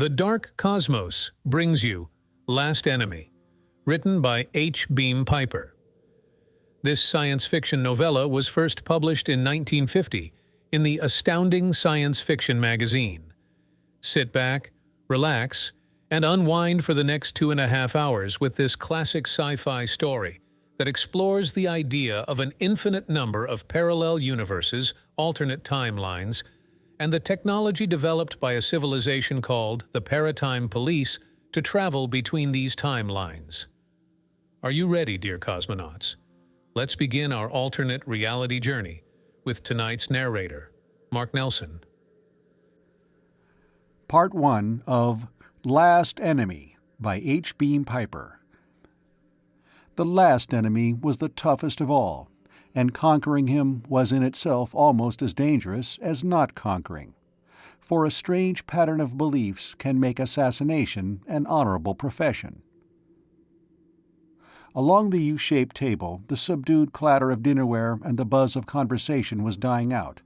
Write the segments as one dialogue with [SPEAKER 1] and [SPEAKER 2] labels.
[SPEAKER 1] The Dark Cosmos brings you Last Enemy, written by H. Beam Piper. This science fiction novella was first published in 1950 in the Astounding Science Fiction magazine. Sit back, relax, and unwind for the next 2.5 hours with this classic sci-fi story that explores the idea of an infinite number of parallel universes, alternate timelines, and the technology developed by a civilization called the Paratime Police to travel between these timelines. Are you ready, dear cosmonauts? Let's begin our alternate reality journey with tonight's narrator, Mark Nelson.
[SPEAKER 2] Part 1 of Last Enemy by H. Beam Piper. The last enemy was the toughest of all, and conquering him was in itself almost as dangerous as not conquering. For a strange pattern of beliefs can make assassination an honorable profession. Along the U-shaped table, the subdued clatter of dinnerware and the buzz of conversation was dying out.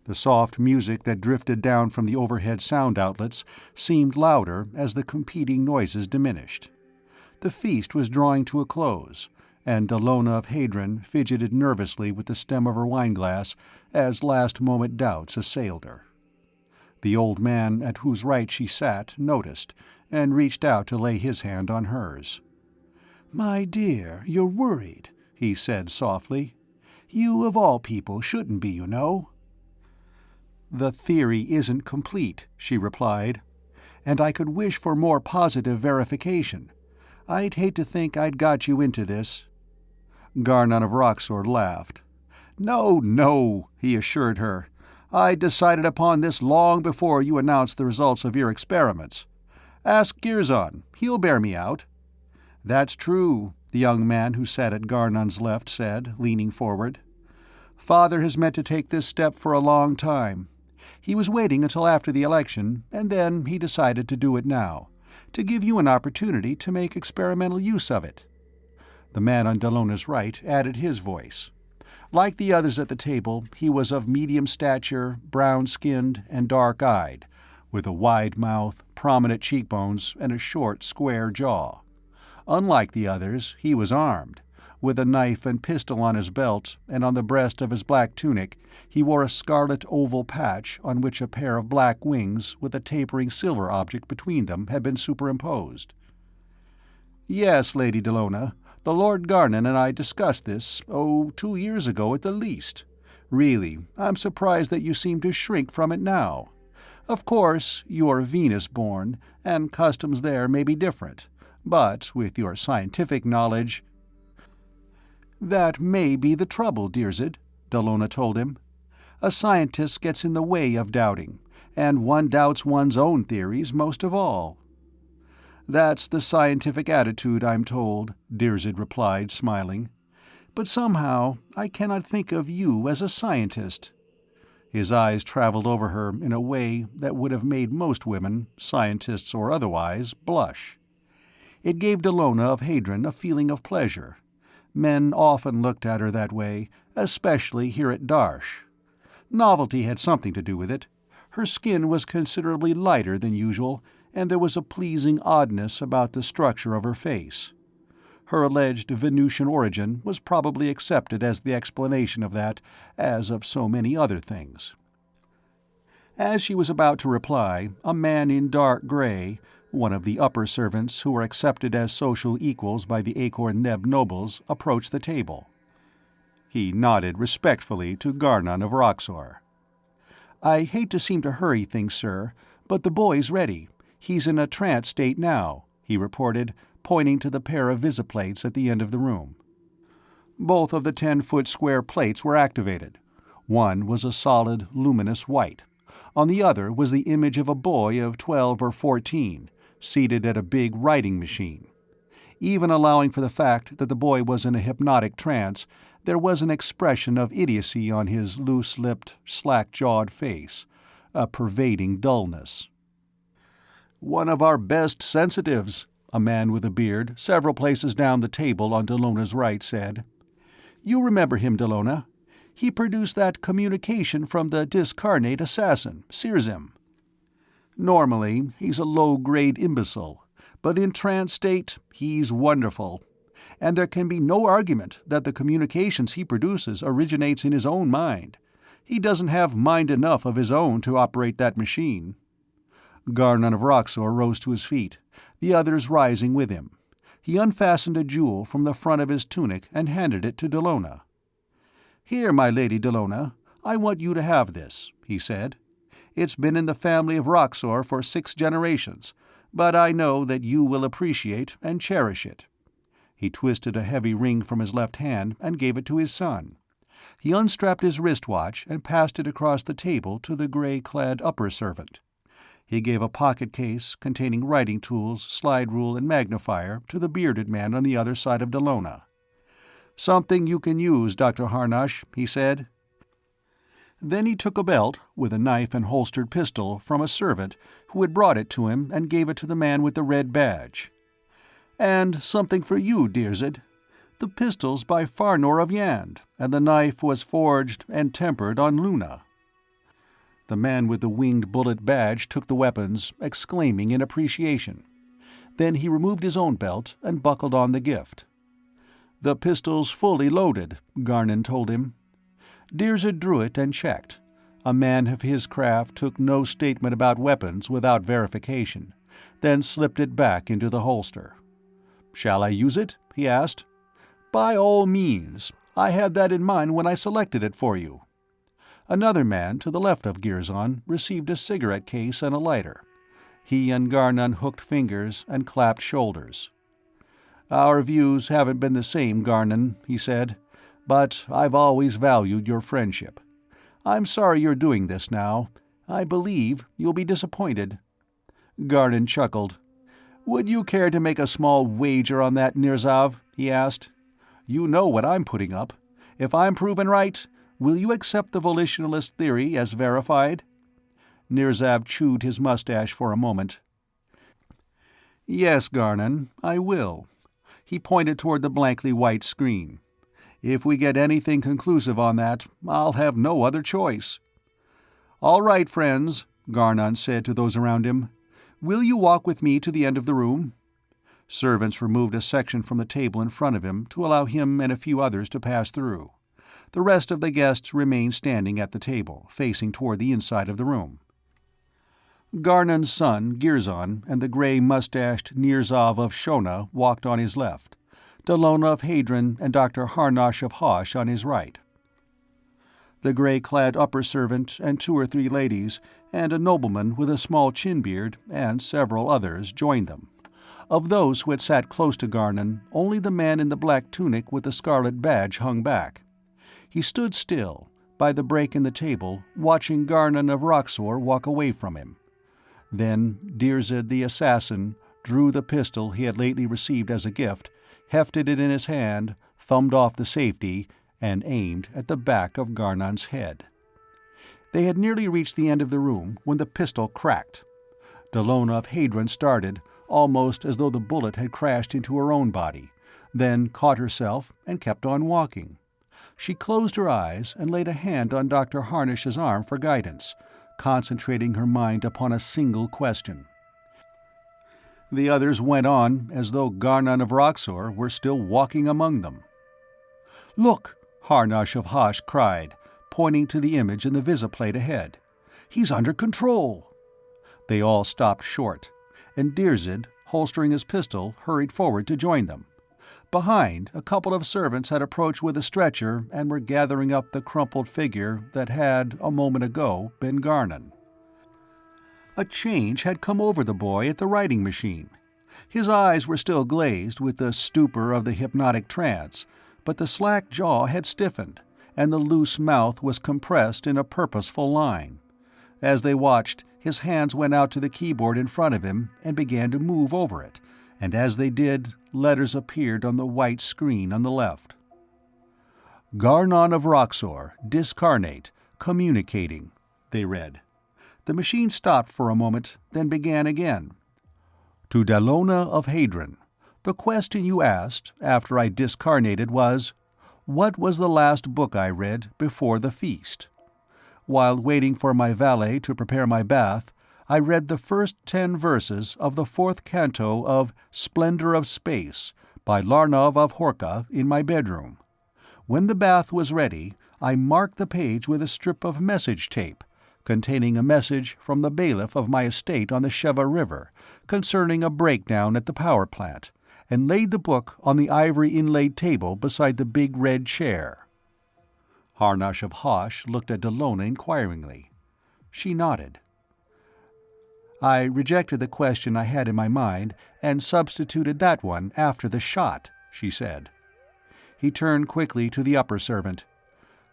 [SPEAKER 2] The soft music that drifted down from the overhead sound outlets seemed louder as the competing noises diminished. The feast was drawing to a close, and Delona of Hadron fidgeted nervously with the stem of her wineglass as last-moment doubts assailed her. The old man at whose right she sat noticed, and reached out to lay his hand on hers. "My dear, you're worried," he said softly. "You, of all people, shouldn't be, you know." "The theory isn't complete," she replied, "and I could wish for more positive verification. I'd hate to think I'd got you into this." Garnan of Roxor laughed. "No, no," he assured her. "I decided upon this long before you announced the results of your experiments. Ask Girzon. He'll bear me out." "That's true," the young man who sat at Garnan's left said, leaning forward. "Father has meant to take this step for a long time. He was waiting until after the election, and then he decided to do it now, to give you an opportunity to make experimental use of it." The man on Delona's right added his voice. Like the others at the table, he was of medium stature, brown-skinned, and dark-eyed, with a wide mouth, prominent cheekbones, and a short, square jaw. Unlike the others, he was armed. With a knife and pistol on his belt, and on the breast of his black tunic, he wore a scarlet oval patch on which a pair of black wings with a tapering silver object between them had been superimposed. "Yes, Lady Delona. The Lord Garnan and I discussed this, 2 years ago at the least. Really, I'm surprised that you seem to shrink from it now. Of course, you are Venus-born, and customs there may be different, but with your scientific knowledge—" "That may be the trouble, Dearzid," Delona told him. "A scientist gets in the way of doubting, and one doubts one's own theories most of all." "That's the scientific attitude, I'm told," Dearzid replied, smiling. "But somehow I cannot think of you as a scientist." His eyes traveled over her in a way that would have made most women, scientists or otherwise, blush. It gave Delona of Hadron a feeling of pleasure. Men often looked at her that way, especially here at Darsh. Novelty had something to do with it. Her skin was considerably lighter than usual, and there was a pleasing oddness about the structure of her face. Her alleged Venusian origin was probably accepted as the explanation of that, as of so many other things. As she was about to reply, a man in dark gray, one of the upper servants who were accepted as social equals by the Acorn-Neb nobles, approached the table. He nodded respectfully to Garnan of Roxor. "I hate to seem to hurry things, sir, but the boy's ready. He's in a trance state now," he reported, pointing to the pair of visiplates at the end of the room. Both of the 10-foot square plates were activated. One was a solid, luminous white. On the other was the image of a boy of 12 or 14, seated at a big writing machine. Even allowing for the fact that the boy was in a hypnotic trance, there was an expression of idiocy on his loose-lipped, slack-jawed face, a pervading dullness. "One of our best sensitives," a man with a beard, several places down the table on Delona's right, said. "You remember him, Delona. He produced that communication from the discarnate assassin, Sirzim." Normally, he's a low-grade imbecile, but in trance state, he's wonderful. And there can be no argument that the communications he produces originates in his own mind. He doesn't have mind enough of his own to operate that machine." Garnan of Roxor rose to his feet, the others rising with him. He unfastened a jewel from the front of his tunic and handed it to Delona. "Here, my lady Delona, I want you to have this," he said. "It's been in the family of Roxor for 6 generations, but I know that you will appreciate and cherish it." He twisted a heavy ring from his left hand and gave it to his son. He unstrapped his wristwatch and passed it across the table to the grey-clad upper servant. He gave a pocket case containing writing tools, slide rule, and magnifier to the bearded man on the other side of Delona. "Something you can use, Dr. Harnosh," he said. Then he took a belt, with a knife and holstered pistol, from a servant who had brought it to him and gave it to the man with the red badge. "And something for you, Dearzid. The pistol's by Farnor of Yand, and the knife was forged and tempered on Luna." The man with the winged bullet badge took the weapons, exclaiming in appreciation. Then he removed his own belt and buckled on the gift. "The pistol's fully loaded," Garnan told him. Dearzid drew it and checked. A man of his craft took no statement about weapons without verification, then slipped it back into the holster. "Shall I use it?" he asked. "By all means. I had that in mind when I selected it for you." Another man, to the left of Girzon, received a cigarette case and a lighter. He and Garnan hooked fingers and clapped shoulders. "Our views haven't been the same, Garnan," he said, "but I've always valued your friendship. I'm sorry you're doing this now. I believe you'll be disappointed." Garnan chuckled. "Would you care to make a small wager on that, Nirzav?" he asked. "You know what I'm putting up. If I'm proven right, will you accept the volitionalist theory as verified?" Nirzav chewed his mustache for a moment. "Yes, Garnan, I will." He pointed toward the blankly white screen. "If we get anything conclusive on that, I'll have no other choice." "All right, friends," Garnan said to those around him. "Will you walk with me to the end of the room?" Servants removed a section from the table in front of him to allow him and a few others to pass through. The rest of the guests remained standing at the table, facing toward the inside of the room. Garnan's son, Girzon, and the grey-mustached Nirzav of Shona walked on his left, Delona of Hadron and Dr. Harnosh of Hosh on his right. The grey-clad upper servant and 2 or 3 ladies, and a nobleman with a small chin-beard, and several others joined them. Of those who had sat close to Garnan, only the man in the black tunic with the scarlet badge hung back. He stood still, by the break in the table, watching Garnan of Roxor walk away from him. Then Dearzid the assassin drew the pistol he had lately received as a gift, hefted it in his hand, thumbed off the safety, and aimed at the back of Garnan's head. They had nearly reached the end of the room when the pistol cracked. Delona of Hadron started, almost as though the bullet had crashed into her own body, then caught herself and kept on walking. She closed her eyes and laid a hand on Dr. Harnosh's arm for guidance, concentrating her mind upon a single question. The others went on as though Garnan of Roxor were still walking among them. "Look!" Harnosh of Hosh cried, pointing to the image in the visiplate ahead. "He's under control!" They all stopped short, and Dearzid, holstering his pistol, hurried forward to join them. Behind, a couple of servants had approached with a stretcher and were gathering up the crumpled figure that had, a moment ago, been Garnan. A change had come over the boy at the writing machine. His eyes were still glazed with the stupor of the hypnotic trance, but the slack jaw had stiffened, and the loose mouth was compressed in a purposeful line. As they watched, his hands went out to the keyboard in front of him and began to move over it, and as they did, letters appeared on the white screen on the left. "Garnan of Roxor, discarnate, communicating," they read. The machine stopped for a moment, then began again. "To Delona of Hadron, the question you asked, after I discarnated, was, 'What was the last book I read before the feast?' While waiting for my valet to prepare my bath, I read the first 10 verses of the 4th canto of Splendor of Space by Larnov of Horka in my bedroom. When the bath was ready, I marked the page with a strip of message tape, containing a message from the bailiff of my estate on the Sheva River, concerning a breakdown at the power plant, and laid the book on the ivory inlaid table beside the big red chair. Harnash of Hosh looked at Delona inquiringly. She nodded. I rejected the question I had in my mind and substituted that one after the shot, she said. He turned quickly to the upper servant.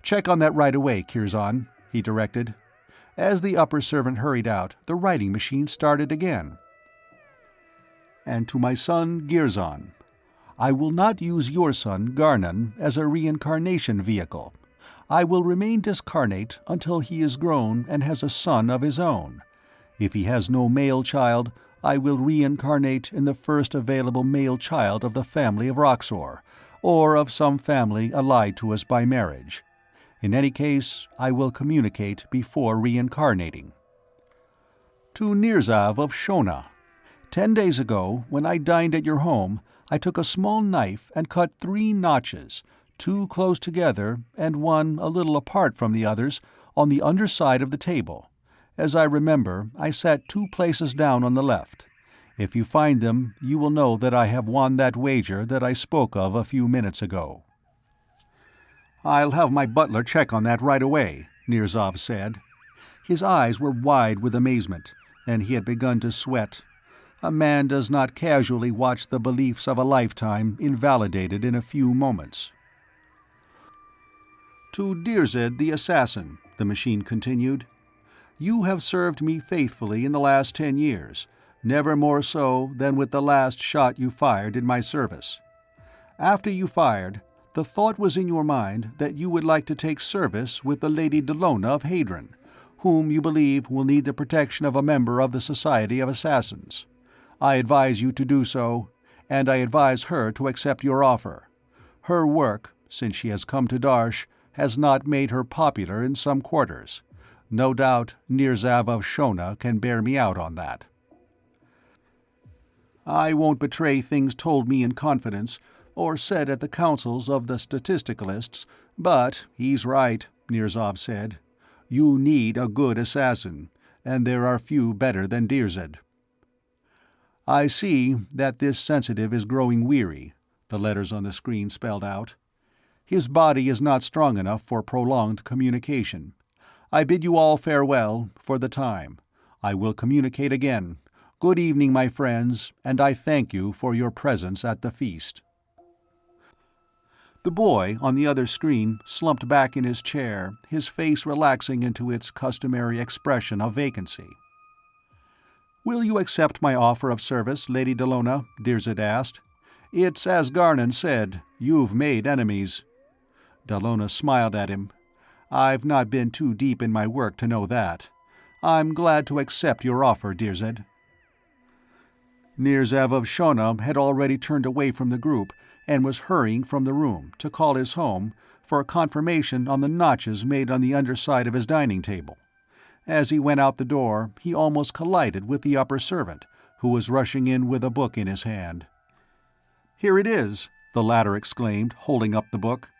[SPEAKER 2] Check on that right away, Kirzon, he directed. As the upper servant hurried out, the writing machine started again. And to my son Girzon, I will not use your son Garnan as a reincarnation vehicle. I will remain discarnate until he is grown and has a son of his own. If he has no male child, I will reincarnate in the first available male child of the family of Roxor, or of some family allied to us by marriage. In any case, I will communicate before reincarnating. To Nirzav of Shona. 10 days ago, when I dined at your home, I took a small knife and cut 3 notches, 2 close together and one a little apart from the others, on the underside of the table. As I remember, I sat 2 places down on the left. If you find them, you will know that I have won that wager that I spoke of a few minutes ago. I'll have my butler check on that right away, Nirzav said. His eyes were wide with amazement, and he had begun to sweat. A man does not casually watch the beliefs of a lifetime invalidated in a few moments. To Dirzed the assassin, the machine continued. You have served me faithfully in the last 10 years, never more so than with the last shot you fired in my service. After you fired, the thought was in your mind that you would like to take service with the Lady Delona of Hadron, whom you believe will need the protection of a member of the Society of Assassins. I advise you to do so, and I advise her to accept your offer. Her work, since she has come to Darsh, has not made her popular in some quarters. No doubt Nirzav of Shona can bear me out on that. I won't betray things told me in confidence, or said at the councils of the statisticalists, but he's right, Nirzav said. You need a good assassin, and there are few better than Dirzed. I see that this sensitive is growing weary, the letters on the screen spelled out. His body is not strong enough for prolonged communication. I bid you all farewell, for the time. I will communicate again. Good evening, my friends, and I thank you for your presence at the feast. The boy on the other screen slumped back in his chair, his face relaxing into its customary expression of vacancy. Will you accept my offer of service, Lady Delona? Dirzed asked. It's as Garnan said, you've made enemies. Delona smiled at him. I've not been too deep in my work to know that. I'm glad to accept your offer, Dirzed. Nirzav of Shona had already turned away from the group and was hurrying from the room to call his home for a confirmation on the notches made on the underside of his dining table. As he went out the door, he almost collided with the upper servant, who was rushing in with a book in his hand. Here it is, the latter exclaimed, holding up the book.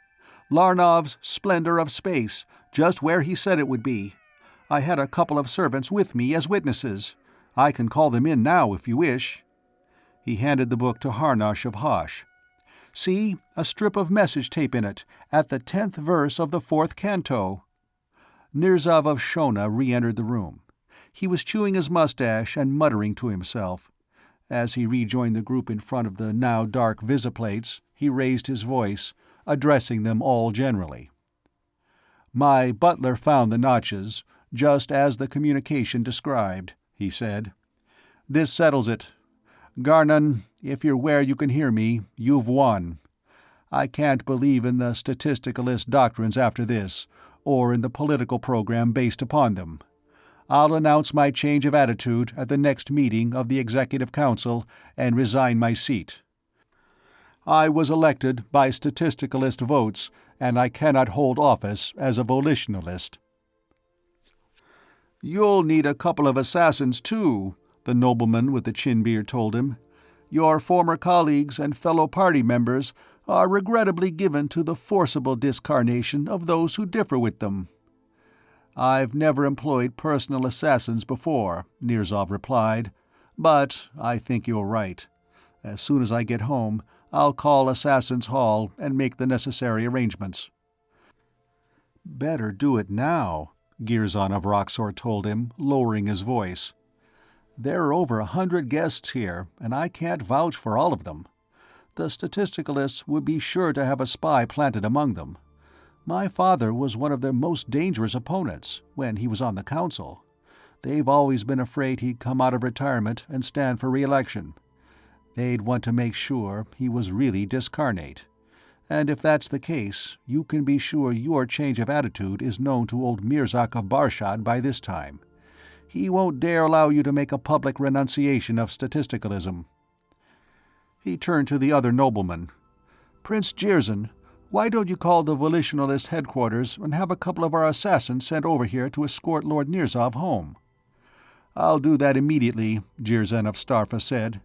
[SPEAKER 2] Larnov's Splendor of Space, just where he said it would be. I had a couple of servants with me as witnesses. I can call them in now if you wish. He handed the book to Harnash of Hosh. See, a strip of message tape in it, at the 10th verse of the 4th canto. Nirzav of Shona re-entered the room. He was chewing his mustache and muttering to himself. As he rejoined the group in front of the now dark visiplates, he raised his voice, addressing them all generally. My butler found the notches, just as the communication described, he said. This settles it. Garnan, if you're where you can hear me, you've won. I can't believe in the statisticalist doctrines after this, or in the political program based upon them. I'll announce my change of attitude at the next meeting of the Executive Council and resign my seat. I was elected by statisticalist votes, and I cannot hold office as a volitionalist. "You'll need a couple of assassins, too," the nobleman with the chin-beard told him. "Your former colleagues and fellow party members are regrettably given to the forcible discarnation of those who differ with them." "I've never employed personal assassins before," Nirzov replied, "but I think you're right. As soon as I get home, I'll call Assassins' Hall and make the necessary arrangements." "Better do it now," Girzon of Roxor told him, lowering his voice. "There are over 100 guests here, and I can't vouch for all of them. The statisticalists would be sure to have a spy planted among them. My father was one of their most dangerous opponents, when he was on the council. They've always been afraid he'd come out of retirement and stand for re-election. They'd want to make sure he was really discarnate. And if that's the case, you can be sure your change of attitude is known to old Mirzak of Barshad by this time. He won't dare allow you to make a public renunciation of statisticalism." He turned to the other nobleman. "Prince Jirzan, why don't you call the volitionalist headquarters and have a couple of our assassins sent over here to escort Lord Nirzov home?" "I'll do that immediately," Jirzan of Starpha said.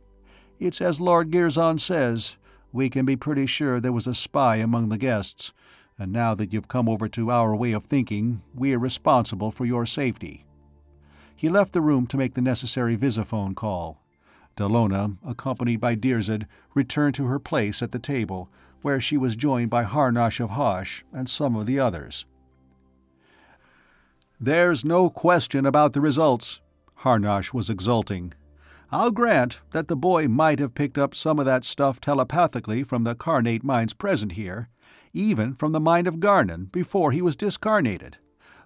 [SPEAKER 2] "It's as Lord Girzon says. We can be pretty sure there was a spy among the guests, and now that you've come over to our way of thinking, we're responsible for your safety." He left the room to make the necessary visiphone call. Delona, accompanied by Dirzed, returned to her place at the table, where she was joined by Harnash of Hosh and some of the others. "There's no question about the results," Harnash was exulting. "I'll grant that the boy might have picked up some of that stuff telepathically from the carnate minds present here, even from the mind of Garnan before he was discarnated.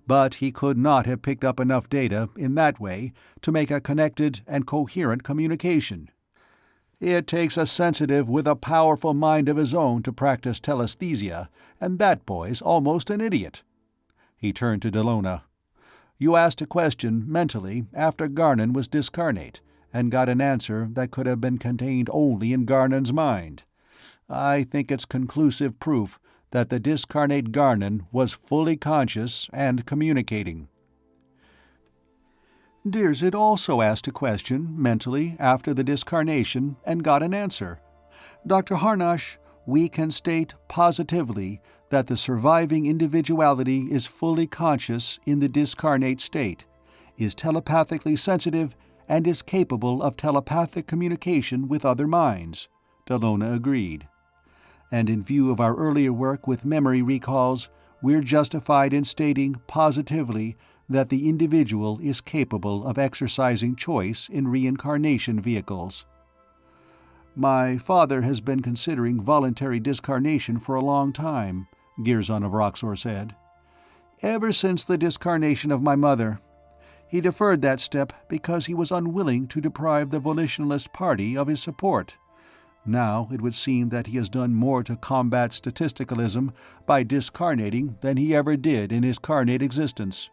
[SPEAKER 2] But he could not have picked up enough data in that way to make a connected and coherent communication. It takes a sensitive with a powerful mind of his own to practice telesthesia, and that boy's almost an idiot." He turned to Delona. "You asked a question mentally after Garnan was discarnate, and got an answer that could have been contained only in Garnan's mind. I think it's conclusive proof that the discarnate Garnan was fully conscious and communicating." "Dirzed also asked a question, mentally, after the discarnation, and got an answer. Dr. Harnash, we can state positively that the surviving individuality is fully conscious in the discarnate state, is telepathically sensitive, and is capable of telepathic communication with other minds," Delona agreed. "And in view of our earlier work with memory recalls, we're justified in stating positively that the individual is capable of exercising choice in reincarnation vehicles." "My father has been considering voluntary discarnation for a long time," Girzon of Roxor said. "Ever since the discarnation of my mother. He deferred that step because he was unwilling to deprive the volitionalist party of his support. Now it would seem that he has done more to combat statisticalism by discarnating than he ever did in his carnate existence."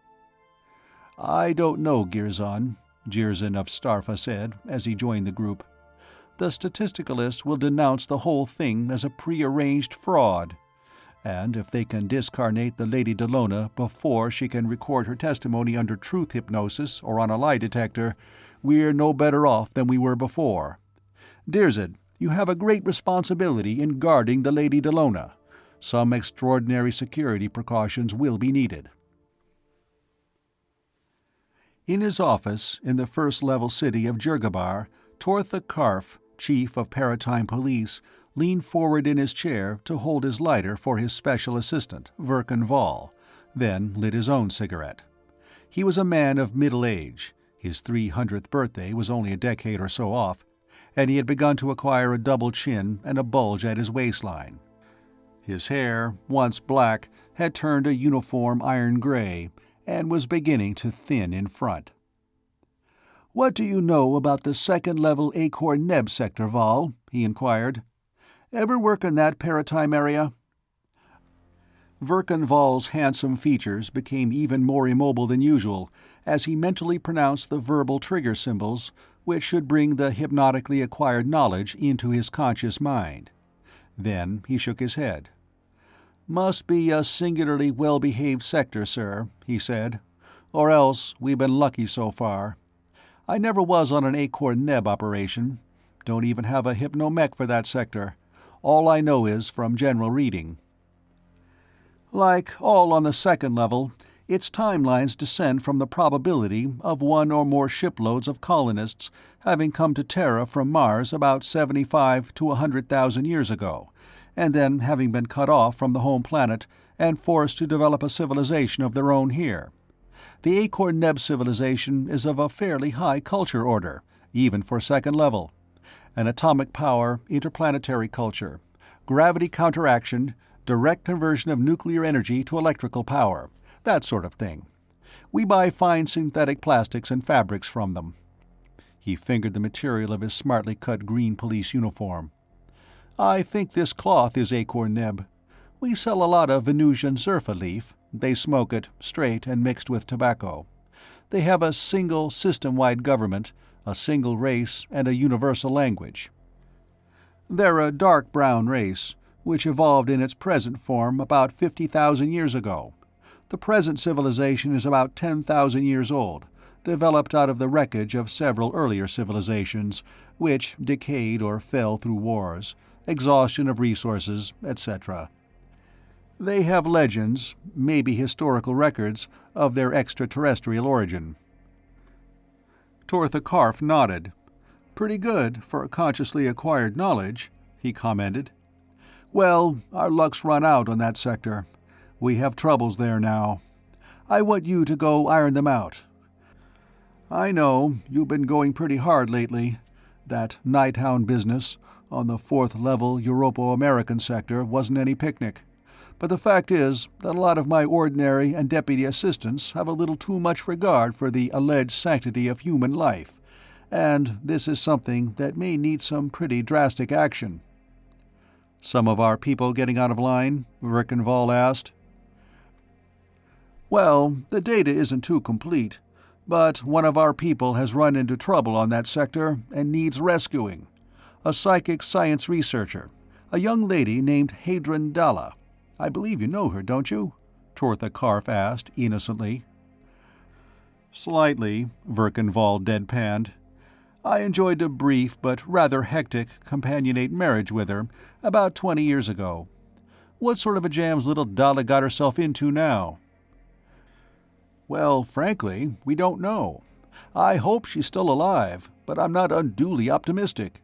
[SPEAKER 2] "I don't know, Girzon," Jirzan of Starpha said as he joined the group. "The statisticalists will denounce the whole thing as a pre-arranged fraud. And if they can discarnate the Lady Delona before she can record her testimony under truth hypnosis or on a lie detector, we're no better off than we were before. Dirzed, you have a great responsibility in guarding the Lady Delona. Some extraordinary security precautions will be needed." In his office in the first-level city of Jurgabar, Tortha Karf, chief of Paratime Police, leaned forward in his chair to hold his lighter for his special assistant, Verkan Vall, then lit his own cigarette. He was a man of middle age. His 300th birthday was only a decade or so off, and he had begun to acquire a double chin and a bulge at his waistline. His hair, once black, had turned a uniform iron gray, and was beginning to thin in front. "What do you know about the second-level Akor-Neb sector, Vall?" he inquired. "Ever work in that paratime area?" Verkan Vall's handsome features became even more immobile than usual as he mentally pronounced the verbal trigger symbols which should bring the hypnotically acquired knowledge into his conscious mind. Then he shook his head. "Must be a singularly well-behaved sector, sir," he said. Or else we've been lucky so far. I never was on an Acorn Neb operation. Don't even have a hypnomech for that sector. All I know is from general reading. Like all on the second level, its timelines descend from the probability of one or more shiploads of colonists having come to Terra from Mars about 75 to 100,000 years ago, and then having been cut off from the home planet and forced to develop a civilization of their own here. The Acorn Neb civilization is of a fairly high culture order, even for second level. An atomic power, interplanetary culture, gravity counteraction, direct conversion of nuclear energy to electrical power, that sort of thing. We buy fine synthetic plastics and fabrics from them. He fingered the material of his smartly cut green police uniform. I think this cloth is Acorn Neb. We sell a lot of Venusian zerfa leaf. They smoke it, straight and mixed with tobacco. They have a single system-wide government, a single race, and a universal language. They're a dark brown race, which evolved in its present form about 50,000 years ago. The present civilization is about 10,000 years old, developed out of the wreckage of several earlier civilizations, which decayed or fell through wars, exhaustion of resources, etc. They have legends, maybe historical records, of their extraterrestrial origin. Tortha Karf nodded. "Pretty good for consciously acquired knowledge," he commented. "Well, our luck's run out on that sector. We have troubles there now. I want you to go iron them out. I know, you've been going pretty hard lately. That Nighthound business on the 4th level Europo-American sector wasn't any picnic. But the fact is that a lot of my ordinary and deputy assistants have a little too much regard for the alleged sanctity of human life, and this is something that may need some pretty drastic action." "Some of our people getting out of line?" Virkenval asked. "Well, the data isn't too complete, but one of our people has run into trouble on that sector and needs rescuing. A psychic science researcher, a young lady named Hadron Dalla. I believe you know her, don't you?" Tortha Karf asked, innocently. "Slightly," Virkenval deadpanned. "I enjoyed a brief but rather hectic companionate marriage with her about 20 years ago. What sort of a jam's little Dalla got herself into now?" "Well, frankly, we don't know. I hope she's still alive, but I'm not unduly optimistic.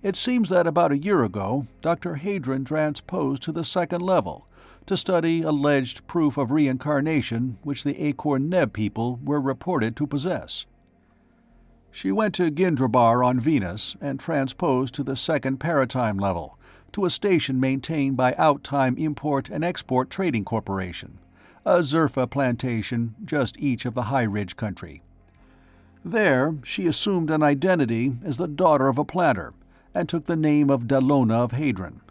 [SPEAKER 2] It seems that about a year ago, Dr. Hadron transposed to the second level to study alleged proof of reincarnation which the Acorn Neb people were reported to possess. She went to Gindrabar on Venus and transposed to the second Paratime level, to a station maintained by Outtime Import and Export Trading Corporation, a zerfa plantation just east of the High Ridge country. There, she assumed an identity as the daughter of a planter, and took the name of Delona of Hadron.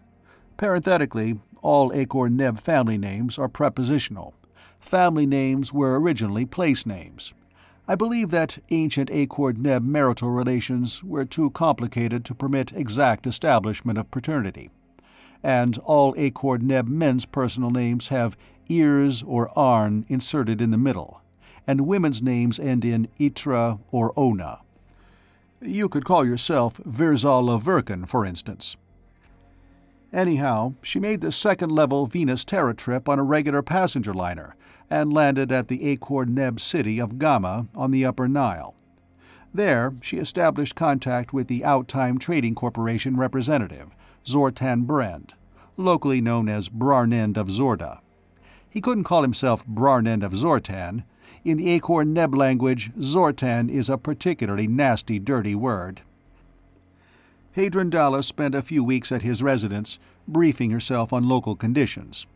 [SPEAKER 2] Parenthetically, all Acorn Neb family names are prepositional. Family names were originally place names. I believe that ancient Acorn Neb marital relations were too complicated to permit exact establishment of paternity. And all Acorn Neb men's personal names have ears or arn inserted in the middle, and women's names end in itra or ona. You could call yourself Virzal of Virken, for instance. Anyhow, she made the second-level Venus-Terra trip on a regular passenger liner and landed at the Acorn Neb city of Gamma on the Upper Nile. There, she established contact with the Outtime Trading Corporation representative, Zortan Brand, locally known as Brarnend of Zorda. He couldn't call himself Brarnend of Zortan. In the Acorn Neb language, Zortan is a particularly nasty, dirty word. Hadron Dalla spent a few weeks at his residence, briefing herself on local conditions.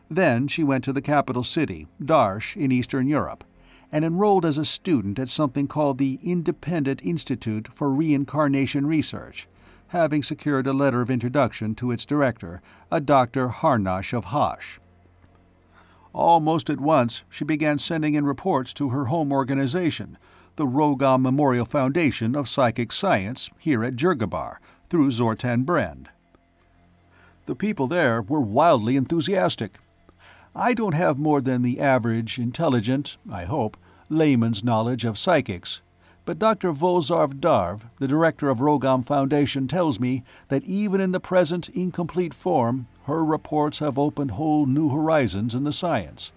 [SPEAKER 2] Then she went to the capital city, Darsh, in Eastern Europe, and enrolled as a student at something called the Independent Institute for Reincarnation Research, having secured a letter of introduction to its director, a Dr. Harnash of Hosh. Almost at once, she began sending in reports to her home organization, the Rogam Memorial Foundation of Psychic Science, here at Jurgabar, through Zortan Brand. The people there were wildly enthusiastic. I don't have more than the average, intelligent, I hope, layman's knowledge of psychics, but Dr. Volzarv Darv, the director of Rogam Foundation, tells me that even in the present incomplete form, her reports have opened whole new horizons in the science.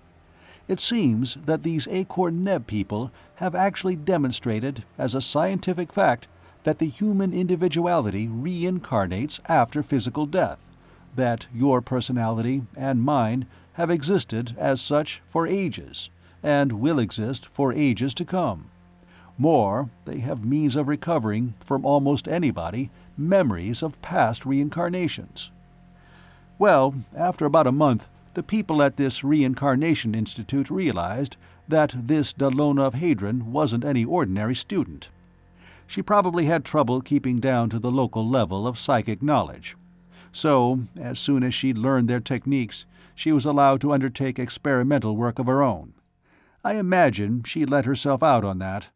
[SPEAKER 2] It seems that these Acorn-Neb people have actually demonstrated, as a scientific fact, that the human individuality reincarnates after physical death, that your personality and mine have existed as such for ages, and will exist for ages to come. More, they have means of recovering from almost anybody memories of past reincarnations. Well, after about a month, the people at this Reincarnation Institute realized that this Delona of Hadron wasn't any ordinary student. She probably had trouble keeping down to the local level of psychic knowledge. So, as soon as she'd learned their techniques, she was allowed to undertake experimental work of her own. I imagine she let herself out on that.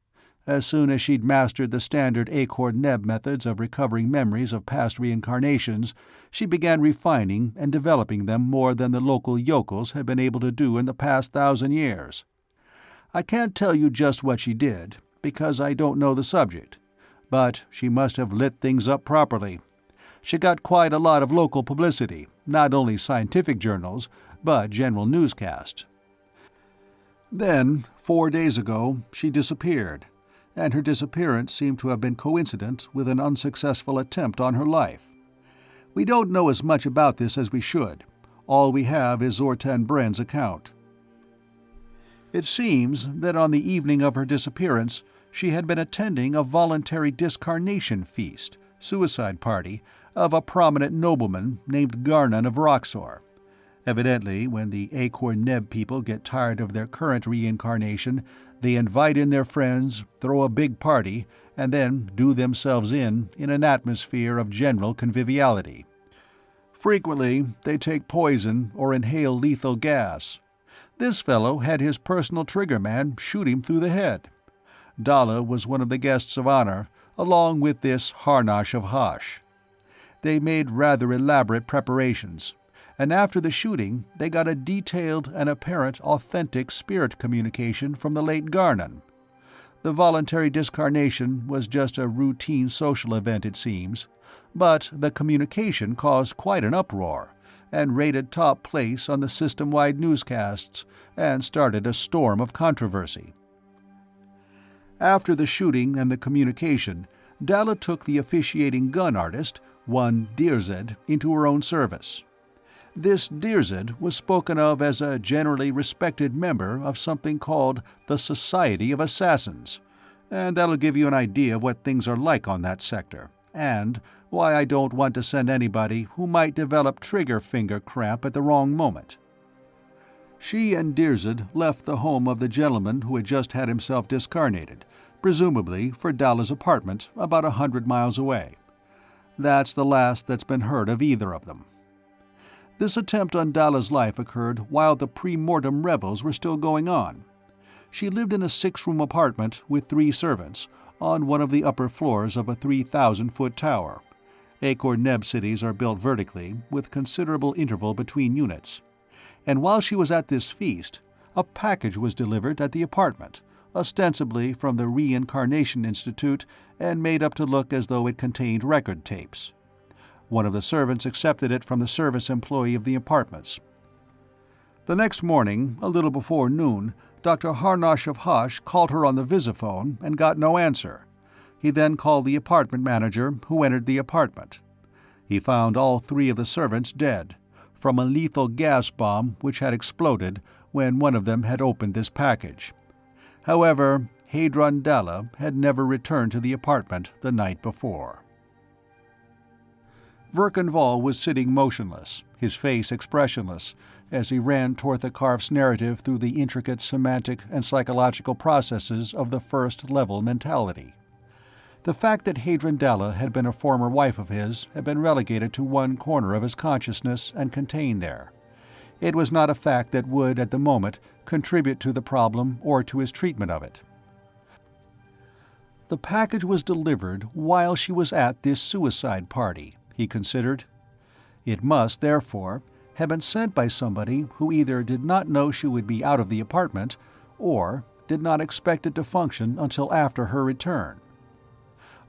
[SPEAKER 2] As soon as she'd mastered the standard Acorn-Neb methods of recovering memories of past reincarnations, she began refining and developing them more than the local yokels had been able to do in the past 1,000 years. I can't tell you just what she did, because I don't know the subject, but she must have lit things up properly. She got quite a lot of local publicity, not only scientific journals, but general newscasts. Then, 4 days ago, she disappeared, and her disappearance seemed to have been coincident with an unsuccessful attempt on her life. We don't know as much about this as we should. All we have is Zortan Bren's account. It seems that on the evening of her disappearance, she had been attending a voluntary discarnation feast, suicide party, of a prominent nobleman named Garnan of Roxor. Evidently, when the Acorn-Neb people get tired of their current reincarnation, they invite in their friends, throw a big party, and then do themselves in an atmosphere of general conviviality. Frequently, they take poison or inhale lethal gas. This fellow had his personal trigger man shoot him through the head. Dala was one of the guests of honor, along with this Harnash of Hosh. They made rather elaborate preparations, and after the shooting they got a detailed and apparent authentic spirit communication from the late Garnan. The voluntary discarnation was just a routine social event, it seems, but the communication caused quite an uproar, and rated top place on the system-wide newscasts, and started a storm of controversy. After the shooting and the communication, Dala took the officiating gun artist, one Dirzed, into her own service. This Dirzed was spoken of as a generally respected member of something called the Society of Assassins, and that'll give you an idea of what things are like on that sector, and why I don't want to send anybody who might develop trigger finger cramp at the wrong moment. She and Dirzed left the home of the gentleman who had just had himself discarnated, presumably for Dala's apartment about 100 miles away. That's the last that's been heard of either of them. This attempt on Dala's life occurred while the pre-mortem revels were still going on. She lived in a 6-room apartment with 3 servants on one of the upper floors of a 3,000-foot tower. Acorn-Neb cities are built vertically, with considerable interval between units. And while she was at this feast, a package was delivered at the apartment, ostensibly from the Reincarnation Institute and made up to look as though it contained record tapes. One of the servants accepted it from the service employee of the apartments. The next morning, a little before noon, Dr. Harnash of Hosh called her on the visiphone and got no answer. He then called the apartment manager, who entered the apartment. He found all 3 of the servants dead, from a lethal gas bomb which had exploded when one of them had opened this package. However, Hadron Dala had never returned to the apartment the night before. Verkanval was sitting motionless, his face expressionless, as he ran Torthakarf's narrative through the intricate semantic and psychological processes of the first-level mentality. The fact that Hadron Dala had been a former wife of his had been relegated to one corner of his consciousness and contained there. It was not a fact that would, at the moment, contribute to the problem or to his treatment of it. The package was delivered while she was at this suicide party, he considered. It must, therefore, have been sent by somebody who either did not know she would be out of the apartment, or did not expect it to function until after her return.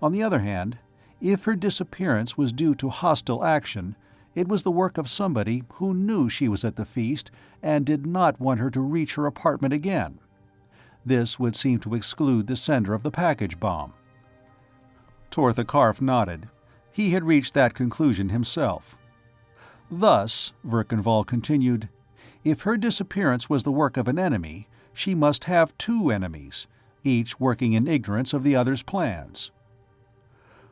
[SPEAKER 2] On the other hand, if her disappearance was due to hostile action, it was the work of somebody who knew she was at the feast and did not want her to reach her apartment again. This would seem to exclude the sender of the package bomb. Tortha Karf nodded. He had reached that conclusion himself. Thus, Verkenval continued, if her disappearance was the work of an enemy, she must have two enemies, each working in ignorance of the other's plans.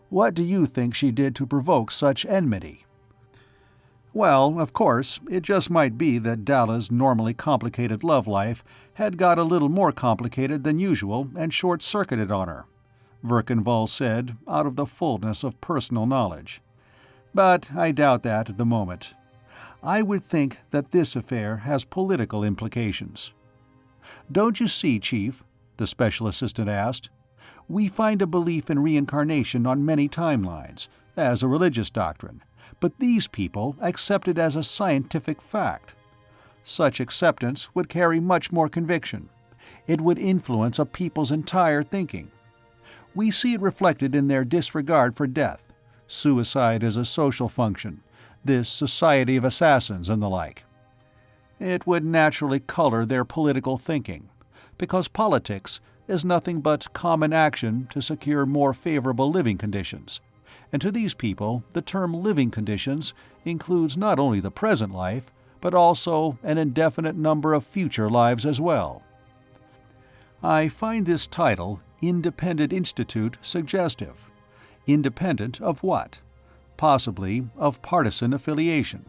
[SPEAKER 2] What do you think she did to provoke such enmity? Well, of course, it just might be that Dalla's normally complicated love life had got a little more complicated than usual and short-circuited on her, Verkenval said, out of the fullness of personal knowledge. But I doubt that at the moment. I would think that this affair has political implications. Don't you see, Chief? The Special Assistant asked. We find a belief in reincarnation on many timelines, as a religious doctrine, but these people accept it as a scientific fact. Such acceptance would carry much more conviction. It would influence a people's entire thinking. We see it reflected in their disregard for death, suicide as a social function, this society of assassins and the like. It would naturally color their political thinking, because politics is nothing but common action to secure more favorable living conditions. And to these people, the term living conditions includes not only the present life, but also an indefinite number of future lives as well. I find this title, Independent Institute, suggestive. Independent of what? Possibly of partisan affiliation.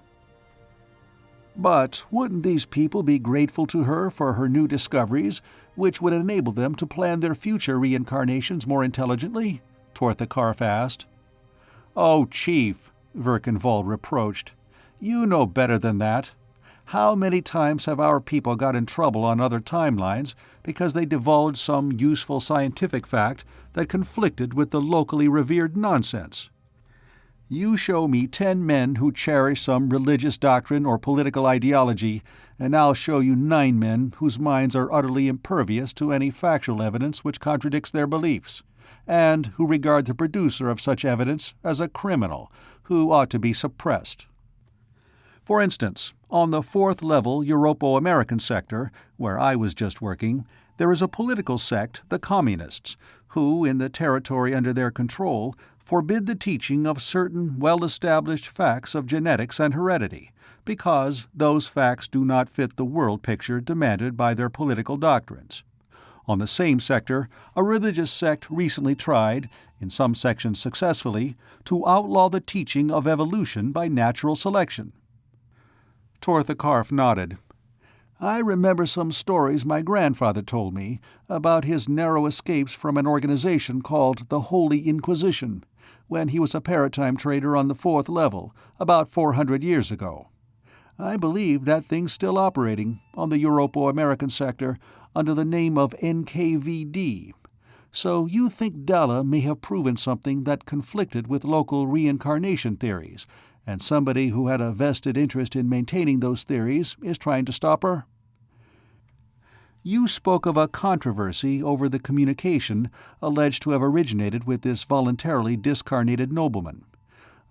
[SPEAKER 2] But wouldn't these people be grateful to her for her new discoveries, which would enable them to plan their future reincarnations more intelligently? Tortha Karf asked. Oh, Chief, Verkenval reproached. You know better than that. How many times have our people got in trouble on other timelines because they divulged some useful scientific fact that conflicted with the locally revered nonsense? You show me 10 men who cherish some religious doctrine or political ideology, and I'll show you 9 men whose minds are utterly impervious to any factual evidence which contradicts their beliefs, and who regard the producer of such evidence as a criminal who ought to be suppressed. For instance, on the 4th level Europo-American sector, where I was just working, there is a political sect, the Communists, who, in the territory under their control, forbid the teaching of certain well-established facts of genetics and heredity, because those facts do not fit the world picture demanded by their political doctrines. On the same sector, a religious sect recently tried, in some sections successfully, to outlaw the teaching of evolution by natural selection. Tortha Karf nodded. I remember some stories my grandfather told me about his narrow escapes from an organization called the Holy Inquisition, when he was a Paratime trader on the 4th level, about 400 years ago. I believe that thing's still operating, on the Europo-American sector, under the name of NKVD. So you think Dalla may have proven something that conflicted with local reincarnation theories, and somebody who had a vested interest in maintaining those theories is trying to stop her? You spoke of a controversy over the communication alleged to have originated with this voluntarily discarnated nobleman.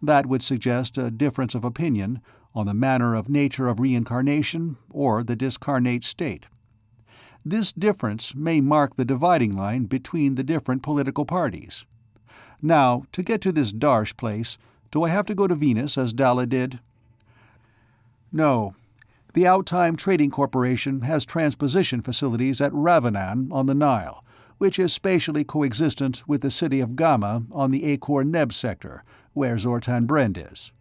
[SPEAKER 2] That would suggest a difference of opinion on the manner of nature of reincarnation or the discarnate state. This difference may mark the dividing line between the different political parties. Now, to get to this Darsh place, do I have to go to Venus as Dalla did? No. The Outtime Trading Corporation has transposition facilities at Ravanan on the Nile, which is spatially coexistent with the city of Gamma on the Akor-Neb sector, where Zortan Brend is.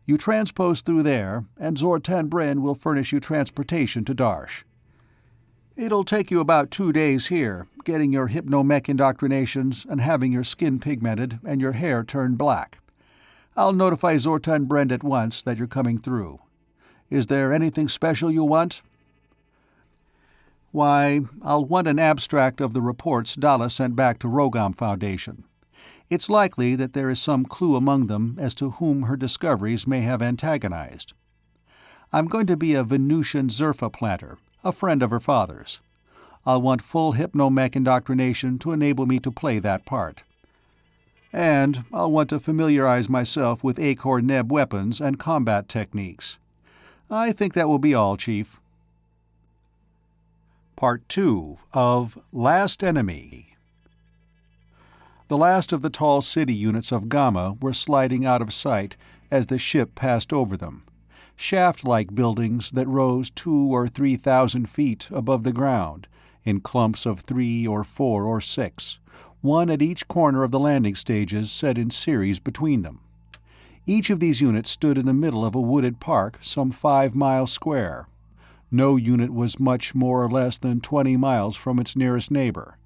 [SPEAKER 2] You transpose through there, and Zortan Brend will furnish you transportation to Darsh. It'll take you about 2 days here, getting your hypnomech indoctrinations and having your skin pigmented and your hair turned black. I'll notify Zortan Brend at once that you're coming through. Is there anything special you want? Why, I'll want an abstract of the reports Dalla sent back to Rogam Foundation. It's likely that there is some clue among them as to whom her discoveries may have antagonized. I'm going to be a Venusian Zerfa planter, a friend of her father's. I'll want full hypnomech indoctrination to enable me to play that part. And I'll want to familiarize myself with Acor-Neb weapons and combat techniques. I think that will be all, Chief. Part 2 of Last Enemy. The last of the tall city units of Gamma were sliding out of sight as the ship passed over them, shaft-like buildings that rose 2,000 or 3,000 feet above the ground, in clumps of 3 or 4 or 6, one at each corner of the landing stages set in series between them. Each of these units stood in the middle of a wooded park some 5 miles square. No unit was much more or less than 20 miles from its nearest neighbor,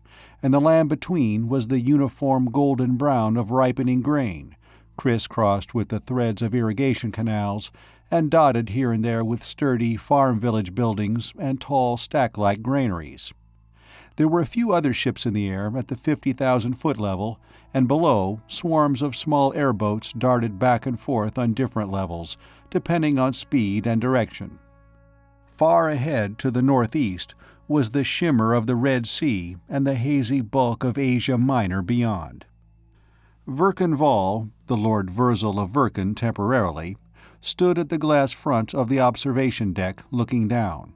[SPEAKER 2] and the land between was the uniform golden brown of ripening grain, criss-crossed with the threads of irrigation canals, and dotted here and there with sturdy farm village buildings and tall stack-like granaries. There were a few other ships in the air at the 50,000-foot level, and below, swarms of small airboats darted back and forth on different levels, depending on speed and direction. Far ahead to the northeast was the shimmer of the Red Sea and the hazy bulk of Asia Minor beyond. Verkan Vall, the Lord Virzal of Verkan temporarily, stood at the glass front of the observation deck looking down.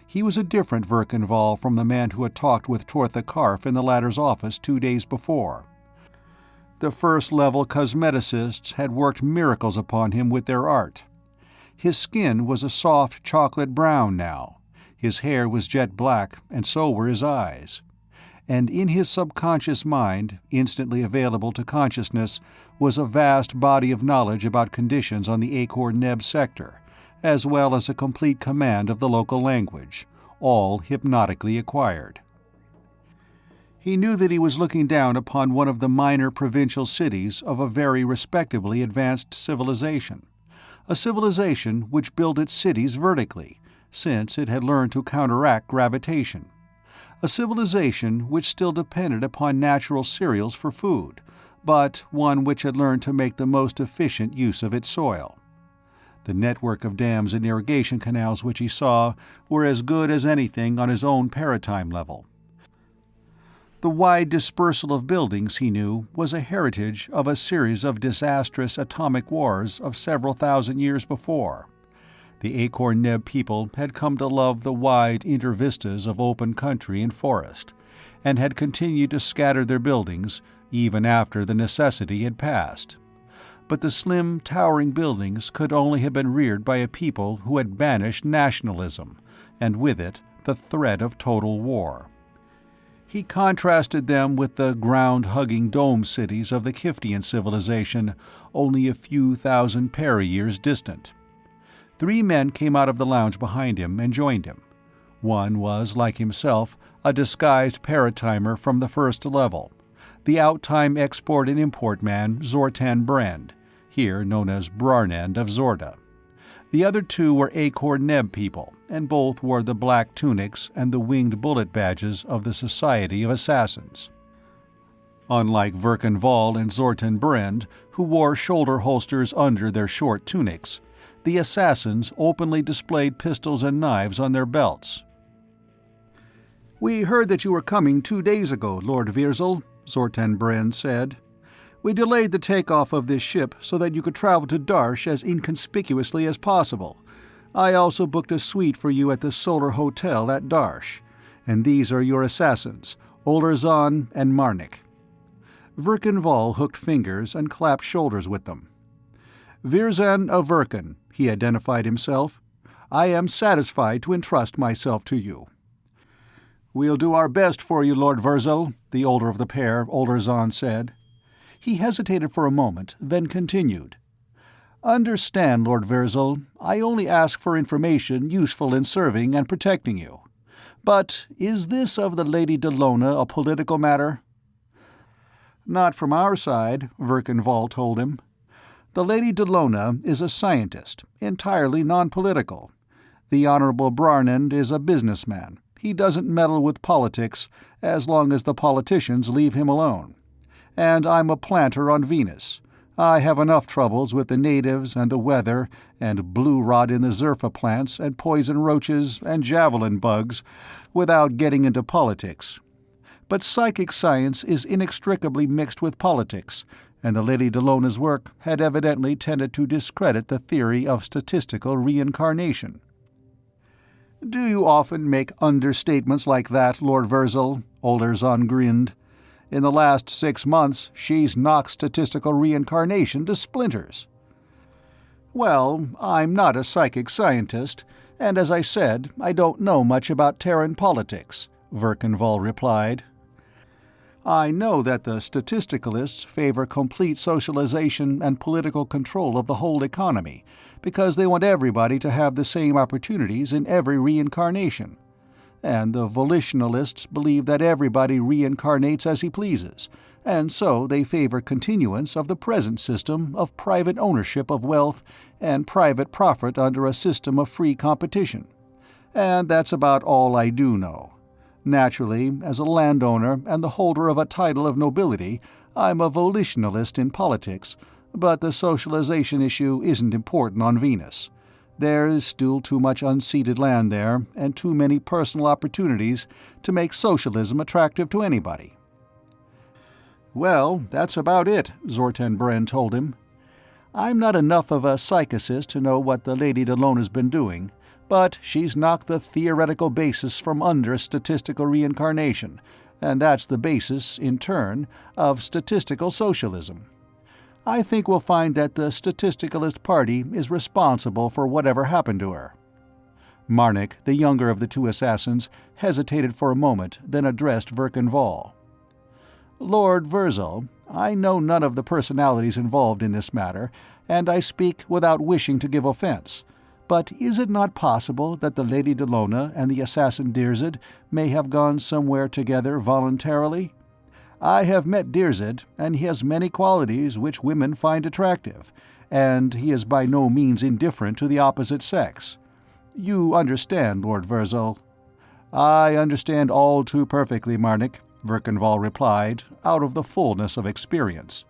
[SPEAKER 2] He was a different Verkan Vall from the man who had talked with Tortha Karf in the latter's office 2 days before. The first-level cosmeticists had worked miracles upon him with their art. His skin was a soft chocolate brown now, his hair was jet black, and so were his eyes. And in his subconscious mind, instantly available to consciousness, was a vast body of knowledge about conditions on the Acor-Neb sector, as well as a complete command of the local language, all hypnotically acquired. He knew that he was looking down upon one of the minor provincial cities of a very respectably advanced civilization, a civilization which built its cities vertically, since it had learned to counteract gravitation, a civilization which still depended upon natural cereals for food, but one which had learned to make the most efficient use of its soil. The network of dams and irrigation canals which he saw were as good as anything on his own Paratime level. The wide dispersal of buildings, he knew, was a heritage of a series of disastrous atomic wars of several thousand years before. The Acor-Neb people had come to love the wide intervistas of open country and forest, and had continued to scatter their buildings even after the necessity had passed. But the slim, towering buildings could only have been reared by a people who had banished nationalism, and with it the threat of total war. He contrasted them with the ground-hugging dome cities of the Kiftian civilization, only a few thousand para-years distant. 3 men came out of the lounge behind him and joined him. One was, like himself, a disguised paratimer from the first level, the outtime export and import man Zortan Brand, here known as Brarnand of Zorda. The other 2 were Acor-Neb people, and both wore the black tunics and the winged bullet badges of the Society of Assassins. Unlike Verkan Vall and Zortan Brand, who wore shoulder holsters under their short tunics, the assassins openly displayed pistols and knives on their belts. "We heard that you were coming 2 days ago, Lord Virzal," Zortan Brand said. "We delayed the takeoff of this ship so that you could travel to Darsh as inconspicuously as possible. I also booked a suite for you at the Solar Hotel at Darsh. And these are your assassins, Olerzan and Marnik." Verkan Vall hooked fingers and clapped shoulders with them. "Virzan of Verkan," he identified himself. "I am satisfied to entrust myself to you." "We'll do our best for you, Lord Virzal," the older of the pair, Olerzan, said. He hesitated for a moment, then continued. "Understand, Lord Virzal, I only ask for information useful in serving and protecting you. But is this of the Lady Delona a political matter?" "Not from our side," Verkan Vall told him. "The Lady Delona is a scientist, entirely non-political. The Honorable Brarnand is a businessman. He doesn't meddle with politics, as long as the politicians leave him alone. And I'm a planter on Venus. I have enough troubles with the natives and the weather and blue rot in the zerfa plants and poison roaches and javelin bugs without getting into politics. But psychic science is inextricably mixed with politics, and the Lady Delona's work had evidently tended to discredit the theory of statistical reincarnation. "Do you often make understatements like that, Lord Virzel?" Olderzon grinned. "In the last 6 months, she's knocked statistical reincarnation to splinters." "Well, I'm not a psychic scientist, and as I said, I don't know much about Terran politics," Verkenval replied. "I know that the statisticalists favor complete socialization and political control of the whole economy, because they want everybody to have the same opportunities in every reincarnation. And the volitionalists believe that everybody reincarnates as he pleases, and so they favor continuance of the present system of private ownership of wealth and private profit under a system of free competition. And that's about all I do know. Naturally, as a landowner and the holder of a title of nobility, I'm a volitionalist in politics, but the socialization issue isn't important on Venus. There is still too much unceded land there, and too many personal opportunities to make socialism attractive to anybody." "Well, that's about it," Zortan Bren told him. "I'm not enough of a psychicist to know what the Lady Delona's been doing, but she's knocked the theoretical basis from under statistical reincarnation, and that's the basis, in turn, of statistical socialism. I think we'll find that the Statisticalist Party is responsible for whatever happened to her." Marnik, the younger of the two assassins, hesitated for a moment, then addressed Verkenval. "Lord Virzel, I know none of the personalities involved in this matter, and I speak without wishing to give offense. But is it not possible that the Lady Delona and the assassin Dirzed may have gone somewhere together voluntarily? I have met Dirzed, and he has many qualities which women find attractive, and he is by no means indifferent to the opposite sex. You understand, Lord Virzel?" "I understand all too perfectly, Marnik," Verkenval replied, out of the fullness of experience.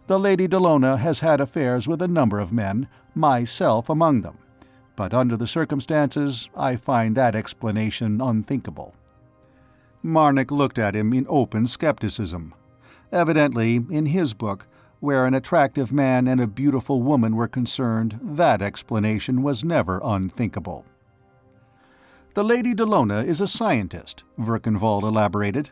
[SPEAKER 2] "The Lady Delona has had affairs with a number of men, myself among them. But under the circumstances, I find that explanation unthinkable." Marnik looked at him in open skepticism. Evidently, in his book, where an attractive man and a beautiful woman were concerned, that explanation was never unthinkable. "The Lady Delona is a scientist," Verkenval elaborated.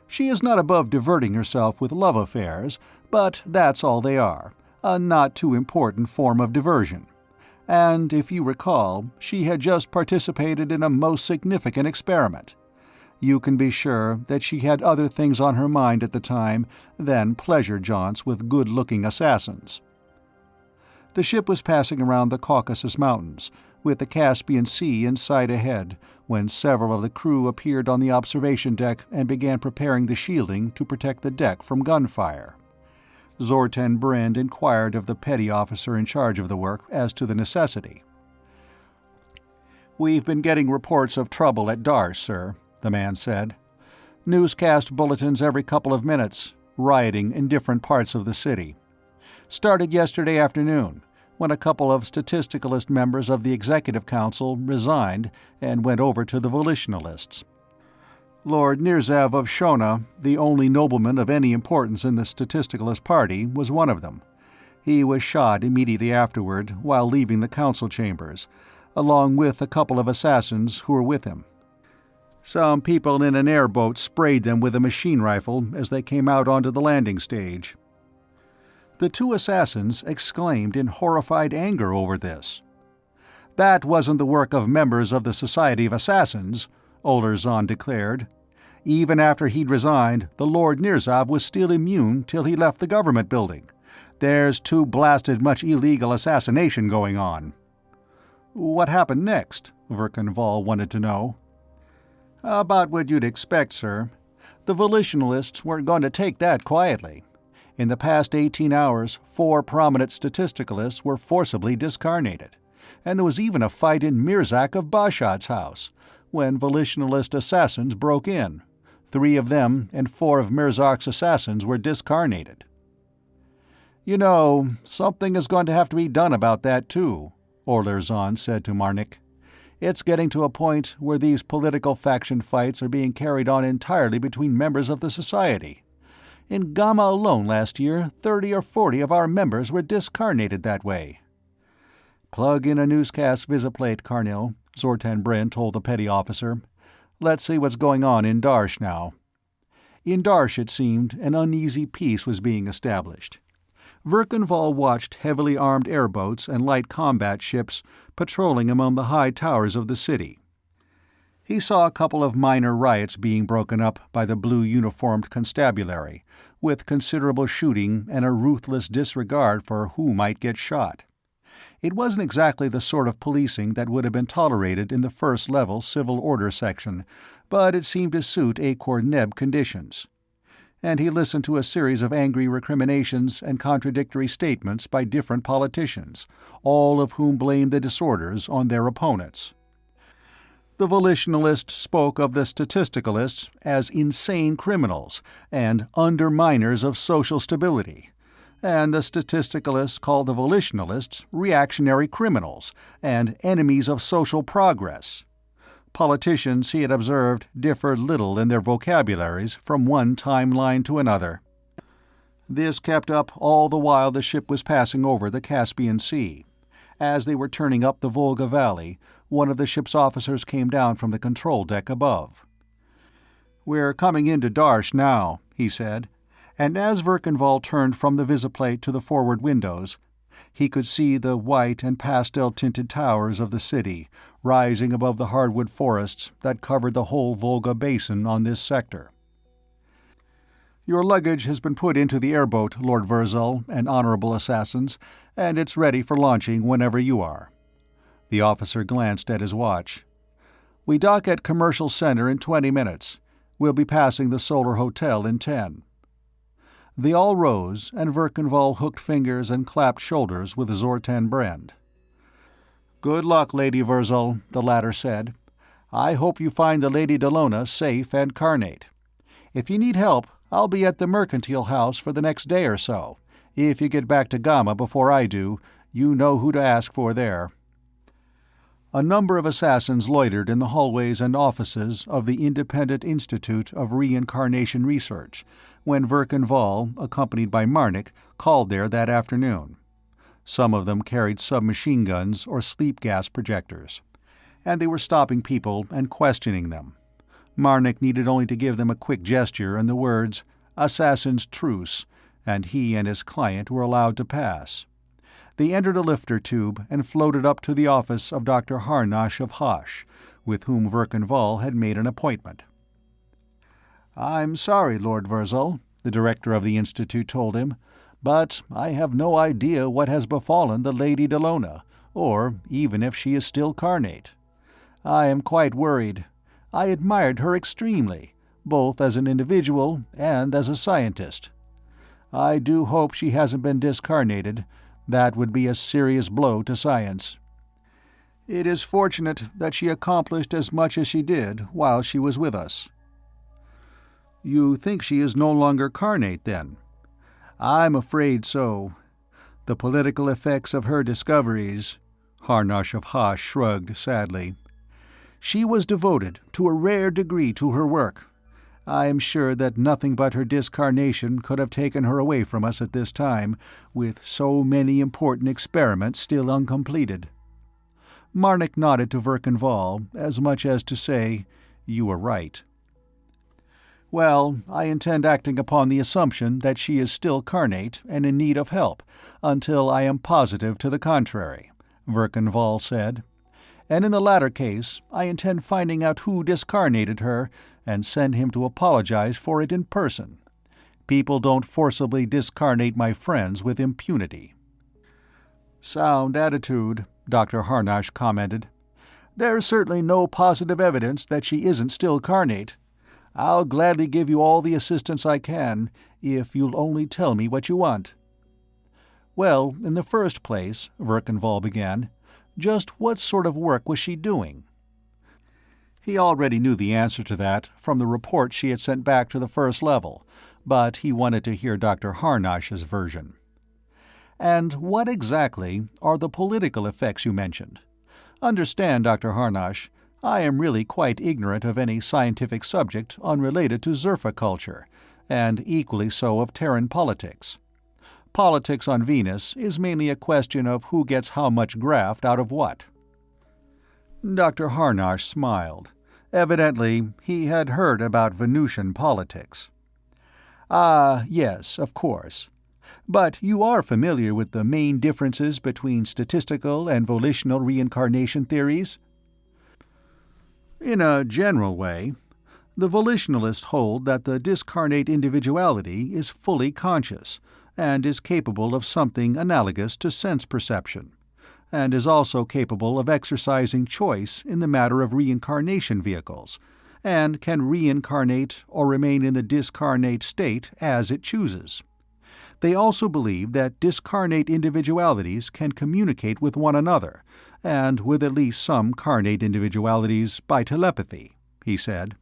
[SPEAKER 2] "She is not above diverting herself with love affairs, but that's all they are, a not too important form of diversion. And, if you recall, she had just participated in a most significant experiment. You can be sure that she had other things on her mind at the time than pleasure jaunts with good-looking assassins." The ship was passing around the Caucasus Mountains, with the Caspian Sea in sight ahead, when several of the crew appeared on the observation deck and began preparing the shielding to protect the deck from gunfire. Zortan Bren inquired of the petty officer in charge of the work as to the necessity. "We've been getting reports of trouble at Dar, sir," the man said. "Newscast bulletins every couple of minutes, rioting in different parts of the city. Started yesterday afternoon, when a couple of statisticalist members of the Executive Council resigned and went over to the volitionalists. Lord Nirzav of Shona, the only nobleman of any importance in the Statisticalist Party, was one of them. He was shot immediately afterward while leaving the council chambers, along with a couple of assassins who were with him. Some people in an airboat sprayed them with a machine rifle as they came out onto the landing stage." The two assassins exclaimed in horrified anger over this. "That wasn't the work of members of the Society of Assassins," Olderzon declared. "Even after he'd resigned, the Lord Nirzav was still immune till he left the government building. There's too blasted much illegal assassination going on." "What happened next?" Verkenval wanted to know. "About what you'd expect, sir. The volitionalists weren't going to take that quietly. In the past 18 hours, 4 prominent statisticalists were forcibly discarnated, and there was even a fight in Mirzak of Bashad's house, when volitionalist assassins broke in. 3 of them and 4 of Mirzak's assassins were discarnated." "You know, something is going to have to be done about that too," Orlerzon said to Marnik. "It's getting to a point where these political faction fights are being carried on entirely between members of the Society. In Gamma alone last year, 30 or 40 of our members were discarnated that way." "Plug in a newscast visiplate, Carnil," Zortan Bryn told the petty officer. "Let's see what's going on in Darsh now." In Darsh, it seemed, an uneasy peace was being established. Verkanval watched heavily armed airboats and light combat ships patrolling among the high towers of the city. He saw a couple of minor riots being broken up by the blue-uniformed constabulary, with considerable shooting and a ruthless disregard for who might get shot. It wasn't exactly the sort of policing that would have been tolerated in the first-level civil order section, but it seemed to suit Akor-Neb conditions. And he listened to a series of angry recriminations and contradictory statements by different politicians, all of whom blamed the disorders on their opponents. The volitionalists spoke of the statisticalists as insane criminals and underminers of social stability, and the statisticalists called the volitionalists reactionary criminals and enemies of social progress. Politicians, he had observed, differed little in their vocabularies from one timeline to another. This kept up all the while the ship was passing over the Caspian Sea. As they were turning up the Volga Valley, one of the ship's officers came down from the control deck above. "We're coming into Darsh now," he said, and as Verkanval turned from the visiplate to the forward windows, he could see the white and pastel-tinted towers of the city rising above the hardwood forests that covered the whole Volga basin on this sector. "Your luggage has been put into the airboat, Lord Virzal and honorable assassins, and it's ready for launching whenever you are." The officer glanced at his watch. "We dock at Commercial Center in 20 minutes. We'll be passing the Solar Hotel in 10. They all rose, and Verkanval hooked fingers and clapped shoulders with Zortan Bryn. "Good luck, Lady Virzal," the latter said. "I hope you find the Lady Delona safe and carnate. If you need help, I'll be at the Mercantile House for the next day or so. If you get back to Gamma before I do, you know who to ask for there." A number of assassins loitered in the hallways and offices of the Independent Institute of Reincarnation Research when Verkanval, accompanied by Marnik, called there that afternoon. Some of them carried submachine guns or sleep gas projectors, and they were stopping people and questioning them. Marnik needed only to give them a quick gesture and the words, "Assassin's Truce," and he and his client were allowed to pass. They entered a lifter tube and floated up to the office of Dr. Harnash of Hosh, with whom Verkanval had made an appointment. "I'm sorry, Lord Virzal," the director of the Institute told him, "but I have no idea what has befallen the Lady Delona, or even if she is still carnate. I am quite worried. I admired her extremely, both as an individual and as a scientist. I do hope she hasn't been discarnated. That would be a serious blow to science. It is fortunate that she accomplished as much as she did while she was with us." "You think she is no longer carnate, then?" "I'm afraid so. The political effects of her discoveries—" Harnash of Hosh shrugged sadly. "She was devoted to a rare degree to her work. I am sure that nothing but her discarnation could have taken her away from us at this time, with so many important experiments still uncompleted." Marnik nodded to Verkanval, as much as to say, "You were right." "Well, I intend acting upon the assumption that she is still carnate and in need of help, until I am positive to the contrary," Verkanval said. "And in the latter case, I intend finding out who discarnated her and send him to apologize for it in person. People don't forcibly discarnate my friends with impunity." "Sound attitude," Dr. Harnash commented. "There's certainly no positive evidence that she isn't still carnate. I'll gladly give you all the assistance I can, if you'll only tell me what you want." "Well, in the first place," Verkanval began, "just what sort of work was she doing?" He already knew the answer to that from the report she had sent back to the First Level, but he wanted to hear Dr. Harnash's version. And what exactly are the political effects you mentioned? Understand, Dr. Harnash, I am really quite ignorant of any scientific subject unrelated to Zerfa culture, and equally so of Terran politics. Politics on Venus is mainly a question of who gets how much graft out of what. Dr. Harnash smiled. Evidently, he had heard about Venusian politics. Ah, yes, of course. But you are familiar with the main differences between statistical and volitional reincarnation theories? In a general way, the volitionalists hold that the discarnate individuality is fully conscious and is capable of something analogous to sense perception, and is also capable of exercising choice in the matter of reincarnation vehicles, and can reincarnate or remain in the discarnate state as it chooses. They also believe that discarnate individualities can communicate with one another, and with at least some carnate individualities by telepathy, he said.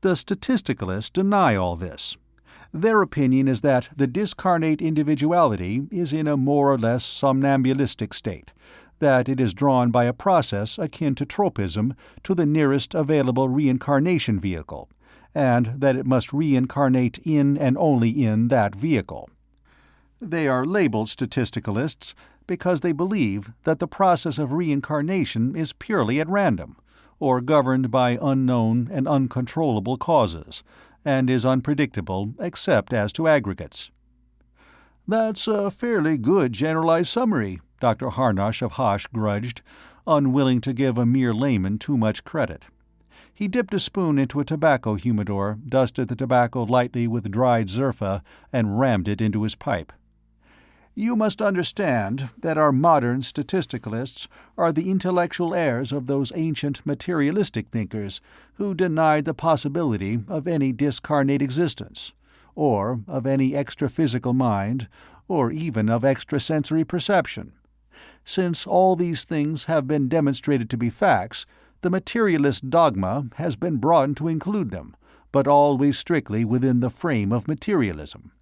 [SPEAKER 2] The statisticalists deny all this. Their opinion is that the discarnate individuality is in a more or less somnambulistic state, that it is drawn by a process akin to tropism to the nearest available reincarnation vehicle, and that it must reincarnate in and only in that vehicle. They are labeled statisticalists because they believe that the process of reincarnation is purely at random, or governed by unknown and uncontrollable causes, and is unpredictable except as to aggregates. That's a fairly good generalized summary, Dr. Harnash of Hosh grudged, unwilling to give a mere layman too much credit. He dipped a spoon into a tobacco humidor, dusted the tobacco lightly with dried zerfa, and rammed it into his pipe. You must understand that our modern statisticalists are the intellectual heirs of those ancient materialistic thinkers who denied the possibility of any discarnate existence, or of any extra-physical mind, or even of extrasensory perception. Since all these things have been demonstrated to be facts, the materialist dogma has been broadened to include them, but always strictly within the frame of materialism.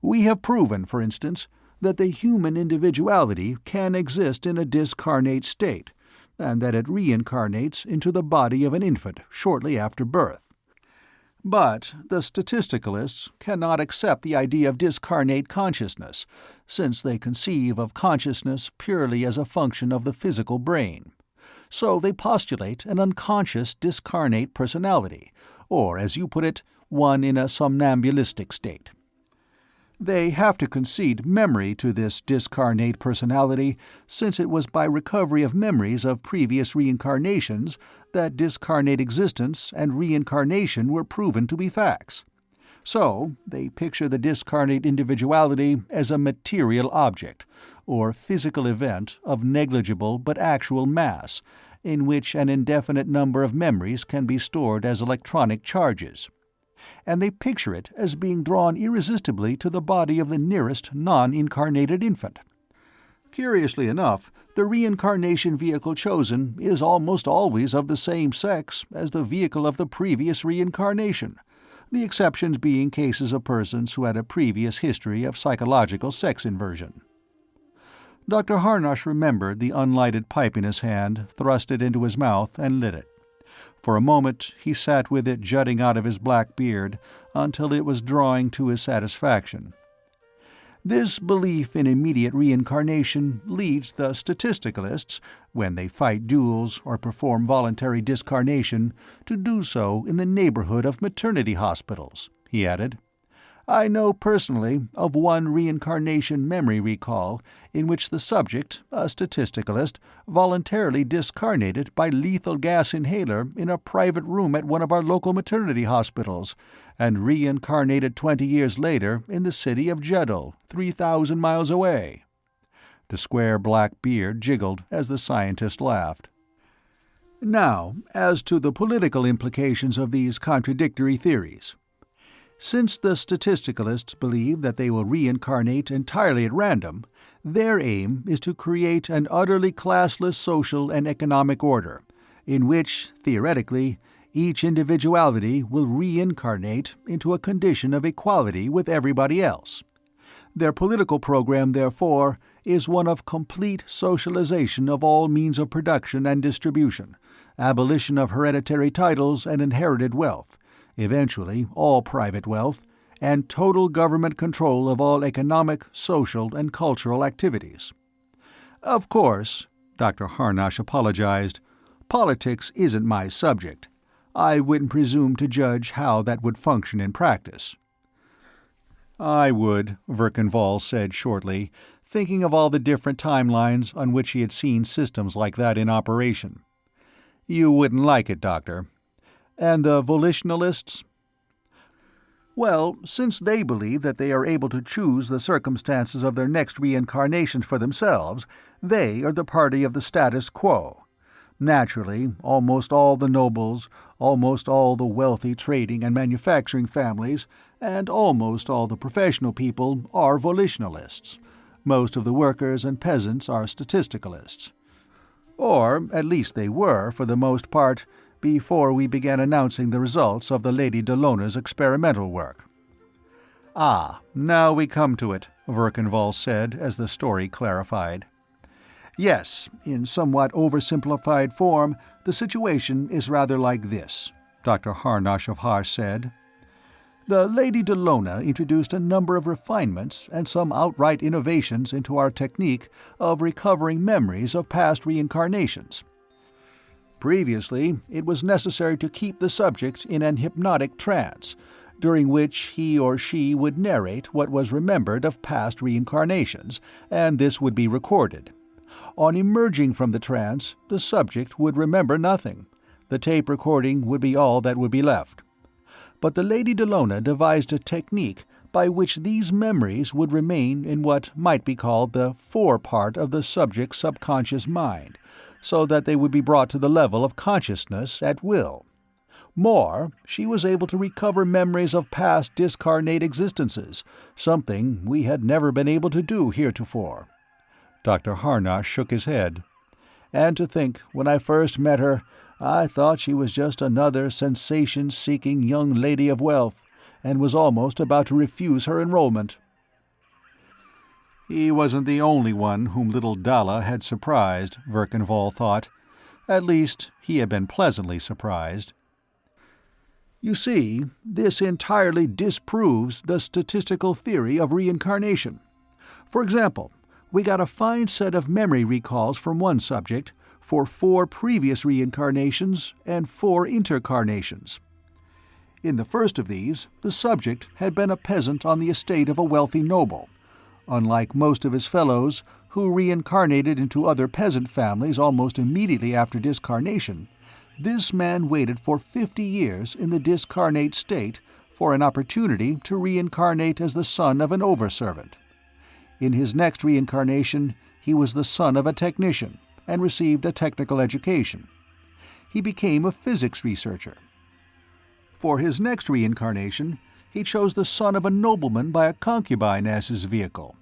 [SPEAKER 2] We have proven, for instance, that the human individuality can exist in a discarnate state, and that it reincarnates into the body of an infant shortly after birth. But the statisticalists cannot accept the idea of discarnate consciousness, since they conceive of consciousness purely as a function of the physical brain. So they postulate an unconscious discarnate personality, or, as you put it, one in a somnambulistic state. They have to concede memory to this discarnate personality, since it was by recovery of memories of previous reincarnations that discarnate existence and reincarnation were proven to be facts. So they picture the discarnate individuality as a material object, or physical event of negligible but actual mass, in which an indefinite number of memories can be stored as electronic charges. And they picture it as being drawn irresistibly to the body of the nearest non-incarnated infant. Curiously enough, the reincarnation vehicle chosen is almost always of the same sex as the vehicle of the previous reincarnation, the exceptions being cases of persons who had a previous history of psychological sex inversion. Dr. Harnash remembered the unlighted pipe in his hand, thrust it into his mouth, and lit it. For a moment he sat with it jutting out of his black beard until it was drawing to his satisfaction. This belief in immediate reincarnation leads the statisticalists, when they fight duels or perform voluntary discarnation, to do so in the neighborhood of maternity hospitals, he added. I know personally of one reincarnation memory recall in which the subject, a statisticalist, voluntarily discarnated by lethal gas inhaler in a private room at one of our local maternity hospitals, and reincarnated 20 years later in the city of Jeddah, 3,000 miles away. The square black beard jiggled as the scientist laughed. Now, as to the political implications of these contradictory theories. Since the statisticalists believe that they will reincarnate entirely at random, their aim is to create an utterly classless social and economic order, in which, theoretically, each individuality will reincarnate into a condition of equality with everybody else. Their political program, therefore, is one of complete socialization of all means of production and distribution, abolition of hereditary titles and inherited wealth, eventually all private wealth, and total government control of all economic, social, and cultural activities. Of course, Dr. Harnosh apologized, politics isn't my subject. I wouldn't presume to judge how that would function in practice. I would, Verkenval said shortly, thinking of all the different timelines on which he had seen systems like that in operation. You wouldn't like it, Doctor. And the volitionalists? Well, since they believe that they are able to choose the circumstances of their next reincarnation for themselves, they are the party of the status quo. Naturally, almost all the nobles, almost all the wealthy trading and manufacturing families, and almost all the professional people are volitionalists. Most of the workers and peasants are statisticalists. Or, at least they were, for the most part, before we began announcing the results of the Lady Delona's experimental work. Ah, now we come to it, Verkenval said as the story clarified. Yes, in somewhat oversimplified form, the situation is rather like this, Dr. Harnosh of Har said. The Lady Delona introduced a number of refinements and some outright innovations into our technique of recovering memories of past reincarnations. Previously, it was necessary to keep the subject in an hypnotic trance, during which he or she would narrate what was remembered of past reincarnations, and this would be recorded. On emerging from the trance, the subject would remember nothing. The tape recording would be all that would be left. But the Lady Delona devised a technique by which these memories would remain in what might be called the forepart of the subject's subconscious mind, so that they would be brought to the level of consciousness at will. More, she was able to recover memories of past discarnate existences, something we had never been able to do heretofore. Dr. Harnosh shook his head. And to think, when I first met her, I thought she was just another sensation-seeking young lady of wealth, and was almost about to refuse her enrollment. He wasn't the only one whom little Dalla had surprised, Verkenval thought. At least, he had been pleasantly surprised. You see, this entirely disproves the statistical theory of reincarnation. For example, we got a fine set of memory recalls from one subject for 4 previous reincarnations and 4 intercarnations. In the first of these, the subject had been a peasant on the estate of a wealthy noble. Unlike most of his fellows, who reincarnated into other peasant families almost immediately after discarnation, this man waited for 50 years in the discarnate state for an opportunity to reincarnate as the son of an overservant. In his next reincarnation, he was the son of a technician and received a technical education. He became a physics researcher. For his next reincarnation, he chose the son of a nobleman by a concubine as his vehicle.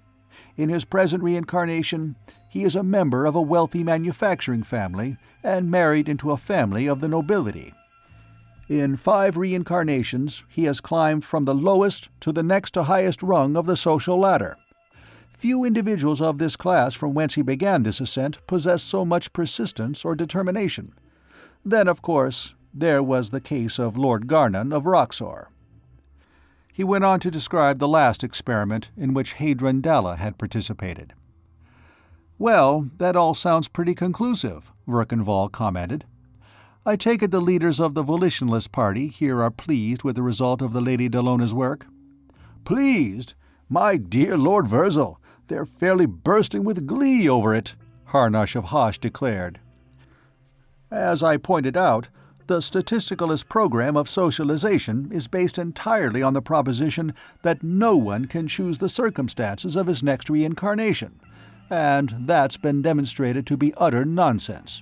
[SPEAKER 2] In his present reincarnation, he is a member of a wealthy manufacturing family and married into a family of the nobility. In 5 reincarnations, he has climbed from the lowest to the next to highest rung of the social ladder. Few individuals of this class from whence he began this ascent possess so much persistence or determination. Then, of course, there was the case of Lord Garnan of Roxor. He went on to describe the last experiment in which Hadron Dalla had participated. Well, that all sounds pretty conclusive, Verkenval commented. I take it the leaders of the volitionalist party here are pleased with the result of the Lady Delona's work? Pleased? My dear Lord Virzel, they're fairly bursting with glee over it, Harnosh of Hosh declared. As I pointed out, the statisticalist program of socialization is based entirely on the proposition that no one can choose the circumstances of his next reincarnation, and that's been demonstrated to be utter nonsense.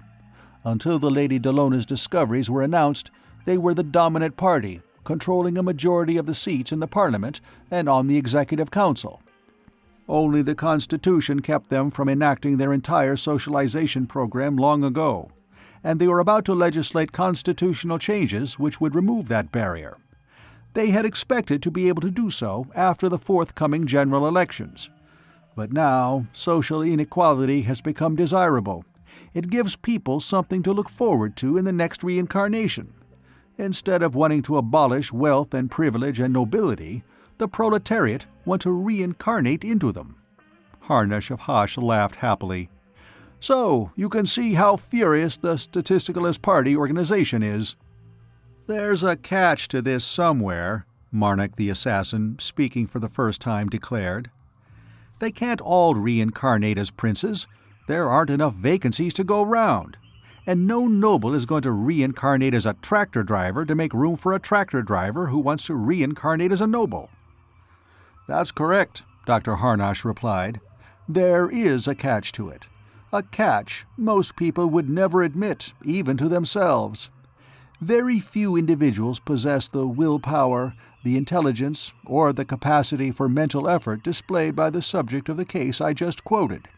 [SPEAKER 2] Until the Lady Delona's discoveries were announced, they were the dominant party, controlling a majority of the seats in the Parliament and on the Executive Council. Only the Constitution kept them from enacting their entire socialization program long ago, and they were about to legislate constitutional changes which would remove that barrier. They had expected to be able to do so after the forthcoming general elections. But now, social inequality has become desirable. It gives people something to look forward to in the next reincarnation. Instead of wanting to abolish wealth and privilege and nobility, the proletariat want to reincarnate into them. Harnash of Hosh laughed happily. So, you can see how furious the Statisticalist Party organization is. There's a catch to this somewhere, Marnik the assassin, speaking for the first time, declared. They can't all reincarnate as princes. There aren't enough vacancies to go round. And no noble is going to reincarnate as a tractor driver to make room for a tractor driver who wants to reincarnate as a noble. That's correct, Dr. Harnash replied. There is a catch to it. A catch most people would never admit, even to themselves. Very few individuals possess the willpower, the intelligence, or the capacity for mental effort displayed by the subject of the case I just quoted.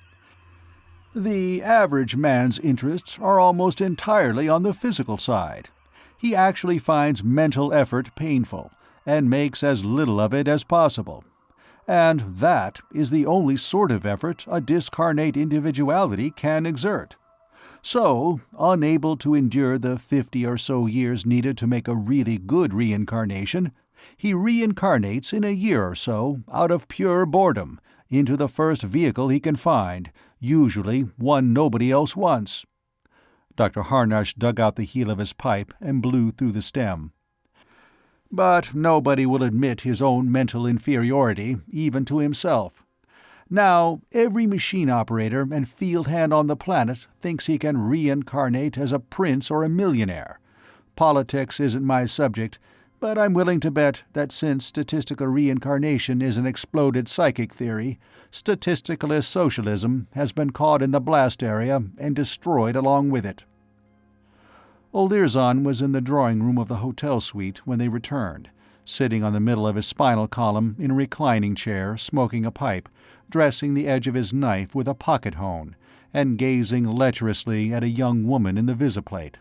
[SPEAKER 2] The average man's interests are almost entirely on the physical side. He actually finds mental effort painful, and makes as little of it as possible. And that is the only sort of effort a discarnate individuality can exert. So, unable to endure the 50 or so years needed to make a really good reincarnation, he reincarnates in a year or so, out of pure boredom, into the first vehicle he can find, usually one nobody else wants. Dr. Harnash dug out the heel of his pipe and blew through the stem. But nobody will admit his own mental inferiority, even to himself. Now, every machine operator and field hand on the planet thinks he can reincarnate as a prince or a millionaire. Politics isn't my subject, but I'm willing to bet that since statistical reincarnation is an exploded psychic theory, statisticalist socialism has been caught in the blast area and destroyed along with it. Olirzon was in the drawing-room of the hotel suite when they returned, sitting on the middle of his spinal column in a reclining chair, smoking a pipe, dressing the edge of his knife with a pocket hone, and gazing lecherously at a young woman in the visiplate.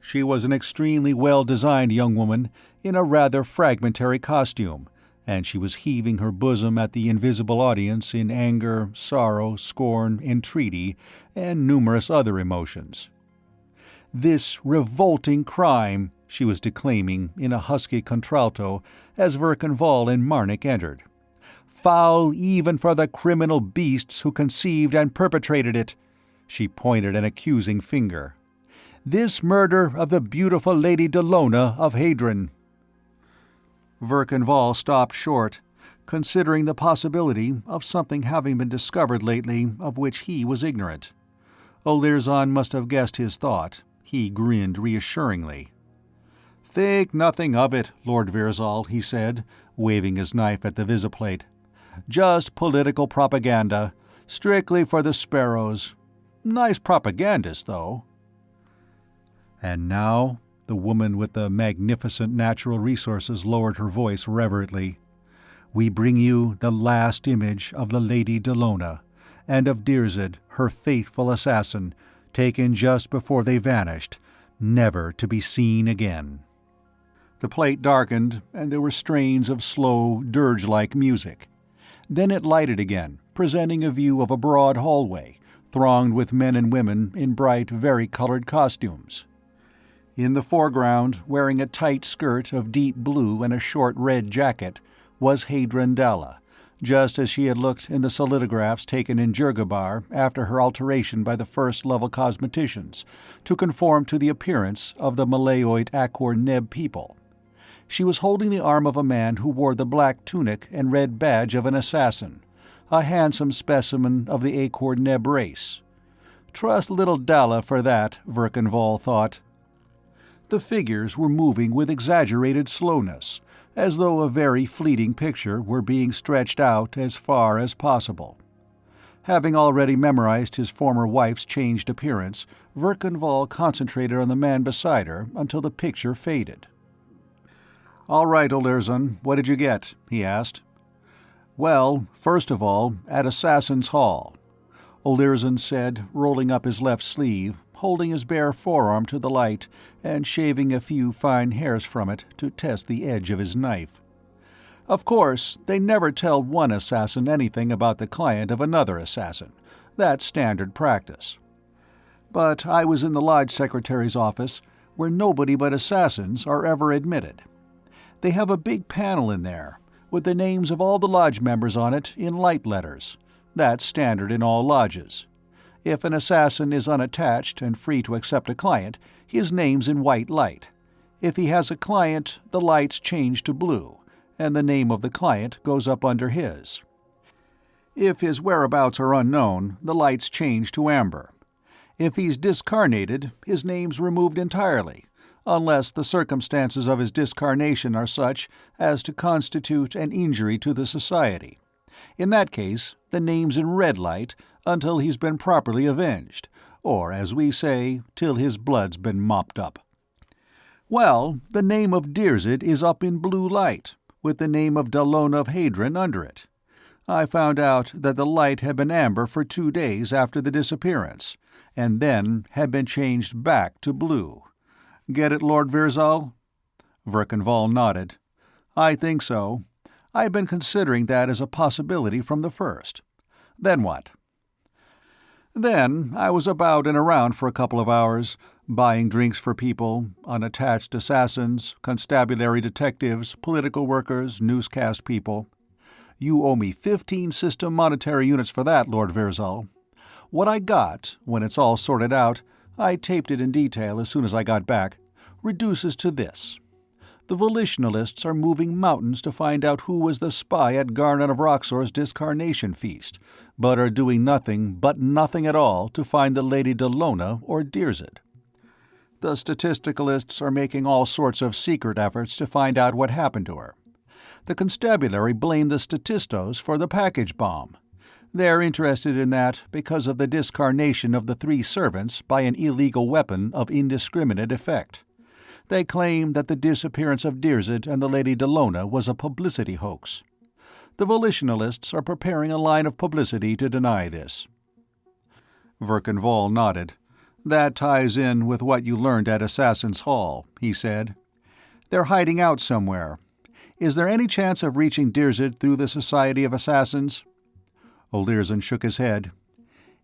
[SPEAKER 2] She was an extremely well-designed young woman in a rather fragmentary costume, and she was heaving her bosom at the invisible audience in anger, sorrow, scorn, entreaty, and numerous other emotions. "This revolting crime," she was declaiming in a husky contralto as Verkanval and Marnik entered. "Foul even for the criminal beasts who conceived and perpetrated it." She pointed an accusing finger. "This murder of the beautiful Lady Delona of Hadron." Verkanval stopped short, considering the possibility of something having been discovered lately of which he was ignorant. Olirzon must have guessed his thought. He grinned reassuringly. "Think nothing of it, Lord Virzal," he said, waving his knife at the visiplate. "Just political propaganda, strictly for the sparrows. Nice propagandist, though." And now, the woman with the magnificent natural resources lowered her voice reverently, "we bring you the last image of the Lady Delona, and of Dirzed, her faithful assassin, taken just before they vanished, never to be seen again." The plate darkened, and there were strains of slow, dirge-like music. Then it lighted again, presenting a view of a broad hallway, thronged with men and women in bright, vari-colored costumes. In the foreground, wearing a tight skirt of deep blue and a short red jacket, was Hadron Dalla, just as she had looked in the solidographs taken in Jurgabar after her alteration by the first-level cosmeticians, to conform to the appearance of the Malayoid Akor Neb people. She was holding the arm of a man who wore the black tunic and red badge of an assassin, a handsome specimen of the Akor Neb race. Trust little Dalla for that, Verkanval thought. The figures were moving with exaggerated slowness, as though a very fleeting picture were being stretched out as far as possible. Having already memorized his former wife's changed appearance, Verkanval concentrated on the man beside her until the picture faded. "All right, Olirzon, what did you get?" he asked. "Well, first of all, at Assassin's Hall," Olirzon said, rolling up his left sleeve, holding his bare forearm to the light and shaving a few fine hairs from it to test the edge of his knife. Of course, they never tell one assassin anything about the client of another assassin. That's standard practice. But I was in the lodge secretary's office, where nobody but assassins are ever admitted. They have a big panel in there, with the names of all the lodge members on it in light letters. That's standard in all lodges. If an assassin is unattached and free to accept a client, his name's in white light. If he has a client, the lights change to blue, and the name of the client goes up under his. If his whereabouts are unknown, the lights change to amber. If he's discarnated, his name's removed entirely, unless the circumstances of his discarnation are such as to constitute an injury to the society. In that case, the name's in red light until he's been properly avenged, or, as we say, till his blood's been mopped up. Well, the name of Deirzid is up in blue light, with the name of Delona of Hadron under it. I found out that the light had been amber for 2 days after the disappearance, and then had been changed back to blue. Get it, Lord Virzal? Verkenval nodded. I think so. I had been considering that as a possibility from the first. Then what? Then I was about and around for a couple of hours, buying drinks for people, unattached assassins, constabulary detectives, political workers, newscast people. You owe me 15 system monetary units for that, Lord Virzal. What I got, when it's all sorted out, I taped it in detail as soon as I got back, reduces to this. The volitionalists are moving mountains to find out who was the spy at Garnan of Roxor's discarnation feast, but are doing nothing at all to find the Lady Delona or Deirzid. The statisticalists are making all sorts of secret efforts to find out what happened to her. The constabulary blame the statistos for the package bomb. They're interested in that because of the discarnation of the 3 servants by an illegal weapon of indiscriminate effect. They claim that the disappearance of Deirzid and the Lady Delona was a publicity hoax. The volitionalists are preparing a line of publicity to deny this. Verkenval nodded. That ties in with what you learned at Assassin's Hall, he said. They're hiding out somewhere. Is there any chance of reaching Deirzid through the Society of Assassins? O'Learson shook his head.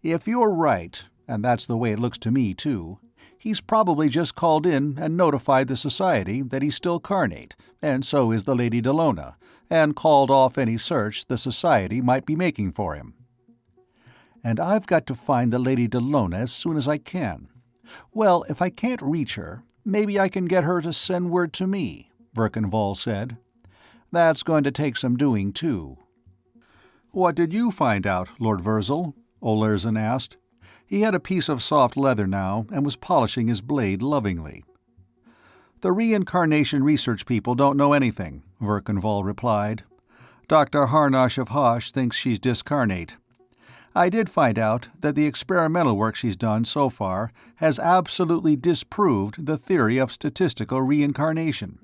[SPEAKER 2] If you're right, and that's the way it looks to me too, he's probably just called in and notified the Society that he's still carnate, and so is the Lady Delona, and called off any search the Society might be making for him. And I've got to find the Lady Delona as soon as I can. Well, if I can't reach her, maybe I can get her to send word to me, Verkenval said. That's going to take some doing, too. What did you find out, Lord Virzal? O'Learson asked. He had a piece of soft leather now and was polishing his blade lovingly. The reincarnation research people don't know anything, Verkenval replied. Dr. Harnash of Hosh thinks she's discarnate. I did find out that the experimental work she's done so far has absolutely disproved the theory of statistical reincarnation.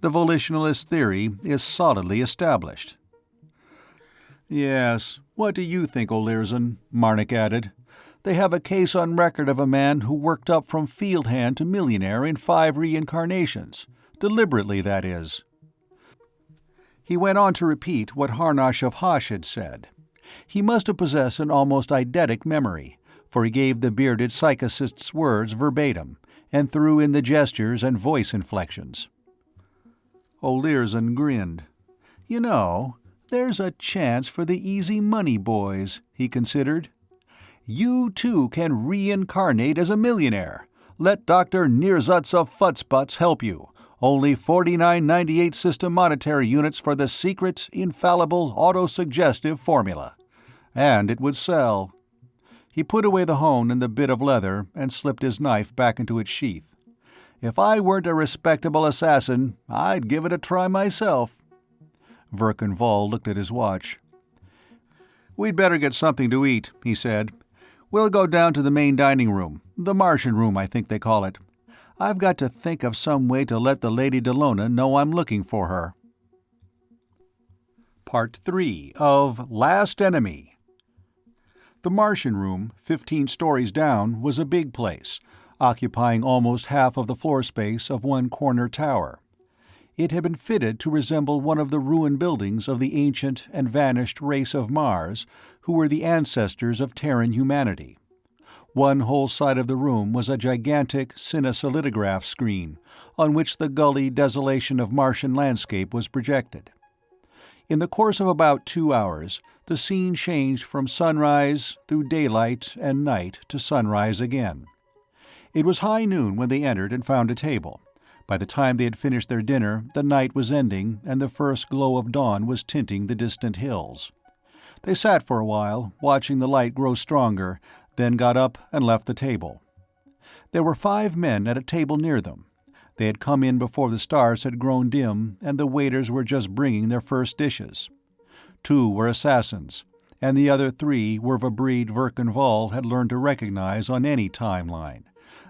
[SPEAKER 2] The volitionalist theory is solidly established. Yes, what do you think, O'Learson? Marnik added. They have a case on record of a man who worked up from field hand to millionaire in 5 reincarnations. Deliberately, that is. He went on to repeat what Harnash of Hosh had said. He must have possessed an almost eidetic memory, for he gave the bearded psychicist's words verbatim, and threw in the gestures and voice inflections. O'Learson grinned. You know, there's a chance for the easy money boys, he considered. You, too, can reincarnate as a millionaire. Let Dr. Nirzutz of Futzbutz help you. Only 49.98 system monetary units for the secret, infallible, autosuggestive formula. And it would sell. He put away the hone and the bit of leather and slipped his knife back into its sheath. If I weren't a respectable assassin, I'd give it a try myself. Verkenval looked at his watch. We'd better get something to eat, he said. We'll go down to the main dining room, the Martian room, I think they call it. I've got to think of some way to let the Lady Delona know I'm looking for her. Part 3 of Last Enemy. The Martian room, 15 stories down, was a big place, occupying almost half of the floor space of one corner tower. It had been fitted to resemble one of the ruined buildings of the ancient and vanished race of Mars, who were the ancestors of Terran humanity. One whole side of the room was a gigantic cinesolidograph screen, on which the gully desolation of Martian landscape was projected. In the course of about 2 hours, the scene changed from sunrise through daylight and night to sunrise again. It was high noon when they entered and found a table. By the time they had finished their dinner, the night was ending and the first glow of dawn was tinting the distant hills. They sat for a while, watching the light grow stronger, then got up and left the table. There were 5 men at a table near them. They had come in before the stars had grown dim, and the waiters were just bringing their first dishes. 2 were assassins, and the other 3 were of a breed Verkan Vall had learned to recognize on any timeline: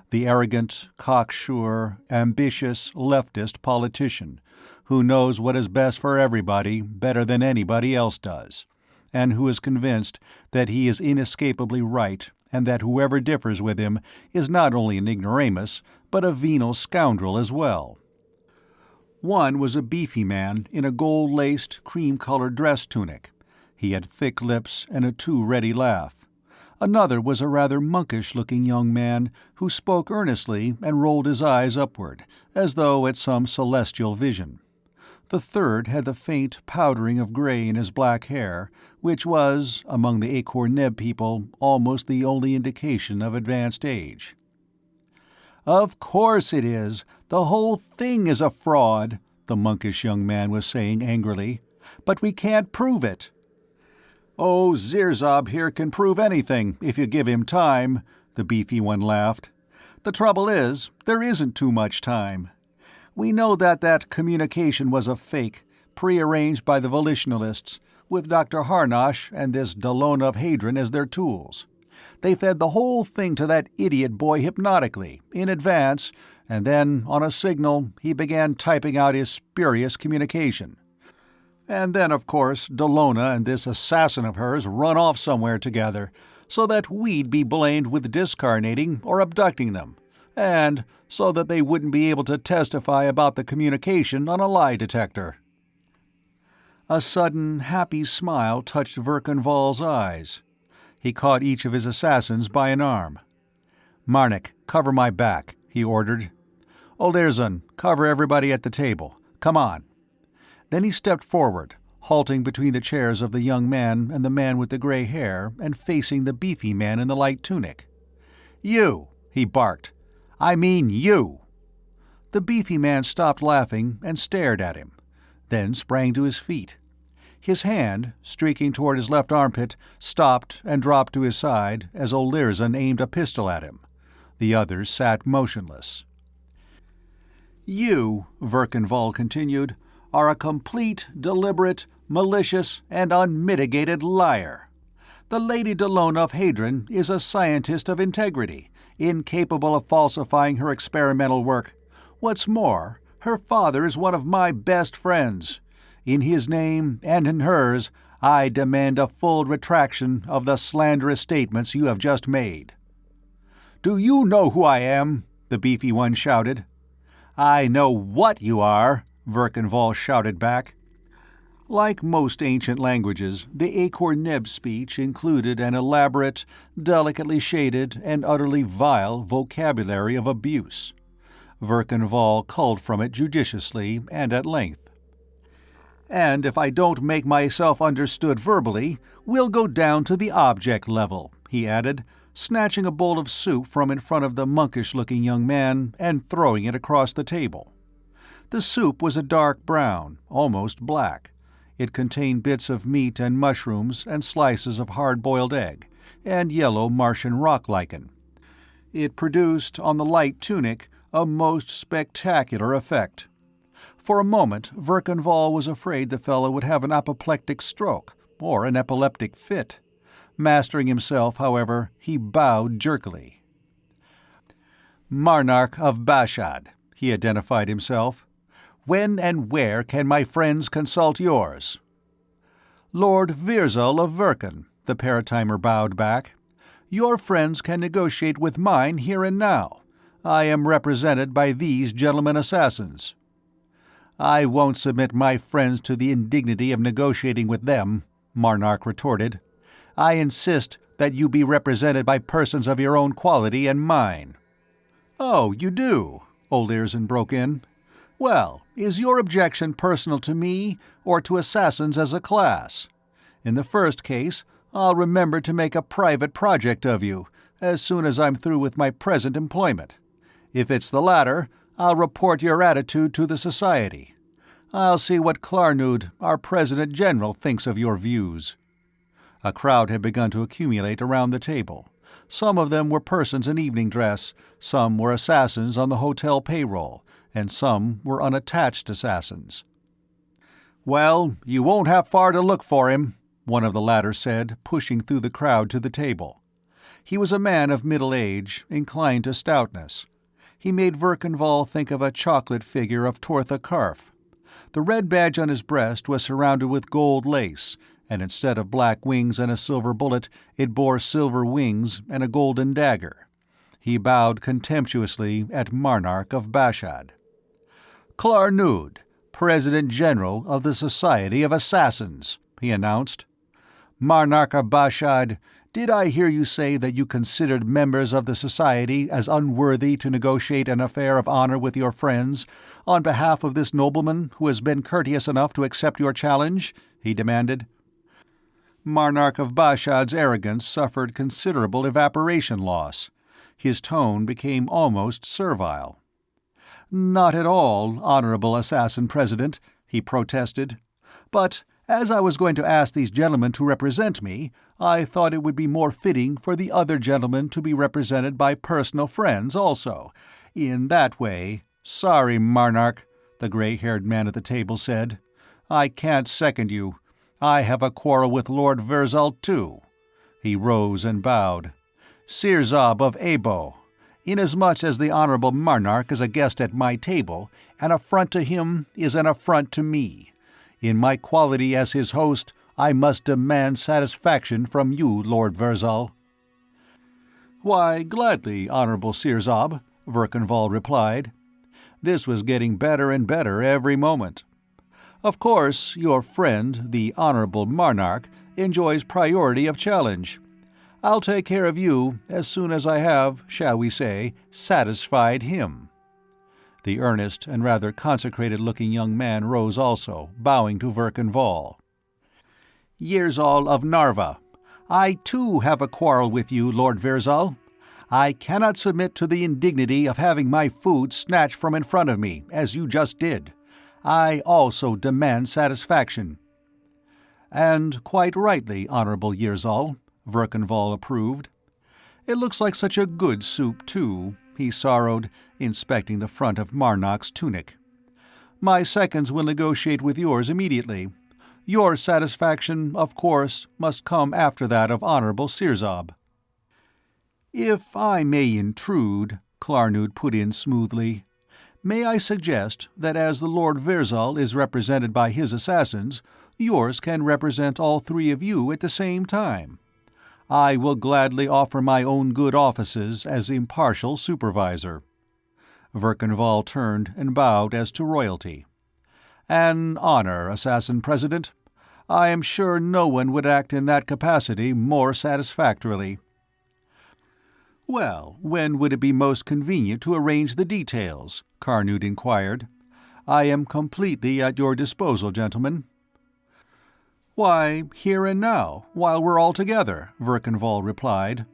[SPEAKER 2] the arrogant, cocksure, ambitious, leftist politician, who knows what is best for everybody better than anybody else does, and who is convinced that he is inescapably right and that whoever differs with him is not only an ignoramus, but a venal scoundrel as well. One was a beefy man in a gold-laced, cream-colored dress tunic. He had thick lips and a too-ready laugh. Another was a rather monkish-looking young man who spoke earnestly and rolled his eyes upward, as though at some celestial vision. The third had the faint powdering of gray in his black hair, which was, among the Akor-Neb people, almost the only indication of advanced age. "Of course it is. The whole thing is a fraud," the monkish young man was saying angrily. "But we can't prove it." "Oh, Zirzob here can prove anything, if you give him time," the beefy one laughed. "The trouble is, there isn't too much time. We know that communication was a fake, prearranged by the volitionalists, with Dr. Harnosh and this Delona of Hadron as their tools. They fed the whole thing to that idiot boy hypnotically, in advance, and then, on a signal, he began typing out his spurious communication. And then, of course, Delona and this assassin of hers run off somewhere together, so that we'd be blamed with discarnating or abducting them, and so that they wouldn't be able to testify about the communication on a lie detector." A sudden, happy smile touched Verkan Vall's eyes. He caught each of his assassins by an arm. "Marnik, cover my back," he ordered. "Olderzun, cover everybody at the table. Come on." Then he stepped forward, halting between the chairs of the young man and the man with the gray hair, and facing the beefy man in the light tunic. "You!" he barked. "I mean you!" The beefy man stopped laughing and stared at him, then sprang to his feet. His hand, streaking toward his left armpit, stopped and dropped to his side as Olderzun aimed a pistol at him. The others sat motionless. "You," Verkan Vall continued, "are a complete, deliberate, malicious, and unmitigated liar. The Lady Delona of Hadron is a scientist of integrity, incapable of falsifying her experimental work. What's more, her father is one of my best friends. In his name, and in hers, I demand a full retraction of the slanderous statements you have just made." "Do you know who I am?" the beefy one shouted. "I know what you are," Verkan Vall shouted back. Like most ancient languages, the Akor-Neb speech included an elaborate, delicately shaded, and utterly vile vocabulary of abuse. Verkan Vall culled from it judiciously and at length. "And if I don't make myself understood verbally, we'll go down to the object level," he added, snatching a bowl of soup from in front of the monkish-looking young man and throwing it across the table. The soup was a dark brown, almost black. It contained bits of meat and mushrooms and slices of hard-boiled egg, and yellow Martian rock lichen. It produced, on the light tunic, a most spectacular effect. For a moment, Verkan Vall was afraid the fellow would have an apoplectic stroke, or an epileptic fit. Mastering himself, however, he bowed jerkily. "Marnarch of Bashad," he identified himself. "When and where can my friends consult yours?" "Lord Virzal of Verkan," the Paratimer bowed back. "Your friends can negotiate with mine here and now. I am represented by these gentlemen assassins." "I won't submit my friends to the indignity of negotiating with them," Marnark retorted. "I insist that you be represented by persons of your own quality and mine." "Oh, you do?" Olirzon broke in. "Well, is your objection personal to me or to assassins as a class? In the first case, I'll remember to make a private project of you as soon as I'm through with my present employment. If it's the latter, I'll report your attitude to the Society. I'll see what Klarnud, our President-General, thinks of your views." A crowd had begun to accumulate around the table. Some of them were persons in evening dress, some were assassins on the hotel payroll, and some were unattached assassins. "Well, you won't have far to look for him," one of the latter said, pushing through the crowd to the table. He was a man of middle age, inclined to stoutness. He made Verkenval think of a chocolate figure of Tortha Karf. The red badge on his breast was surrounded with gold lace, and instead of black wings and a silver bullet, it bore silver wings and a golden dagger. He bowed contemptuously at Marnark of Bashad. "Klarnud, President-General of the Society of Assassins," he announced. "Marnark of Bashad, did I hear you say that you considered members of the Society as unworthy to negotiate an affair of honor with your friends, on behalf of this nobleman who has been courteous enough to accept your challenge?" he demanded. Marnark of Bashad's arrogance suffered considerable evaporation loss. His tone became almost servile. "Not at all, Honorable Assassin President," he protested. "But as I was going to ask these gentlemen to represent me, I thought it would be more fitting for the other gentlemen to be represented by personal friends also. In that way—" "Sorry, Marnark," the gray-haired man at the table said. "I can't second you. I have a quarrel with Lord Virzal, too." He rose and bowed. "Sirzob of Abo, inasmuch as the Honorable Marnark is a guest at my table, an affront to him is an affront to me. In my quality as his host, I must demand satisfaction from you, Lord Virzal." "Why, gladly, Honorable Sirzob," Verkenval replied. This was getting better and better every moment. "Of course, your friend, the Honorable Marnark, enjoys priority of challenge. I'll take care of you as soon as I have, shall we say, satisfied him." The earnest and rather consecrated-looking young man rose also, bowing to Verkenval. "Yirzal of Narva, I too have a quarrel with you, Lord Virzal. I cannot submit to the indignity of having my food snatched from in front of me, as you just did. I also demand satisfaction." "And quite rightly, Honorable Yirzal," Verkenval approved. "It looks like such a good soup, too," he sorrowed, inspecting the front of Marnark's tunic. "My seconds will negotiate with yours immediately. Your satisfaction, of course, must come after that of Honorable Sirzob." "If I may intrude," Klarnud put in smoothly, "may I suggest that as the Lord Virzal is represented by his assassins, yours can represent all three of you at the same time? I will gladly offer my own good offices as impartial supervisor." Verkenval turned and bowed as to royalty. "An honor, Assassin President. I am sure no one would act in that capacity more satisfactorily." "Well, when would it be most convenient to arrange the details?" Klarnud inquired. "I am completely at your disposal, gentlemen." "Why, here and now, while we're all together," Verkenval replied.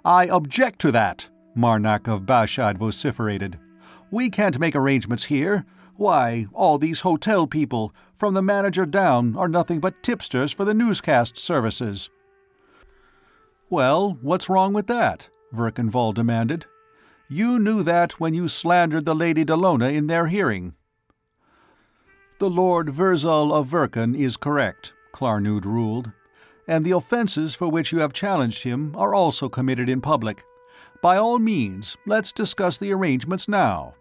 [SPEAKER 2] "I object to that," Marnark of Bashad vociferated. "We can't make arrangements here. Why, all these hotel people, from the manager down, are nothing but tipsters for the newscast services." "Well, what's wrong with that?" Verkenval demanded. "You knew that when you slandered the Lady Delona in their hearing." "The Lord Virzal of Verkan is correct," Klarnud ruled, "and the offenses for which you have challenged him are also committed in public. By all means, let's discuss the arrangements now."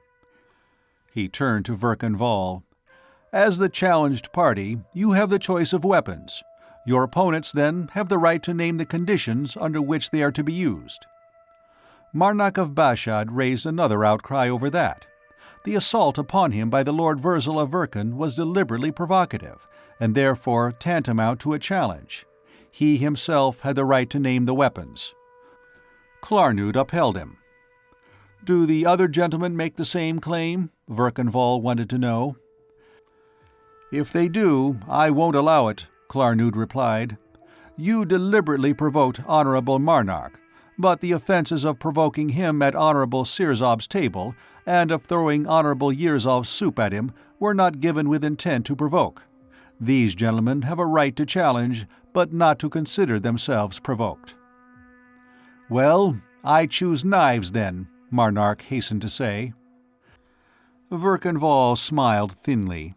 [SPEAKER 2] He turned to Verkenval. "As the challenged party, you have the choice of weapons. Your opponents, then, have the right to name the conditions under which they are to be used." Marnak of Bashad raised another outcry over that. The assault upon him by the Lord Virzal of Verkan was deliberately provocative, and therefore tantamount to a challenge. He himself had the right to name the weapons. Klarnud upheld him. "Do the other gentlemen make the same claim?" Verkanval wanted to know. "If they do, I won't allow it," Klarnud replied. "You deliberately provoked Honorable Marnak, but the offenses of provoking him at Honorable Sirzob's table and of throwing Honorable Yirzov's soup at him were not given with intent to provoke. These gentlemen have a right to challenge, but not to consider themselves provoked." "Well, I choose knives, then," Marnak hastened to say. Verkanval smiled thinly.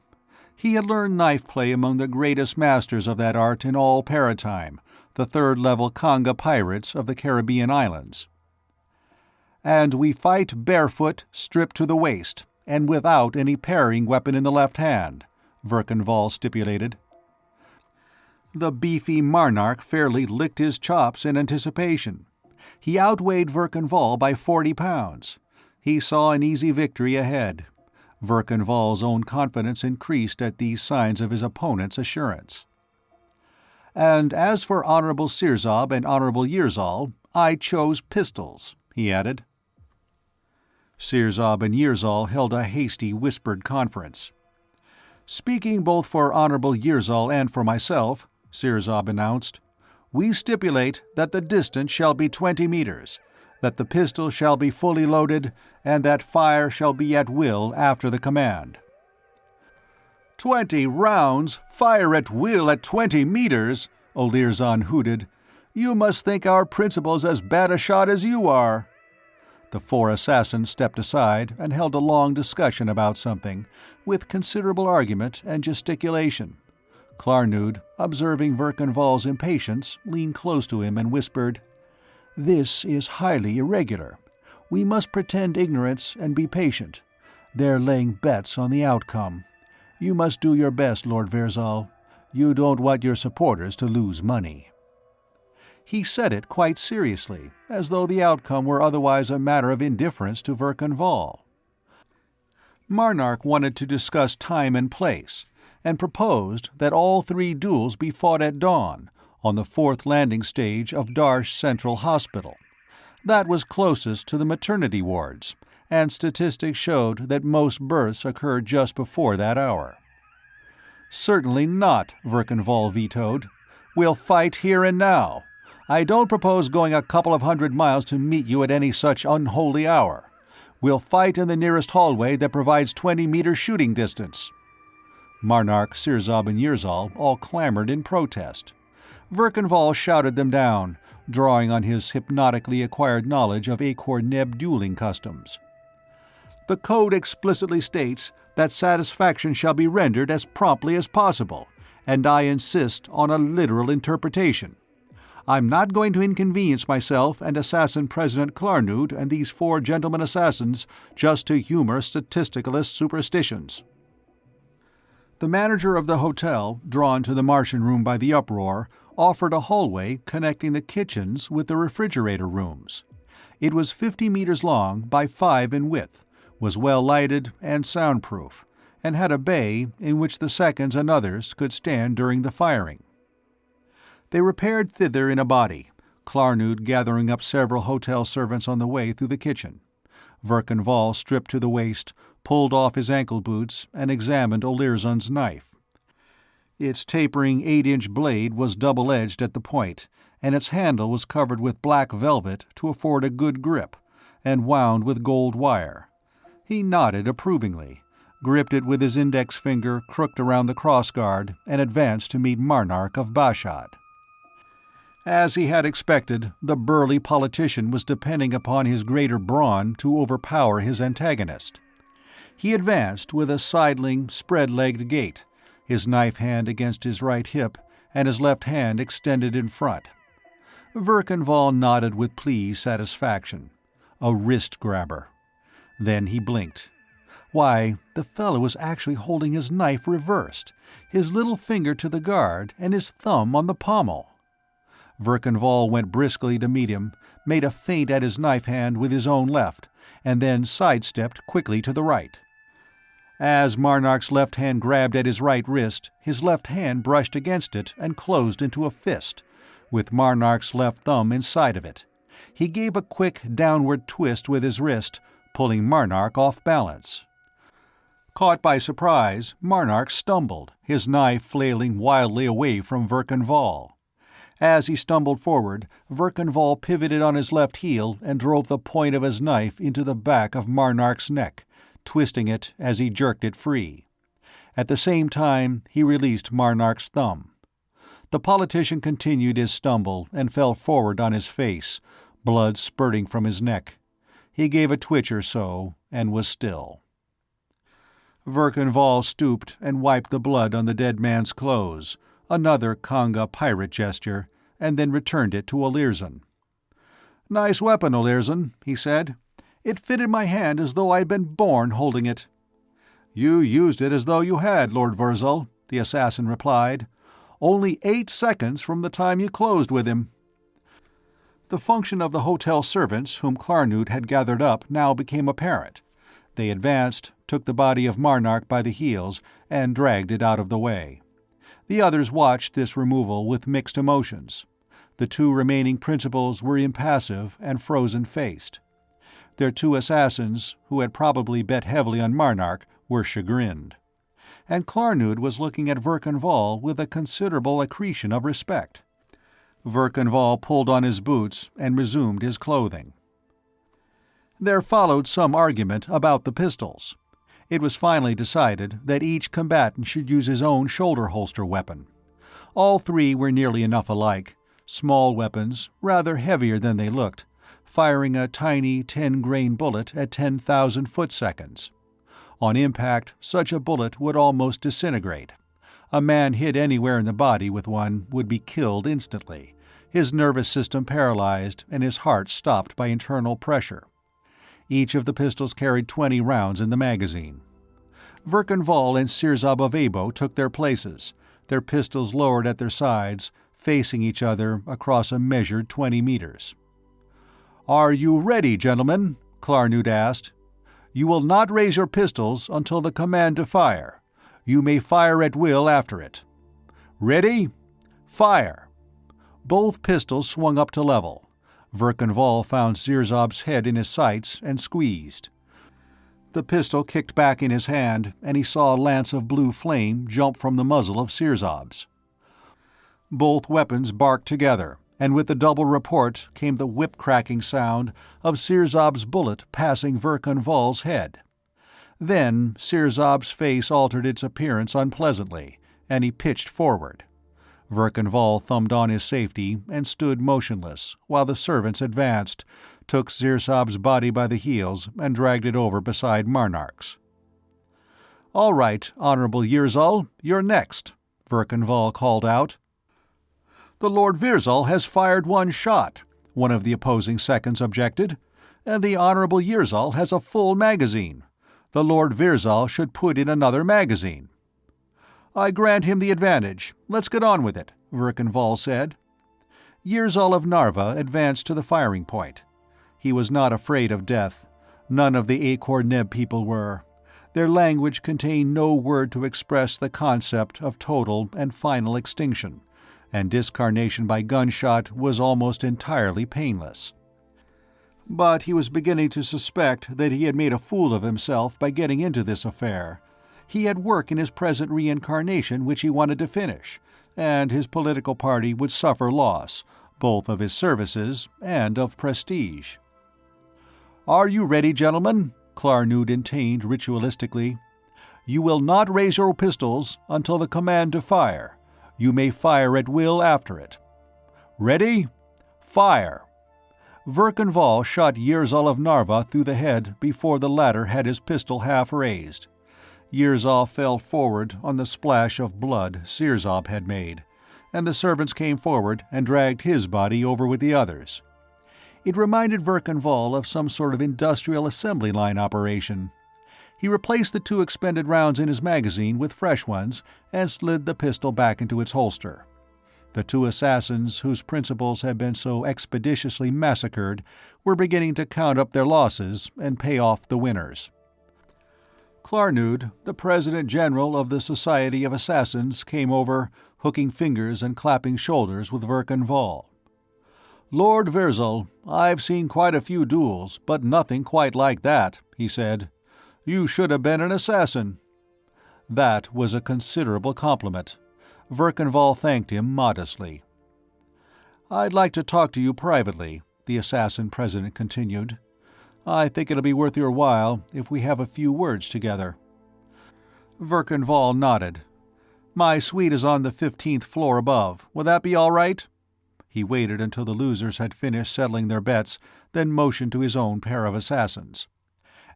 [SPEAKER 2] He had learned knife-play among the greatest masters of that art in all Paratime, the third-level Kanga pirates of the Caribbean islands. "And we fight barefoot, stripped to the waist, and without any parrying weapon in the left hand," Verkanval stipulated. The beefy Marnak fairly licked his chops in anticipation. He outweighed Verkanval by 40 pounds. He saw an easy victory ahead. Verkanval's own confidence increased at these signs of his opponent's assurance. "And as for Honorable Sirzob and Honorable Yirzal, I chose pistols," he added. Sirzob and Yirzal held a hasty, whispered conference. "Speaking both for Honorable Yirzal and for myself," Sirzob announced, "we stipulate that the distance shall be 20 meters, that the pistol shall be fully loaded, and that fire shall be at will after the command." 20 rounds, fire at will at 20 meters, Olirzon hooted. "You must think our principal's as bad a shot as you are." The four assassins stepped aside and held a long discussion about something, with considerable argument and gesticulation. Klarnud, observing Verkanval's impatience, leaned close to him and whispered, "This is highly irregular. We must pretend ignorance and be patient. They're laying bets on the outcome. You must do your best, Lord Virzal. You don't want your supporters to lose money." He said it quite seriously, as though the outcome were otherwise a matter of indifference to Verkanval. Marnak wanted to discuss time and place, and proposed that all 3 duels be fought at dawn, on the 4th landing stage of Darsh Central Hospital. That was closest to the maternity wards, and statistics showed that most births occurred just before that hour. "Certainly not," Verkanval vetoed. "We'll fight here and now. I don't propose going a couple of 100 miles to meet you at any such unholy hour. We'll fight in the nearest hallway that provides 20-meter shooting distance." Marnak, Sirzob, and Yirzal all clamored in protest. Verkanval shouted them down, drawing on his hypnotically acquired knowledge of Akor-Neb dueling customs. "The code explicitly states that satisfaction shall be rendered as promptly as possible, and I insist on a literal interpretation. I'm not going to inconvenience myself and Assassin President Klarnud and these 4 gentlemen assassins just to humor statisticalist superstitions." The manager of the hotel, drawn to the Martian room by the uproar, offered a hallway connecting the kitchens with the refrigerator rooms. It was 50 meters long by 5 in width, was well lighted and soundproof, and had a bay in which the seconds and others could stand during the firing. They repaired thither in a body, Klarnud gathering up several hotel servants on the way through the kitchen. Verkanval stripped to the waist, pulled off his ankle boots, and examined Olirzon's knife. Its tapering 8-inch blade was double-edged at the point, and its handle was covered with black velvet to afford a good grip, and wound with gold wire. He nodded approvingly, gripped it with his index finger crooked around the crossguard, and advanced to meet Marnak of Bashad. As he had expected, the burly politician was depending upon his greater brawn to overpower his antagonist. He advanced with a sidling, spread-legged gait, his knife hand against his right hip and his left hand extended in front. Verkanval nodded with pleased satisfaction. A wrist-grabber. Then he blinked. Why, the fellow was actually holding his knife reversed, his little finger to the guard and his thumb on the pommel. Verkanval went briskly to meet him, made a feint at his knife hand with his own left, and then sidestepped quickly to the right. As Marnark's left hand grabbed at his right wrist, his left hand brushed against it and closed into a fist, with Marnark's left thumb inside of it. He gave a quick downward twist with his wrist, pulling Marnark off balance. Caught by surprise, Marnark stumbled, his knife flailing wildly away from Verkanval. As he stumbled forward, Verkanval pivoted on his left heel and drove the point of his knife into the back of Marnark's neck, twisting it as he jerked it free. At the same time, he released Marnark's thumb. The politician continued his stumble and fell forward on his face, blood spurting from his neck. He gave a twitch or so and was still. Verkanval stooped and wiped the blood on the dead man's clothes, another Kanga pirate gesture, and then returned it to Olirzon. "Nice weapon, Olirzon," he said. "It fitted my hand as though I had been born holding it." "You used it as though you had, Lord Virzal," the assassin replied. "Only 8 seconds from the time you closed with him." The function of the hotel servants whom Klarnood had gathered up now became apparent. They advanced, took the body of Marnark by the heels, and dragged it out of the way. The others watched this removal with mixed emotions. The 2 remaining principals were impassive and frozen-faced. Their 2 assassins, who had probably bet heavily on Marnark, were chagrined. And Klarnood was looking at Verkanval with a considerable accretion of respect. Verkanval pulled on his boots and resumed his clothing. There followed some argument about the pistols. It was finally decided that each combatant should use his own shoulder-holster weapon. All 3 were nearly enough alike, small weapons, rather heavier than they looked, firing a tiny 10-grain bullet at 10,000 foot-seconds. On impact, such a bullet would almost disintegrate. A man hit anywhere in the body with one would be killed instantly, his nervous system paralyzed and his heart stopped by internal pressure. Each of the pistols carried 20 rounds in the magazine. Verkanval and Sirzab of Abo took their places, their pistols lowered at their sides, facing each other across a measured 20 meters. "Are you ready, gentlemen?" Klarnood asked. "You will not raise your pistols until the command to fire. You may fire at will after it. Ready? Fire!" Both pistols swung up to level. Verkanval found Sirzab's head in his sights and squeezed. The pistol kicked back in his hand, and he saw a lance of blue flame jump from the muzzle of Sirzab's. Both weapons barked together, and with the double report came the whip-cracking sound of Sirzab's bullet passing Verkanval's head. Then Sirzab's face altered its appearance unpleasantly, and he pitched forward. Verkanval thumbed on his safety and stood motionless, while the servants advanced, took Sirzab's body by the heels, and dragged it over beside Marnark's. "All right, Honorable Yirzal, you're next," Verkanval called out. "The Lord Virzal has fired 1 shot," one of the opposing seconds objected, "and the Honorable Yirzal has a full magazine. The Lord Virzal should put in another magazine." "I grant him the advantage. Let's get on with it," Verkanval said. Yirzal of Narva advanced to the firing point. He was not afraid of death. None of the Akor Neb people were. Their language contained no word to express the concept of total and final extinction, and discarnation by gunshot was almost entirely painless. But he was beginning to suspect that he had made a fool of himself by getting into this affair. He had work in his present reincarnation which he wanted to finish, and his political party would suffer loss, both of his services and of prestige. "Are you ready, gentlemen?" Klarnood intoned ritualistically. "You will not raise your pistols until the command to fire. You may fire at will after it. Ready? Fire!" Verkanval shot Yirzal of Narva through the head before the latter had his pistol half raised. Yirzal fell forward on the splash of blood Sirzab had made, and the servants came forward and dragged his body over with the others. It reminded Verkanval of some sort of industrial assembly line operation. He replaced the 2 expended rounds in his magazine with fresh ones and slid the pistol back into its holster. The 2 assassins whose principals had been so expeditiously massacred were beginning to count up their losses and pay off the winners. Klarnud, the President-General of the Society of Assassins, came over, hooking fingers and clapping shoulders with Verkan Vall. "Lord Virzal, I've seen quite a few duels, but nothing quite like that," he said. "You should have been an assassin." That was a considerable compliment. Verkan Vall thanked him modestly. "I'd like to talk to you privately," the assassin president continued. "I think it'll be worth your while if we have a few words together." Verkan Vall nodded. "My suite is on the 15th floor above. Will that be all right?" He waited until the losers had finished settling their bets, then motioned to his own pair of assassins.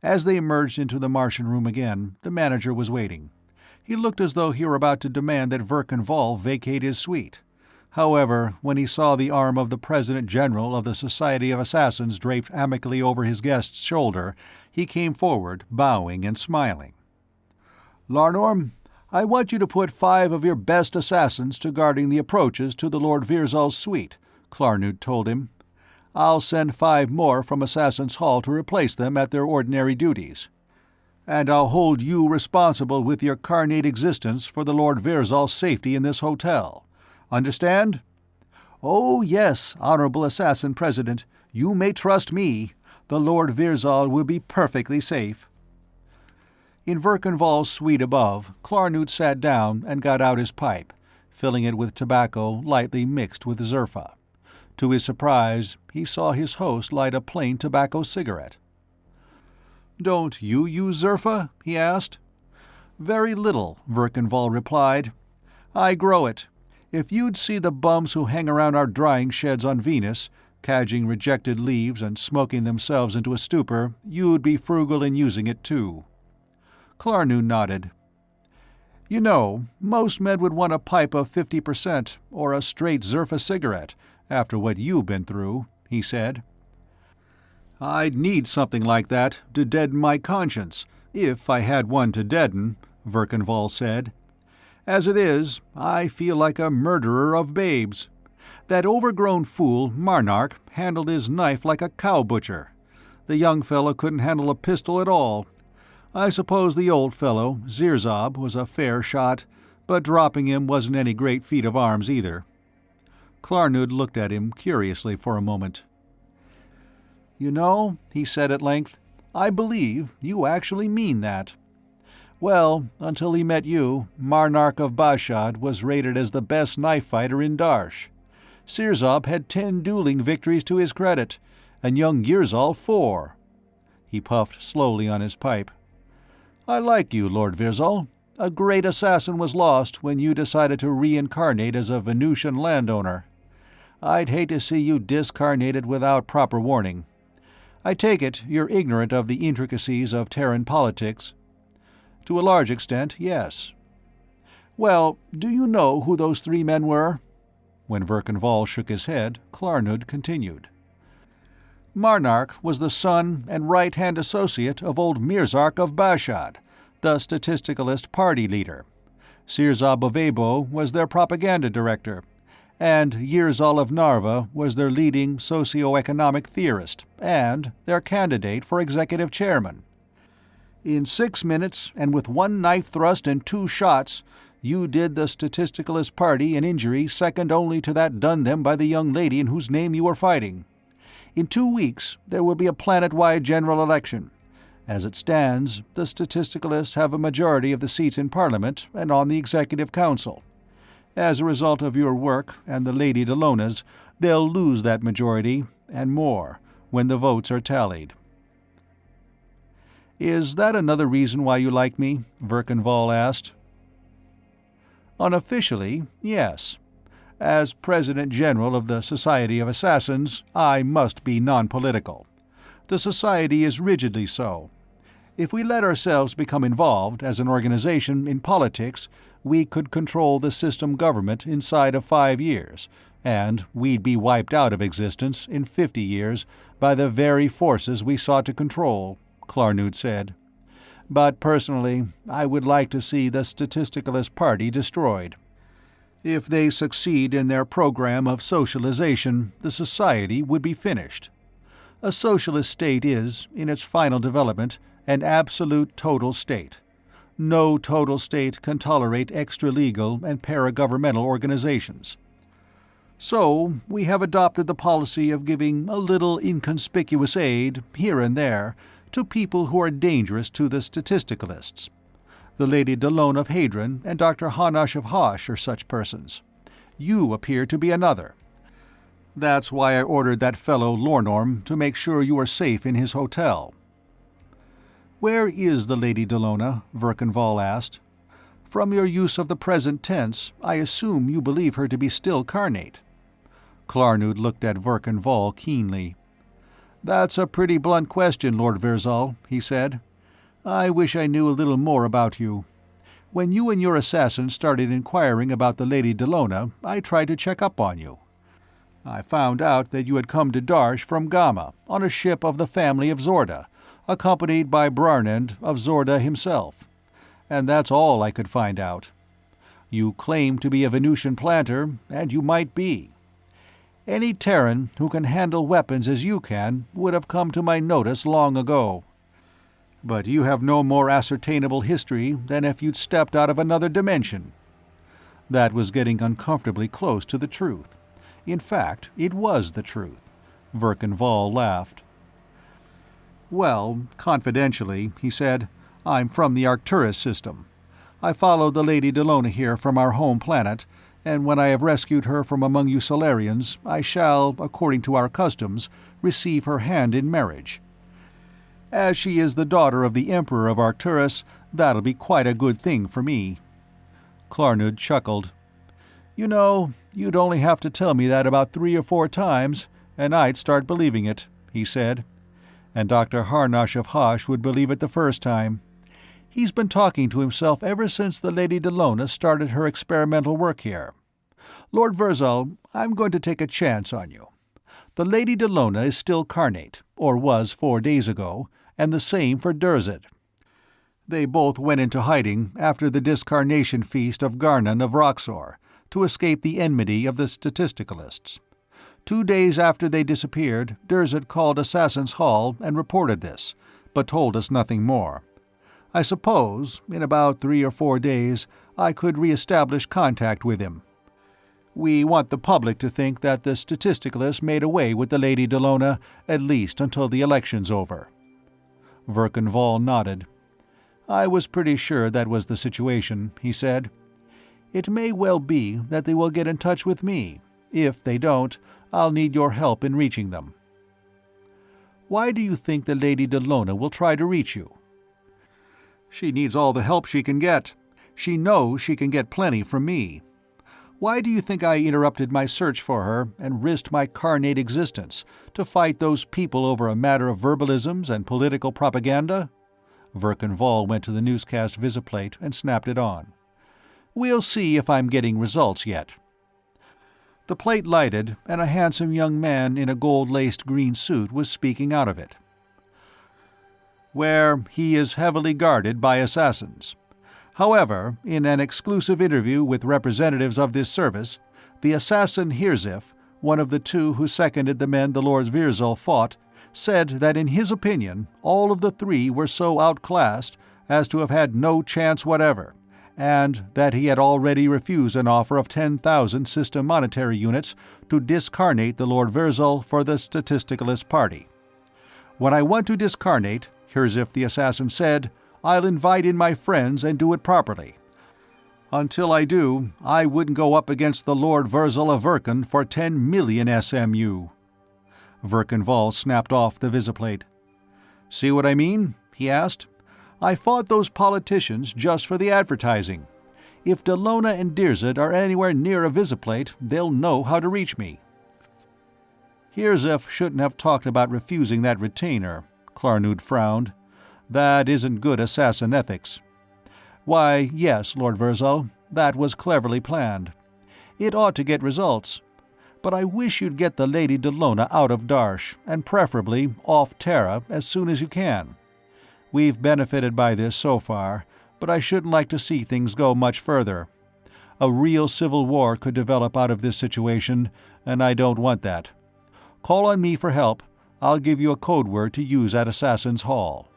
[SPEAKER 2] As they emerged into the Martian room again, the manager was waiting. He looked as though he were about to demand that Verkan Vall vacate his suite. However, when he saw the arm of the President-General of the Society of Assassins draped amicably over his guest's shoulder, he came forward, bowing and smiling. "Larnorm, I want you to put 5 of your best assassins to guarding the approaches to the Lord Virzal's suite," Klarnud told him. "I'll send 5 more from Assassin's Hall to replace them at their ordinary duties. And I'll hold you responsible with your carnate existence for the Lord Virzal's safety in this hotel. Understand?" "Oh, yes, Honorable Assassin President. You may trust me. The Lord Virzal will be perfectly safe." In Verkan Vall's suite above, Klarnud sat down and got out his pipe, filling it with tobacco lightly mixed with zerfa. To his surprise, he saw his host light a plain tobacco cigarette. "Don't you use zerfa?" he asked. "Very little," Verkan Vall replied. "I grow it. If you'd see the bums who hang around our drying sheds on Venus, cadging rejected leaves and smoking themselves into a stupor, you'd be frugal in using it too." Klarnud nodded. "You know, most men would want a pipe of 50% or a straight zerfa cigarette, after what you've been through," he said. "I'd need something like that to deaden my conscience, if I had one to deaden," Verkan Vall said. "As it is, I feel like a murderer of babes. That overgrown fool, Marnark, handled his knife like a cow butcher. The young fellow couldn't handle a pistol at all. I suppose the old fellow, Zirzab, was a fair shot, but dropping him wasn't any great feat of arms either." Klarnud looked at him curiously for a moment. "You know," he said at length, "I believe you actually mean that. Well, until he met you, Marnark of Bashad was rated as the best knife fighter in Darsh. Zirzab had 10 dueling victories to his credit, and young Girzal 4. He puffed slowly on his pipe. "I like you, Lord Virzal. A great assassin was lost when you decided to reincarnate as a Venusian landowner. I'd hate to see you discarnated without proper warning. I take it you're ignorant of the intricacies of Terran politics." "To a large extent, yes." "Well, do you know who those 3 men were?" When Verkan Vall shook his head, Klarnud continued. "Marnark was the son and right-hand associate of old Mirzark of Bashad, the statisticalist party leader. Zirzab of Abo was their propaganda director, and Yirzal of Narva was their leading socio-economic theorist and their candidate for executive chairman. In 6 minutes, and with 1 knife thrust and 2 shots, you did the statisticalist party an injury second only to that done them by the young lady in whose name you were fighting. In 2 weeks, there will be a planet-wide general election. As it stands, the statisticalists have a majority of the seats in Parliament and on the Executive Council. As a result of your work and the Lady Delona's, they'll lose that majority, and more, when the votes are tallied." "Is that another reason why you like me?" Verkan Vall asked. "Unofficially, yes. As President-General of the Society of Assassins, I must be non-political. The Society is rigidly so. If we let ourselves become involved, as an organization, in politics, we could control the system government inside of 5 years, and we'd be wiped out of existence in 50 years by the very forces we sought to control," Klarnud said. but personally, I would like to see the Statisticalist Party destroyed. If they succeed in their program of socialization, the society would be finished. A socialist state is, in its final development, an absolute total state. No total state can tolerate extra-legal and paragovernmental organizations. So, we have adopted the policy of giving a little inconspicuous aid, here and there, to people who are dangerous to the Statisticalists. The Lady Delona of Hadron and Dr. Hanash of Hosh are such persons. You appear to be another. That's why I ordered that fellow Lornorm to make sure you are safe in his hotel." "Where is the Lady Delona?" Verkenval asked. "From your use of the present tense, I assume you believe her to be still carnate." Klarnud looked at Verkenval keenly. "That's a pretty blunt question, Lord Virzal," he said. "I wish I knew a little more about you. When you and your assassin started inquiring about the Lady Delona, I tried to check up on you. I found out that you had come to Darsh from Gamma on a ship of the family of Zorda, accompanied by Brarnend of Zorda himself. And that's all I could find out. You claim to be a Venusian planter, and you might be. Any Terran who can handle weapons as you can would have come to my notice long ago. But you have no more ascertainable history than if you'd stepped out of another dimension." That was getting uncomfortably close to the truth. In fact, it was the truth. Verkenval laughed. "Well, confidentially," he said, "I'm from the Arcturus system. I followed the Lady Delona here from our home planet, and when I have rescued her from among you Solarians, I shall, according to our customs, receive her hand in marriage. As she is the daughter of the Emperor of Arcturus, that'll be quite a good thing for me." Klarnud chuckled. "You know, you'd only have to tell me that about 3 or 4 times, and I'd start believing it," he said. "And Dr. Harnash of Hosh would believe it the first time. He's been talking to himself ever since the Lady Delona started her experimental work here. Lord Virzal, I'm going to take a chance on you. The Lady Delona is still carnate, or was 4 days ago, and the same for Durzid. They both went into hiding after the discarnation feast of Garnan of Roxor, to escape the enmity of the Statisticalists. 2 days after they disappeared, Durzid called Assassin's Hall and reported this, but told us nothing more. I suppose, in about 3 or 4 days, I could re-establish contact with him. We want the public to think that the Statisticalists made away with the Lady Delona, at least until the election's over." Verkenval nodded. "I was pretty sure that was the situation," he said. "It may well be that they will get in touch with me. If they don't, I'll need your help in reaching them." "Why do you think the Lady Delona will try to reach you?" "She needs all the help she can get. She knows she can get plenty from me. Why do you think I interrupted my search for her and risked my carnate existence to fight those people over a matter of verbalisms and political propaganda?" Verkenval went to the newscast visiplate and snapped it on. "We'll see if I'm getting results yet." The plate lighted, and a handsome young man in a gold-laced green suit was speaking out of it. "Where he is heavily guarded by assassins. However, in an exclusive interview with representatives of this service, the assassin Hirzif, one of the 2 who seconded the men the Lord Virzal fought, said that in his opinion all of the 3 were so outclassed as to have had no chance whatever, and that he had already refused an offer of 10,000 system monetary units to discarnate the Lord Virzal for the Statisticalist Party. When I want to discarnate, Hirzif the assassin said, I'll invite in my friends and do it properly. Until I do, I wouldn't go up against the Lord Virzal of Verkan for 10 million SMU. Verkenval snapped off the visiplate. "See what I mean?" he asked. "I fought those politicians just for the advertising. If Delona and Durzid are anywhere near a visiplate, they'll know how to reach me." "Hirzif shouldn't have talked about refusing that retainer," Klarnud frowned. "That isn't good assassin ethics." "Why, yes, Lord Virzal, that was cleverly planned. It ought to get results. But I wish you'd get the Lady Delona out of Darsh, and preferably off Terra, as soon as you can. We've benefited by this so far, but I shouldn't like to see things go much further. A real civil war could develop out of this situation, and I don't want that. Call on me for help. I'll give you a code word to use at Assassin's Hall.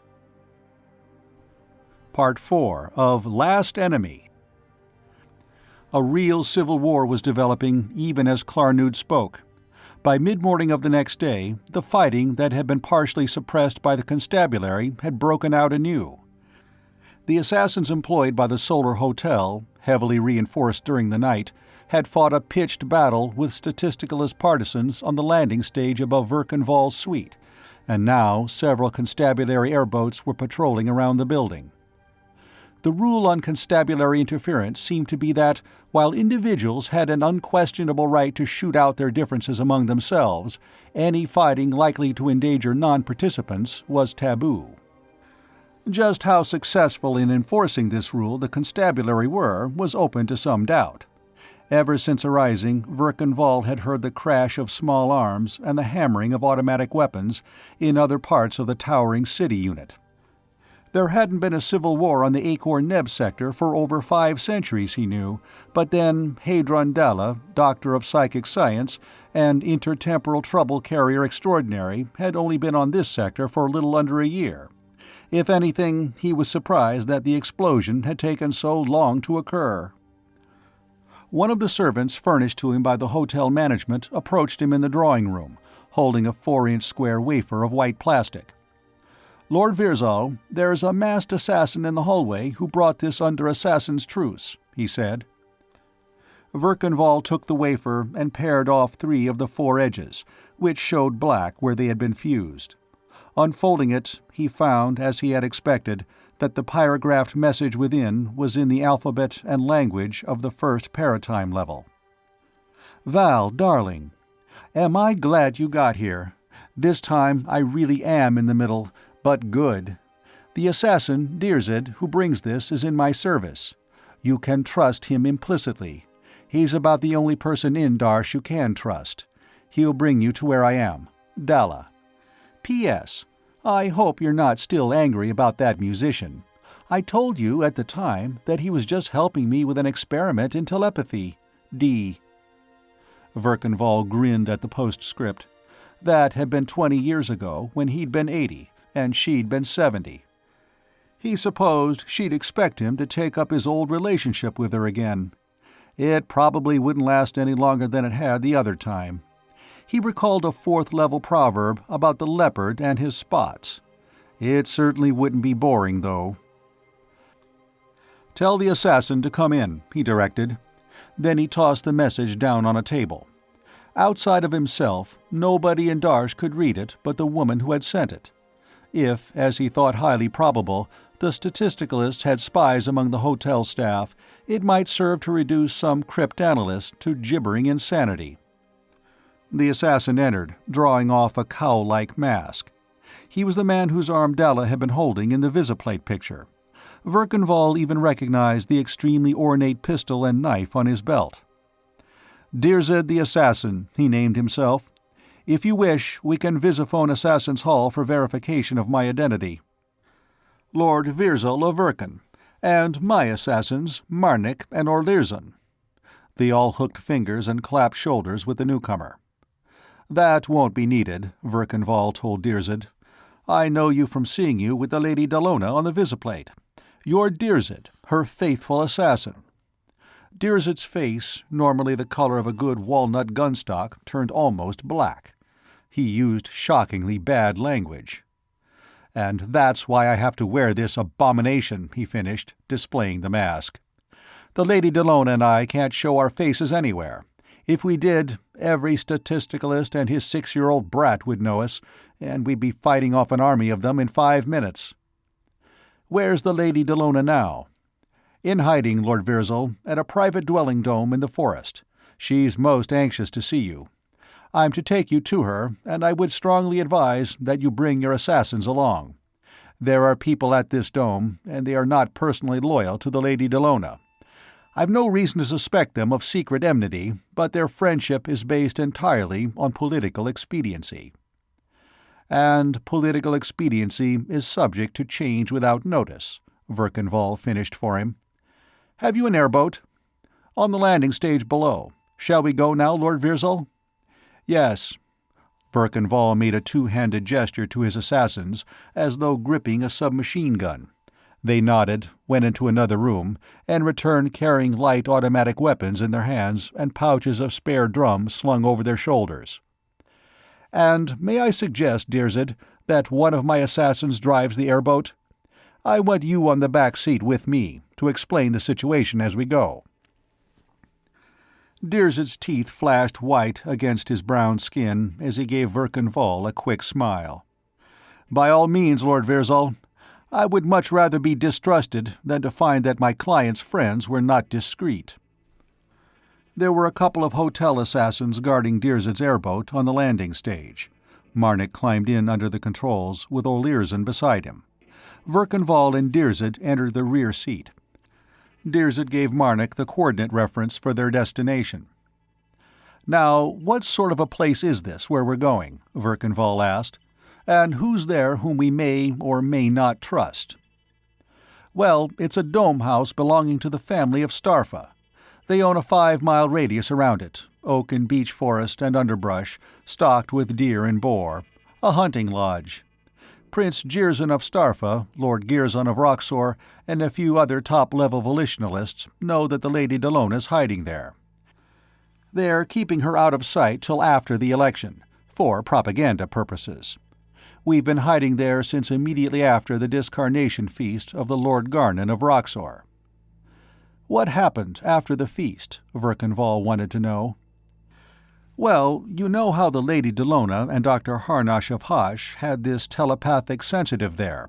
[SPEAKER 2] Part 4 of Last Enemy. A real civil war was developing even as Clarnud spoke. By mid-morning of the next day, the fighting that had been partially suppressed by the constabulary had broken out anew. The assassins employed by the Solar Hotel, heavily reinforced during the night, had fought a pitched battle with statisticalist partisans on the landing stage above Verkenval's suite, and now several constabulary airboats were patrolling around the building. The rule on constabulary interference seemed to be that, while individuals had an unquestionable right to shoot out their differences among themselves, any fighting likely to endanger non-participants was taboo. Just how successful in enforcing this rule the constabulary were was open to some doubt. Ever since arising, Verkenval had heard the crash of small arms and the hammering of automatic weapons in other parts of the towering city unit. There hadn't been a civil war on the Acorn-Neb sector for over 5 centuries, he knew, but then Hadron Dalla, Doctor of Psychic Science and intertemporal trouble carrier extraordinary, had only been on this sector for a little under a year. If anything, he was surprised that the explosion had taken so long to occur. One of the servants furnished to him by the hotel management approached him in the drawing room, holding a 4-inch square wafer of white plastic. "Lord Virzal, there's a masked assassin in the hallway who brought this under assassin's truce," he said. Verkenval took the wafer and pared off 3 of the 4 edges, which showed black where they had been fused. Unfolding it, he found, as he had expected, that the pyrographed message within was in the alphabet and language of the first Paratime level. "Val, darling, am I glad you got here. This time I really am in the middle, but good. The assassin, Dirzed, who brings this, is in my service. You can trust him implicitly. He's about the only person in Darsh you can trust. He'll bring you to where I am. Dalla. P.S. I hope you're not still angry about that musician. I told you at the time that he was just helping me with an experiment in telepathy. D." Verkenval grinned at the postscript. That had been 20 years ago, when he'd been 80, and she'd been 70. He supposed she'd expect him to take up his old relationship with her again. It probably wouldn't last any longer than it had the other time. He recalled a 4th-level proverb about the leopard and his spots. It certainly wouldn't be boring, though. "Tell the assassin to come in," he directed. Then he tossed the message down on a table. Outside of himself, nobody in Darsh could read it but the woman who had sent it. If, as he thought highly probable, the statisticalists had spies among the hotel staff, it might serve to reduce some cryptanalyst to gibbering insanity. The assassin entered, drawing off a cowl-like mask. He was the man whose arm Dalla had been holding in the visiplate picture. Verkenval even recognized the extremely ornate pistol and knife on his belt. "Dirzed the Assassin," he named himself. "If you wish, we can visiphone Assassin's Hall for verification of my identity. Lord Virzal of Verken, and my assassins, Marnik and Orlirzon." They all hooked fingers and clapped shoulders with the newcomer. "That won't be needed," Verkenval told Dirzed. "I know you from seeing you with the Lady Delona on the visiplate. You're Dirzed, her faithful assassin." Dirzed's face, normally the color of a good walnut gunstock, turned almost black. He used shockingly bad language. "And that's why I have to wear this abomination," he finished, displaying the mask. "The Lady Delona and I can't show our faces anywhere. If we did, every statisticalist and his 6-year-old brat would know us, and we'd be fighting off an army of them in 5 minutes. Where's the Lady Delona now?" "In hiding, Lord Virzal, at a private dwelling dome in the forest. She's most anxious to see you. I'm to take you to her, and I would strongly advise that you bring your assassins along. There are people at this dome, and they are not personally loyal to the Lady Delona. I've no reason to suspect them of secret enmity, but their friendship is based entirely on political expediency." And political expediency is subject to change without notice, Verkenval finished for him. Have you an airboat? On the landing stage below. Shall we go now, Lord Virzal? Yes. Verkenval made a two-handed gesture to his assassins, as though gripping a submachine gun. They nodded, went into another room, and returned carrying light automatic weapons in their hands and pouches of spare drums slung over their shoulders. And may I suggest, Dirzed, that one of my assassins drives the airboat? I want you on the back seat with me, to explain the situation as we go. Dirzed's teeth flashed white against his brown skin as he gave Verkenval a quick smile. By all means, Lord Virzal. I would much rather be distrusted than to find that my client's friends were not discreet. There were a couple of hotel assassins guarding Dirzed's airboat on the landing stage. Marnik climbed in under the controls, with O'Learson beside him. Verkenval and Dirzed entered the rear seat. Dirzed gave Marnik the coordinate reference for their destination. "Now, what sort of a place is this where we're going?" Verkenval asked. "And who's there whom we may or may not trust?" "Well, it's a dome house belonging to the family of Starpha. They own a 5-mile radius around it, oak and beech forest and underbrush, stocked with deer and boar. A hunting lodge. Prince Girzon of Starpha, Lord Girzon of Roxor, and a few other top-level volitionalists know that the Lady Delona's hiding there. They're keeping her out of sight till after the election, for propaganda purposes. We've been hiding there since immediately after the discarnation feast of the Lord Garnan of Roxor." "What happened after the feast?" Verkenval wanted to know. "Well, you know how the Lady Delona and Dr. Harnash of Hosh had this telepathic sensitive there,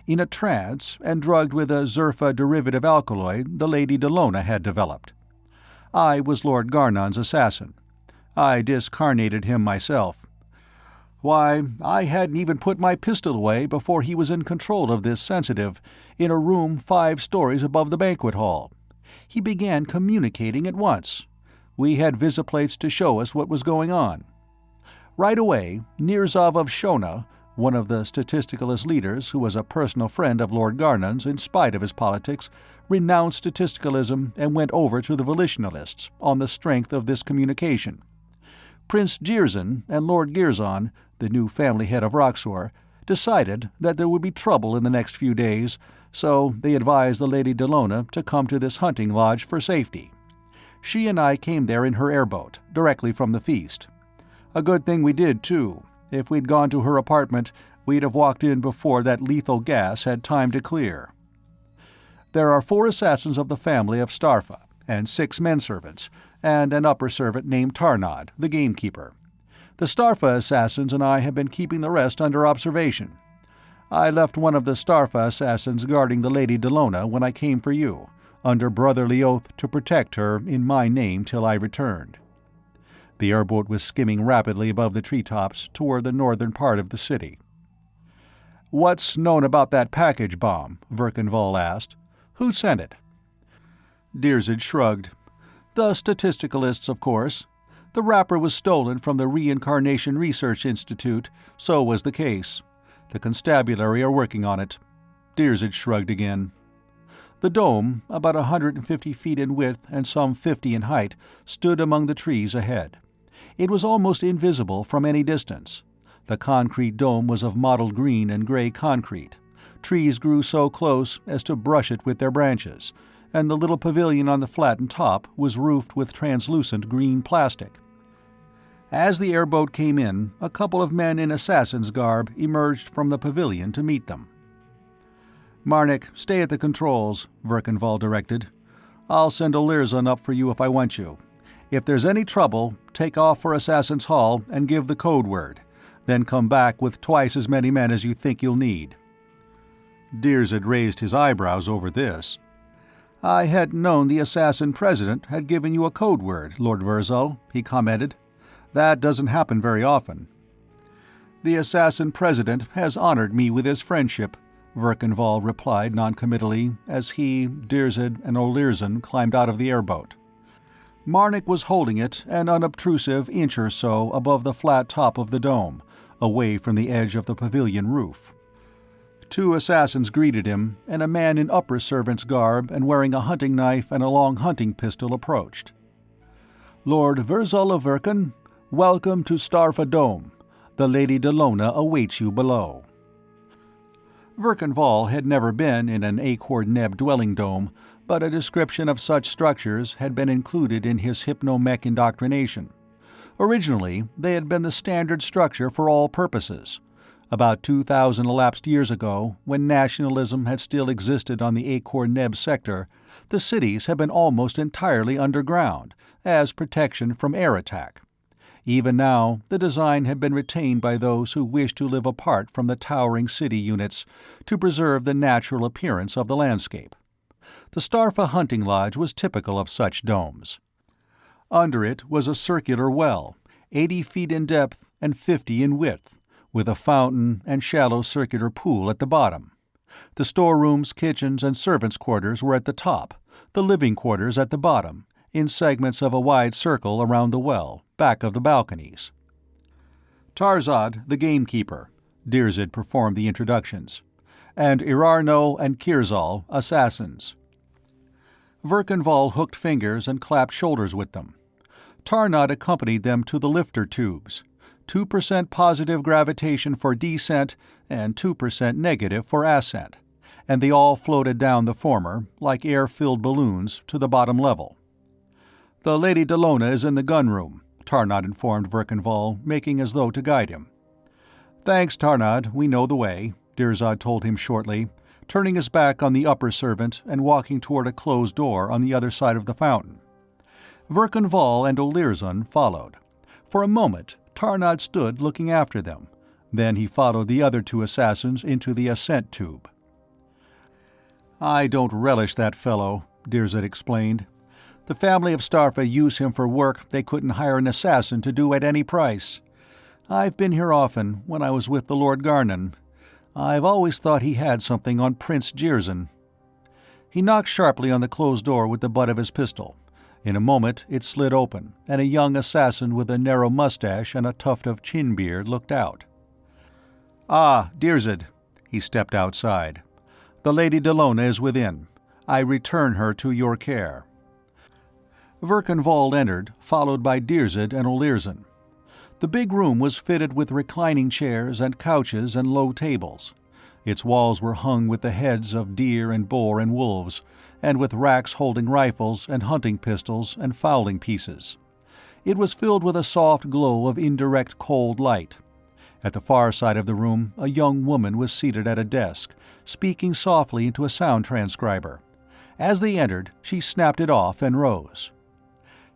[SPEAKER 2] in a trance and drugged with a Zerfa derivative alkaloid the Lady Delona had developed. I was Lord Garnon's assassin. I discarnated him myself. Why, I hadn't even put my pistol away before he was in control of this sensitive, in a room 5 stories above the banquet hall. He began communicating at once. We had visiplates to show us what was going on. Right away, Nirzov of Shona, one of the statisticalist leaders who was a personal friend of Lord Garnon's in spite of his politics, renounced statisticalism and went over to the volitionalists on the strength of this communication. Prince Girzon and Lord Girzon, the new family head of Roxor, decided that there would be trouble in the next few days, so they advised the Lady Delona to come to this hunting lodge for safety. She and I came there in her airboat, directly from the feast. A good thing we did, too. If we'd gone to her apartment, we'd have walked in before that lethal gas had time to clear. There are 4 assassins of the family of Starpha, and 6 menservants, and an upper servant named Tarnod, the gamekeeper. The Starpha assassins and I have been keeping the rest under observation. I left one of the Starpha assassins guarding the Lady Delona when I came for you, under brotherly oath to protect her in my name till I returned." The airboat was skimming rapidly above the treetops toward the northern part of the city. "What's known about that package bomb?" Verkenval asked. "Who sent it?" Dirzed shrugged. "The statisticalists, of course. The wrapper was stolen from the Reincarnation Research Institute, so was the case. The constabulary are working on it." Dirzed shrugged again. The dome, about 150 feet in width and some 50 in height, stood among the trees ahead. It was almost invisible from any distance. The concrete dome was of mottled green and gray concrete. Trees grew so close as to brush it with their branches, and the little pavilion on the flattened top was roofed with translucent green plastic. As the airboat came in, a couple of men in assassin's garb emerged from the pavilion to meet them. "Marnik, stay at the controls," Verkenval directed. "I'll send O'Learson up for you if I want you. If there's any trouble, take off for Assassin's Hall and give the code word. Then come back with twice as many men as you think you'll need." Dirzed raised his eyebrows over this. "I hadn't known the assassin president had given you a code word, Lord Virzal," he commented. "That doesn't happen very often." "The assassin president has honored me with his friendship," Verkenval replied noncommittally as he, Dirzed, and O'Learson climbed out of the airboat. Marnik was holding it an unobtrusive inch or so above the flat top of the dome, away from the edge of the pavilion roof. 2 assassins greeted him, and a man in upper servant's garb and wearing a hunting knife and a long hunting pistol approached. "Lord Virzal of Verkan, welcome to Starfa Dome. The Lady Delona awaits you below." Verkan had never been in an Acorn-Neb dwelling dome, but a description of such structures had been included in his hypno-mech indoctrination. Originally, they had been the standard structure for all purposes. About 2,000 elapsed years ago, when nationalism had still existed on the Acorn-Neb sector, the cities had been almost entirely underground, as protection from air attack. Even now, the design had been retained by those who wished to live apart from the towering city units to preserve the natural appearance of the landscape. The Starfa hunting lodge was typical of such domes. Under it was a circular well, 80 feet in depth and 50 in width, with a fountain and shallow circular pool at the bottom. The storerooms, kitchens, and servants' quarters were at the top, the living quarters at the bottom, in segments of a wide circle around the well, back of the balconies. Tarzad, the gamekeeper, Dirzed performed the introductions, and Irarno and Kirzal, assassins. Verkan hooked fingers and clapped shoulders with them. Tarnod accompanied them to the lifter tubes, 2% positive gravitation for descent and 2% negative for ascent, and they all floated down the former, like air-filled balloons, to the bottom level. "The Lady Delona is in the gun room," Tarnod informed Verkan, making as though to guide him. "Thanks, Tarnod, we know the way," Dirzad told him shortly, turning his back on the upper servant and walking toward a closed door on the other side of the fountain. Verkan and Olirzon followed. For a moment, Tarnod stood looking after them. Then he followed the other 2 assassins into the ascent tube. "I don't relish that fellow," Dirzad explained. "The family of Starfa use him for work they couldn't hire an assassin to do at any price. I've been here often, when I was with the Lord Garnan. I've always thought he had something on Prince Jirzan." He knocked sharply on the closed door with the butt of his pistol. In a moment it slid open, and a young assassin with a narrow mustache and a tuft of chin beard looked out. "Ah, Dirzed." He stepped outside. "The Lady Delona is within. I return her to your care." Verkan entered, followed by Dirzed and Olirzon. The big room was fitted with reclining chairs and couches and low tables. Its walls were hung with the heads of deer and boar and wolves, and with racks holding rifles and hunting pistols and fowling pieces. It was filled with a soft glow of indirect cold light. At the far side of the room, a young woman was seated at a desk, speaking softly into a sound transcriber. As they entered, she snapped it off and rose.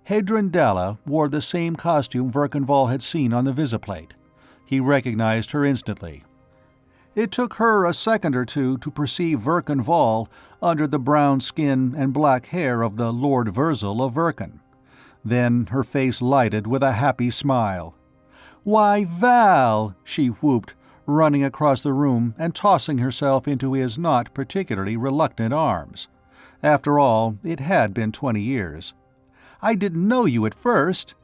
[SPEAKER 2] Hedron Dalla wore the same costume Verkan had seen on the visiplate. He recognized her instantly. It took her a second or two to perceive Verkan under the brown skin and black hair of the Lord Virzal of Verkan. Then her face lighted with a happy smile. "Why, Val!" she whooped, running across the room and tossing herself into his not particularly reluctant arms. After all, it had been 20 years. "I didn't know you at first."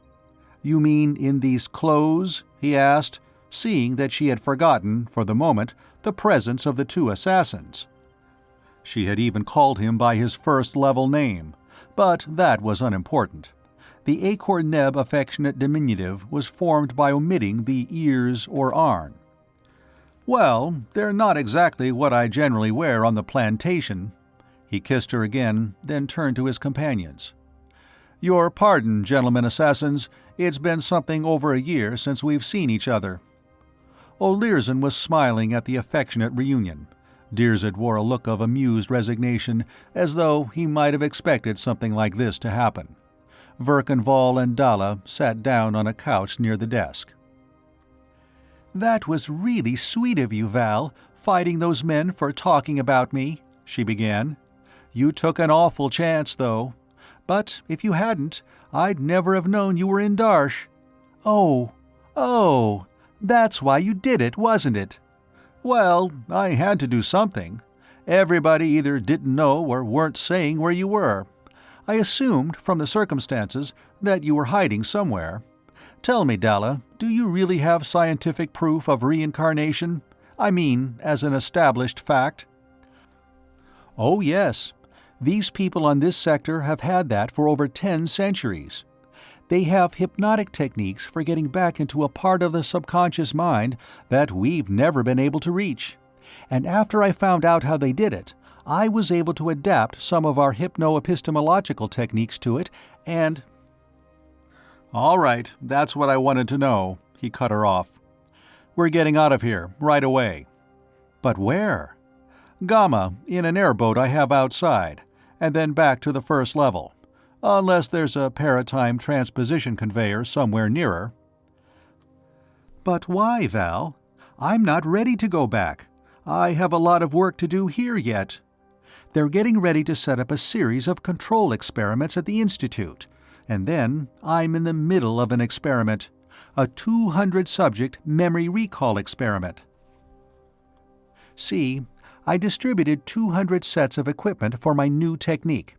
[SPEAKER 2] "You mean in these clothes?" he asked, seeing that she had forgotten, for the moment, the presence of the 2 assassins. She had even called him by his first-level name, but that was unimportant. The Acorn-Neb affectionate diminutive was formed by omitting the ears or arn. "Well, they're not exactly what I generally wear on the plantation." He kissed her again, then turned to his companions. "Your pardon, gentlemen assassins, it's been something over a year since we've seen each other." Olirzon was smiling at the affectionate reunion. Dirzed wore a look of amused resignation, as though he might have expected something like this to happen. Verkan and Dalla sat down on a couch near the desk. "That was really sweet of you, Val, fighting those men for talking about me," she began. "You took an awful chance, though. But if you hadn't, I'd never have known you were in Darsh." Oh, that's why you did it, wasn't it?" "Well, I had to do something. Everybody either didn't know or weren't saying where you were. I assumed, from the circumstances, that you were hiding somewhere. Tell me, Dalla, do you really have scientific proof of reincarnation? I mean, as an established fact? Oh yes. These people on this sector have had that for over 10 centuries. They have hypnotic techniques for getting back into a part of the subconscious mind that we've never been able to reach. And after I found out how they did it, I was able to adapt some of our hypno-epistemological techniques to it, and— All right, that's what I wanted to know, he cut her off. We're getting out of here, right away. But where? Gamma, in an airboat I have outside, and then back to the first level. Unless there's a paratime transposition conveyor somewhere nearer. But why, Val? I'm not ready to go back. I have a lot of work to do here yet. They're getting ready to set up a series of control experiments at the Institute, and then I'm in the middle of an experiment, a 200-subject memory recall experiment. See, I distributed 200 sets of equipment for my new technique,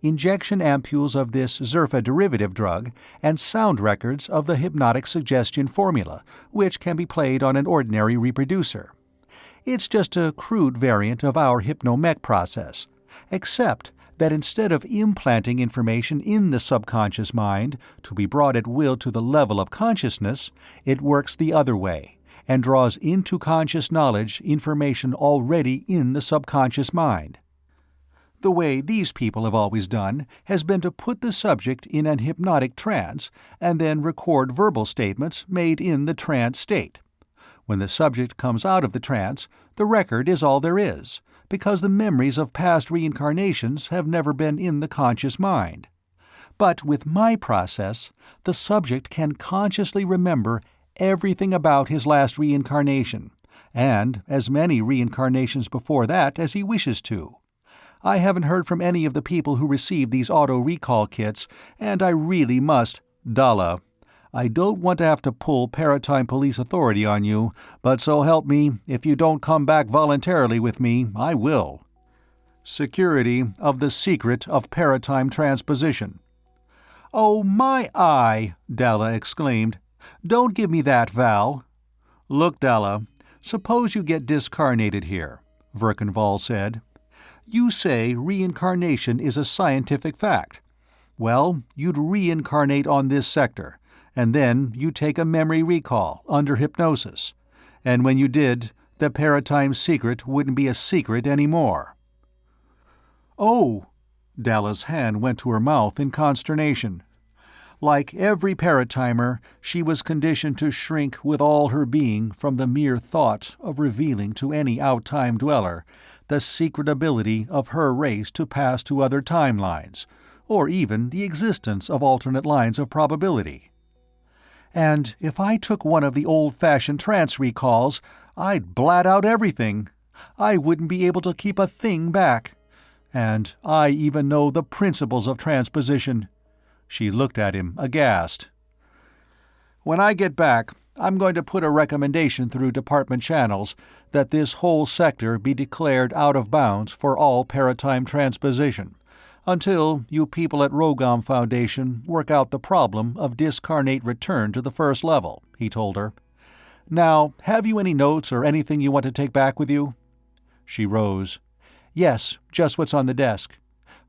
[SPEAKER 2] injection ampules of this Zerfa derivative drug, and sound records of the hypnotic suggestion formula, which can be played on an ordinary reproducer. It's just a crude variant of our hypnomech process, except that instead of implanting information in the subconscious mind to be brought at will to the level of consciousness, it works the other way, and draws into conscious knowledge information already in the subconscious mind. The way these people have always done has been to put the subject in an hypnotic trance and then record verbal statements made in the trance state. When the subject comes out of the trance, the record is all there is, because the memories of past reincarnations have never been in the conscious mind. But with my process, the subject can consciously remember everything about his last reincarnation, and as many reincarnations before that as he wishes to. I haven't heard from any of the people who received these auto-recall kits, and I really must— Dalla, I don't want to have to pull Paratime Police Authority on you, but so help me, if you don't come back voluntarily with me, I will. Security of the secret of Paratime transposition. Oh, my eye! Dalla exclaimed. Don't give me that, Val. Look, Dalla, suppose you get discarnated here, Verkenval said. You say reincarnation is a scientific fact. Well, you'd reincarnate on this sector, and then you take a memory recall under hypnosis. And when you did, the Paratime secret wouldn't be a secret anymore. Oh! Dalla's hand went to her mouth in consternation. Like every paratimer, she was conditioned to shrink with all her being from the mere thought of revealing to any outtime dweller the secret ability of her race to pass to other timelines, or even the existence of alternate lines of probability. And if I took one of the old-fashioned trance recalls, I'd blat out everything. I wouldn't be able to keep a thing back. And I even know the principles of transposition. She looked at him, aghast. When I get back, I'm going to put a recommendation through department channels that this whole sector be declared out of bounds for all paratime transposition, until you people at Rogom Foundation work out the problem of discarnate return to the first level, he told her. Now, have you any notes or anything you want to take back with you? She rose. Yes, just what's on the desk.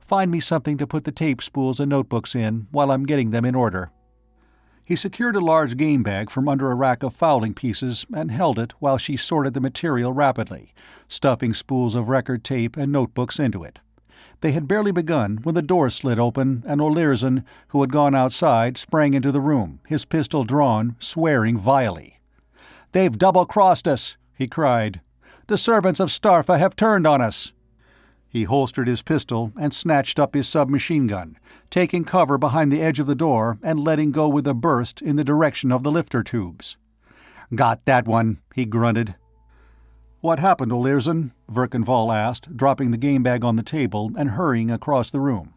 [SPEAKER 2] Find me something to put the tape spools and notebooks in while I'm getting them in order. He secured a large game bag from under a rack of fowling pieces and held it while she sorted the material rapidly, stuffing spools of record tape and notebooks into it. They had barely begun when the door slid open and O'Learson, who had gone outside, sprang into the room, his pistol drawn, swearing vilely. "They've double-crossed us," he cried. "The servants of Starpha have turned on us." He holstered his pistol and snatched up his submachine gun, taking cover behind the edge of the door and letting go with a burst in the direction of the lifter tubes. "Got that one," he grunted. "What happened, O'Learson?" Verkenval asked, dropping the game bag on the table and hurrying across the room.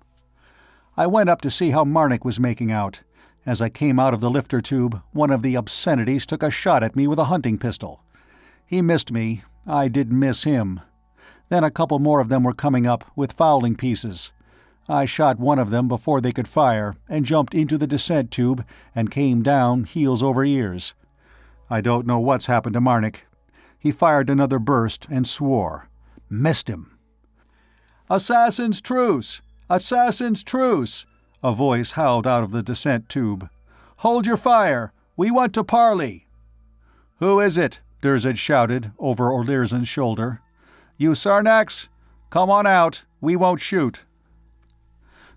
[SPEAKER 2] "I went up to see how Marnik was making out. As I came out of the lifter tube, one of the obscenities took a shot at me with a hunting pistol. He missed me. I didn't miss him. Then a couple more of them were coming up with fowling pieces. I shot one of them before they could fire, and jumped into the descent tube and came down heels over ears. I don't know what's happened to Marnik. He fired another burst and swore. Missed him. "Assassin's truce! Assassin's truce!" a voice howled out of the descent tube. "Hold your fire! We want to parley!" "Who is it?" Durzid shouted over Olirzan's shoulder. "You Sarnax? Come on out. We won't shoot."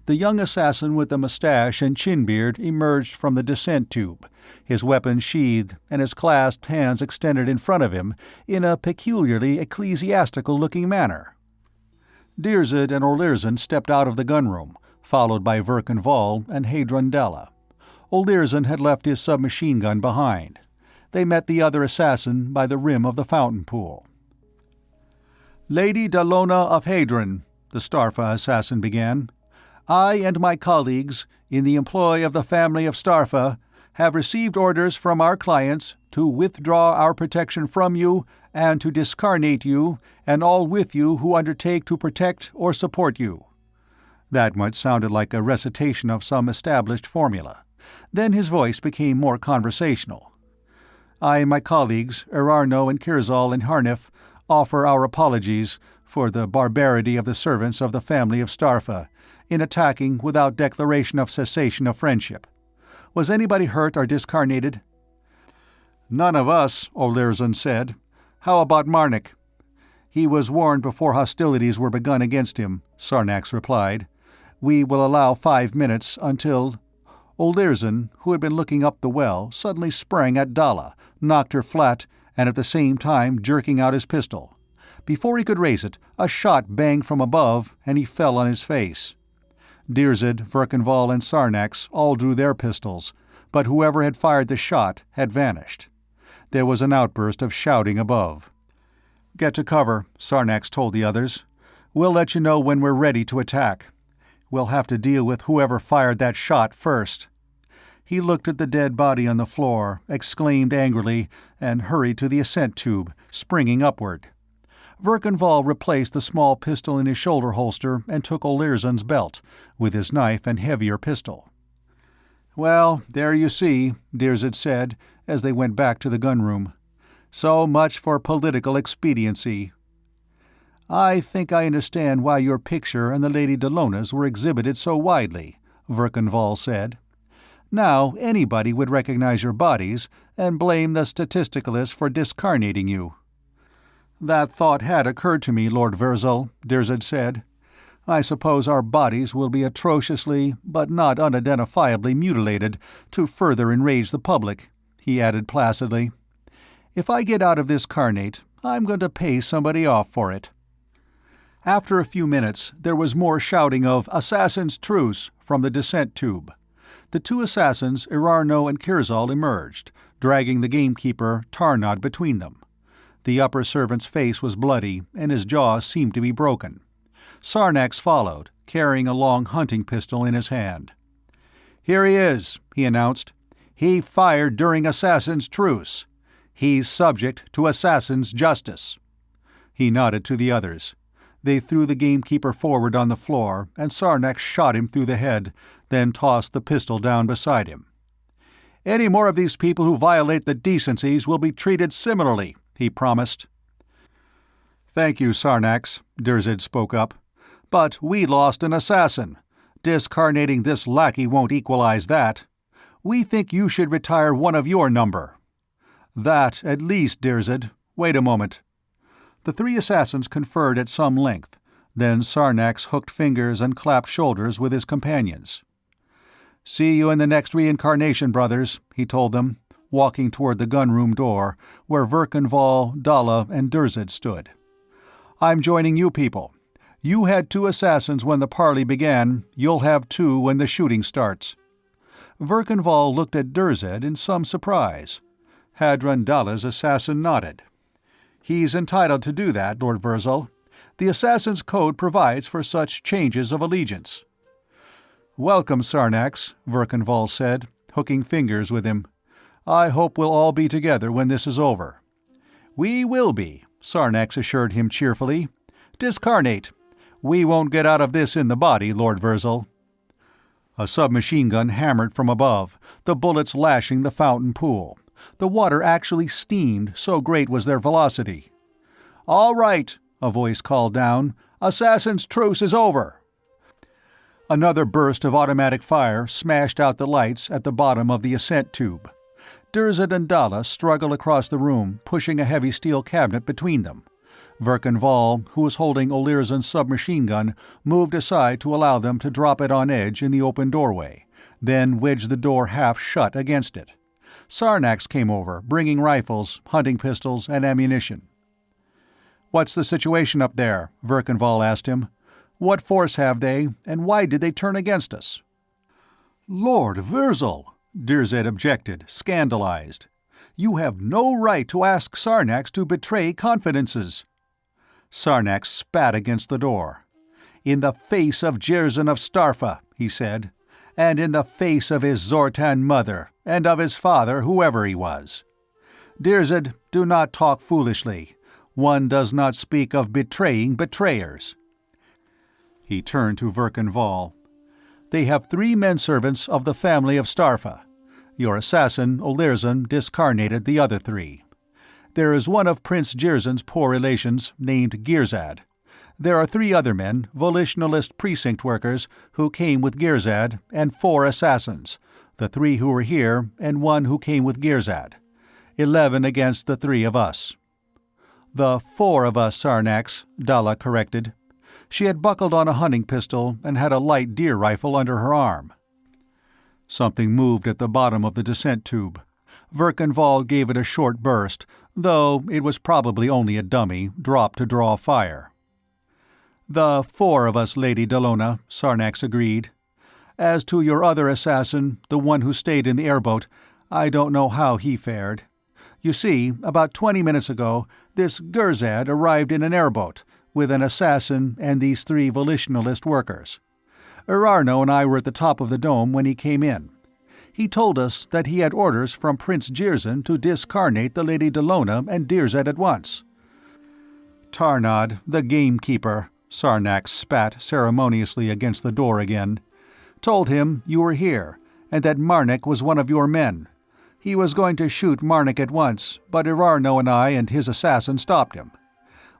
[SPEAKER 2] The young assassin with the mustache and chin beard emerged from the descent tube, his weapon sheathed and his clasped hands extended in front of him in a peculiarly ecclesiastical-looking manner. Durzid and Olirzan stepped out of the gunroom, followed by Verkan Vall and Hadron Della. Olirzan had left his submachine gun behind. They met the other assassin by the rim of the fountain pool. "Lady Delona of Hadron," the Starpha assassin began, "I and my colleagues, in the employ of the family of Starpha, have received orders from our clients to withdraw our protection from you and to discarnate you and all with you who undertake to protect or support you." That much sounded like a recitation of some established formula. Then his voice became more conversational. "I and my colleagues, Erarno and Kirzal and Harnif, offer our apologies for the barbarity of the servants of the family of Starpha in attacking without declaration of cessation of friendship. Was anybody hurt or discarnated?" "None of us," Olirzan said. "How about Marnik?" "He was warned before hostilities were begun against him," Sarnax replied. "We will allow 5 minutes until—" Olirzan, who had been looking up the well, suddenly sprang at Dalla, knocked her flat, and at the same time jerking out his pistol. Before he could raise it, a shot banged from above, and he fell on his face. Durzid, Verkan Vall, and Sarnax all drew their pistols, but whoever had fired the shot had vanished. There was an outburst of shouting above. "Get to cover," Sarnax told the others. "We'll let you know when we're ready to attack. We'll have to deal with whoever fired that shot first." He looked at the dead body on the floor, exclaimed angrily, and hurried to the ascent tube, springing upward. Verkan Vall replaced the small pistol in his shoulder holster and took Olirzan's belt, with his knife and heavier pistol. "Well, there you see," Durzid said, as they went back to the gunroom. "So much for political expediency." "I think I understand why your picture and the Lady Delona's were exhibited so widely," Verkan Vall said. "Now anybody would recognize your bodies and blame the statisticalists for discarnating you." "That thought had occurred to me, Lord Virzal," Durzid said. "I suppose our bodies will be atrociously, but not unidentifiably mutilated to further enrage the public," he added placidly. "If I get out of this carnate, I'm going to pay somebody off for it." After a few minutes, there was more shouting of "Assassin's truce" from the descent tube. The two assassins, Erarno and Kirzal, emerged, dragging the gamekeeper, Tarnod, between them. The upper servant's face was bloody, and his jaw seemed to be broken. Sarnax followed, carrying a long hunting pistol in his hand. "Here he is," he announced. "He fired during Assassin's truce. He's subject to Assassin's justice." He nodded to the others. They threw the gamekeeper forward on the floor, and Sarnax shot him through the head, then tossed the pistol down beside him. "Any more of these people who violate the decencies will be treated similarly," he promised. "Thank you, Sarnax," Durzid spoke up. "But we lost an assassin. Discarnating this lackey won't equalize that. We think you should retire one of your number." "That, at least, Durzid. Wait a moment." The three assassins conferred at some length. Then Sarnax hooked fingers and clapped shoulders with his companions. "See you in the next reincarnation, brothers," he told them, walking toward the gunroom door, where Verkan Vall, Dalla, and Durzid stood. "I'm joining you people. You had 2 assassins when the parley began, you'll have 2 when the shooting starts." Verkan Vall looked at Durzid in some surprise. Hadron Dalla's assassin nodded. "He's entitled to do that, Lord Virzal. The Assassin's Code provides for such changes of allegiance." "Welcome, Sarnax," Verkan Vall said, hooking fingers with him. "I hope we'll all be together when this is over." "We will be," Sarnax assured him cheerfully. "Discarnate. We won't get out of this in the body, Lord Virzel." A submachine gun hammered from above, the bullets lashing the fountain pool. The water actually steamed, so great was their velocity. "All right," a voice called down. "Assassin's truce is over." Another burst of automatic fire smashed out the lights at the bottom of the ascent tube. Dirzed and Dalla struggled across the room, pushing a heavy steel cabinet between them. Verkenval, who was holding Olirzon's submachine gun, moved aside to allow them to drop it on edge in the open doorway, then wedged the door half shut against it. Sarnax came over, bringing rifles, hunting pistols, and ammunition. "What's the situation up there?" Verkenval asked him. "What force have they, and why did they turn against us?" "Lord Virzel," Dirzed objected, scandalized. "You have no right to ask Sarnax to betray confidences." Sarnax spat against the door. "In the face of Jerzan of Starpha," he said, "and in the face of his Zortan mother, and of his father, whoever he was. Dirzed, do not talk foolishly. One does not speak of betraying betrayers." He turned to Verkenval. "They have 3 men-servants of the family of Starpha. Your assassin, Olirzon, discarnated the other 3. There is one of Prince Jerzan's poor relations, named Girzad. There are 3 other men, volitionalist precinct workers, who came with Girzad, and 4 assassins, the 3 who were here, and 1 who came with Girzad. 11 against the 3 of us." "The 4 of us, Sarnax," Dalla corrected. She had buckled on a hunting pistol and had a light deer rifle under her arm. Something moved at the bottom of the descent tube. Verkenval gave it a short burst, though it was probably only a dummy, dropped to draw fire. "The 4 of us, Lady Delona," Sarnax agreed. "As to your other assassin, the one who stayed in the airboat, I don't know how he fared. You see, about 20 minutes ago, this Girzad arrived in an airboat, with an assassin and these 3 volitionalist workers. Erarno and I were at the top of the dome when he came in. He told us that he had orders from Prince Jerzan to discarnate the Lady Delona and Dirzed at once." "Tarnod, the gamekeeper," Sarnax spat ceremoniously against the door again, "told him you were here, and that Marnik was one of your men. He was going to shoot Marnik at once, but Erarno and I and his assassin stopped him.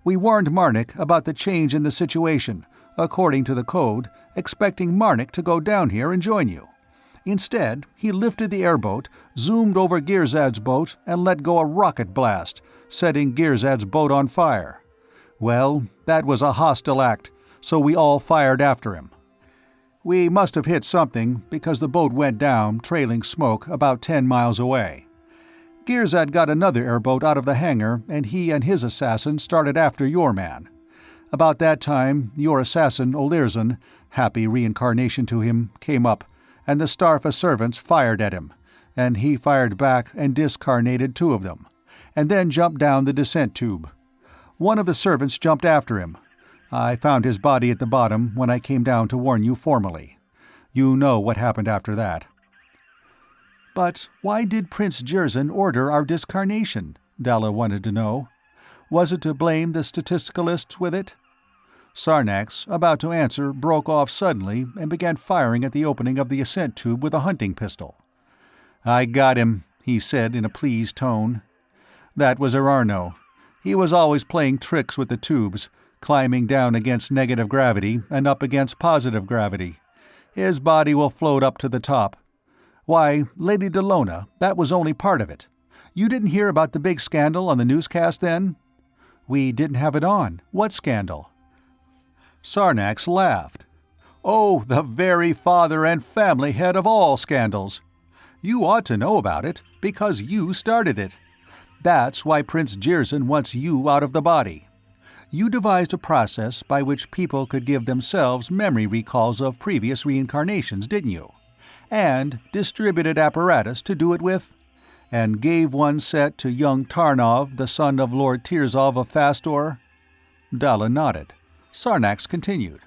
[SPEAKER 2] We warned Marnik about the change in the situation, according to the code, expecting Marnik to go down here and join you. Instead, he lifted the airboat, zoomed over Girzad's boat, and let go a rocket blast, setting Girzad's boat on fire. Well, that was a hostile act, so we all fired after him. We must have hit something, because the boat went down, trailing smoke, about 10 miles away. Girzad got another airboat out of the hangar, and he and his assassin started after your man. About that time, your assassin, Olirzon, happy reincarnation to him, came up, and the Starpha servants fired at him, and he fired back and discarnated 2 of them, and then jumped down the descent tube. One of the servants jumped after him. I found his body at the bottom when I came down to warn you formally. You know what happened after that." "But why did Prince Jerzan order our discarnation?" Dalla wanted to know. "Was it to blame the statisticalists with it?" Sarnax, about to answer, broke off suddenly and began firing at the opening of the ascent tube with a hunting pistol. "I got him," he said in a pleased tone. "That was Erarno. He was always playing tricks with the tubes, climbing down against negative gravity and up against positive gravity. His body will float up to the top. Why, Lady Delona, that was only part of it. You didn't hear about the big scandal on the newscast then?" "We didn't have it on. What scandal?" Sarnax laughed. "Oh, the very father and family head of all scandals. You ought to know about it, because you started it. That's why Prince Jerzan wants you out of the body. You devised a process by which people could give themselves memory recalls of previous reincarnations, didn't you? And distributed apparatus to do it with? And gave one set to young Tarnov, the son of Lord Tirzov of Fastor?" Dalla nodded. Sarnax continued.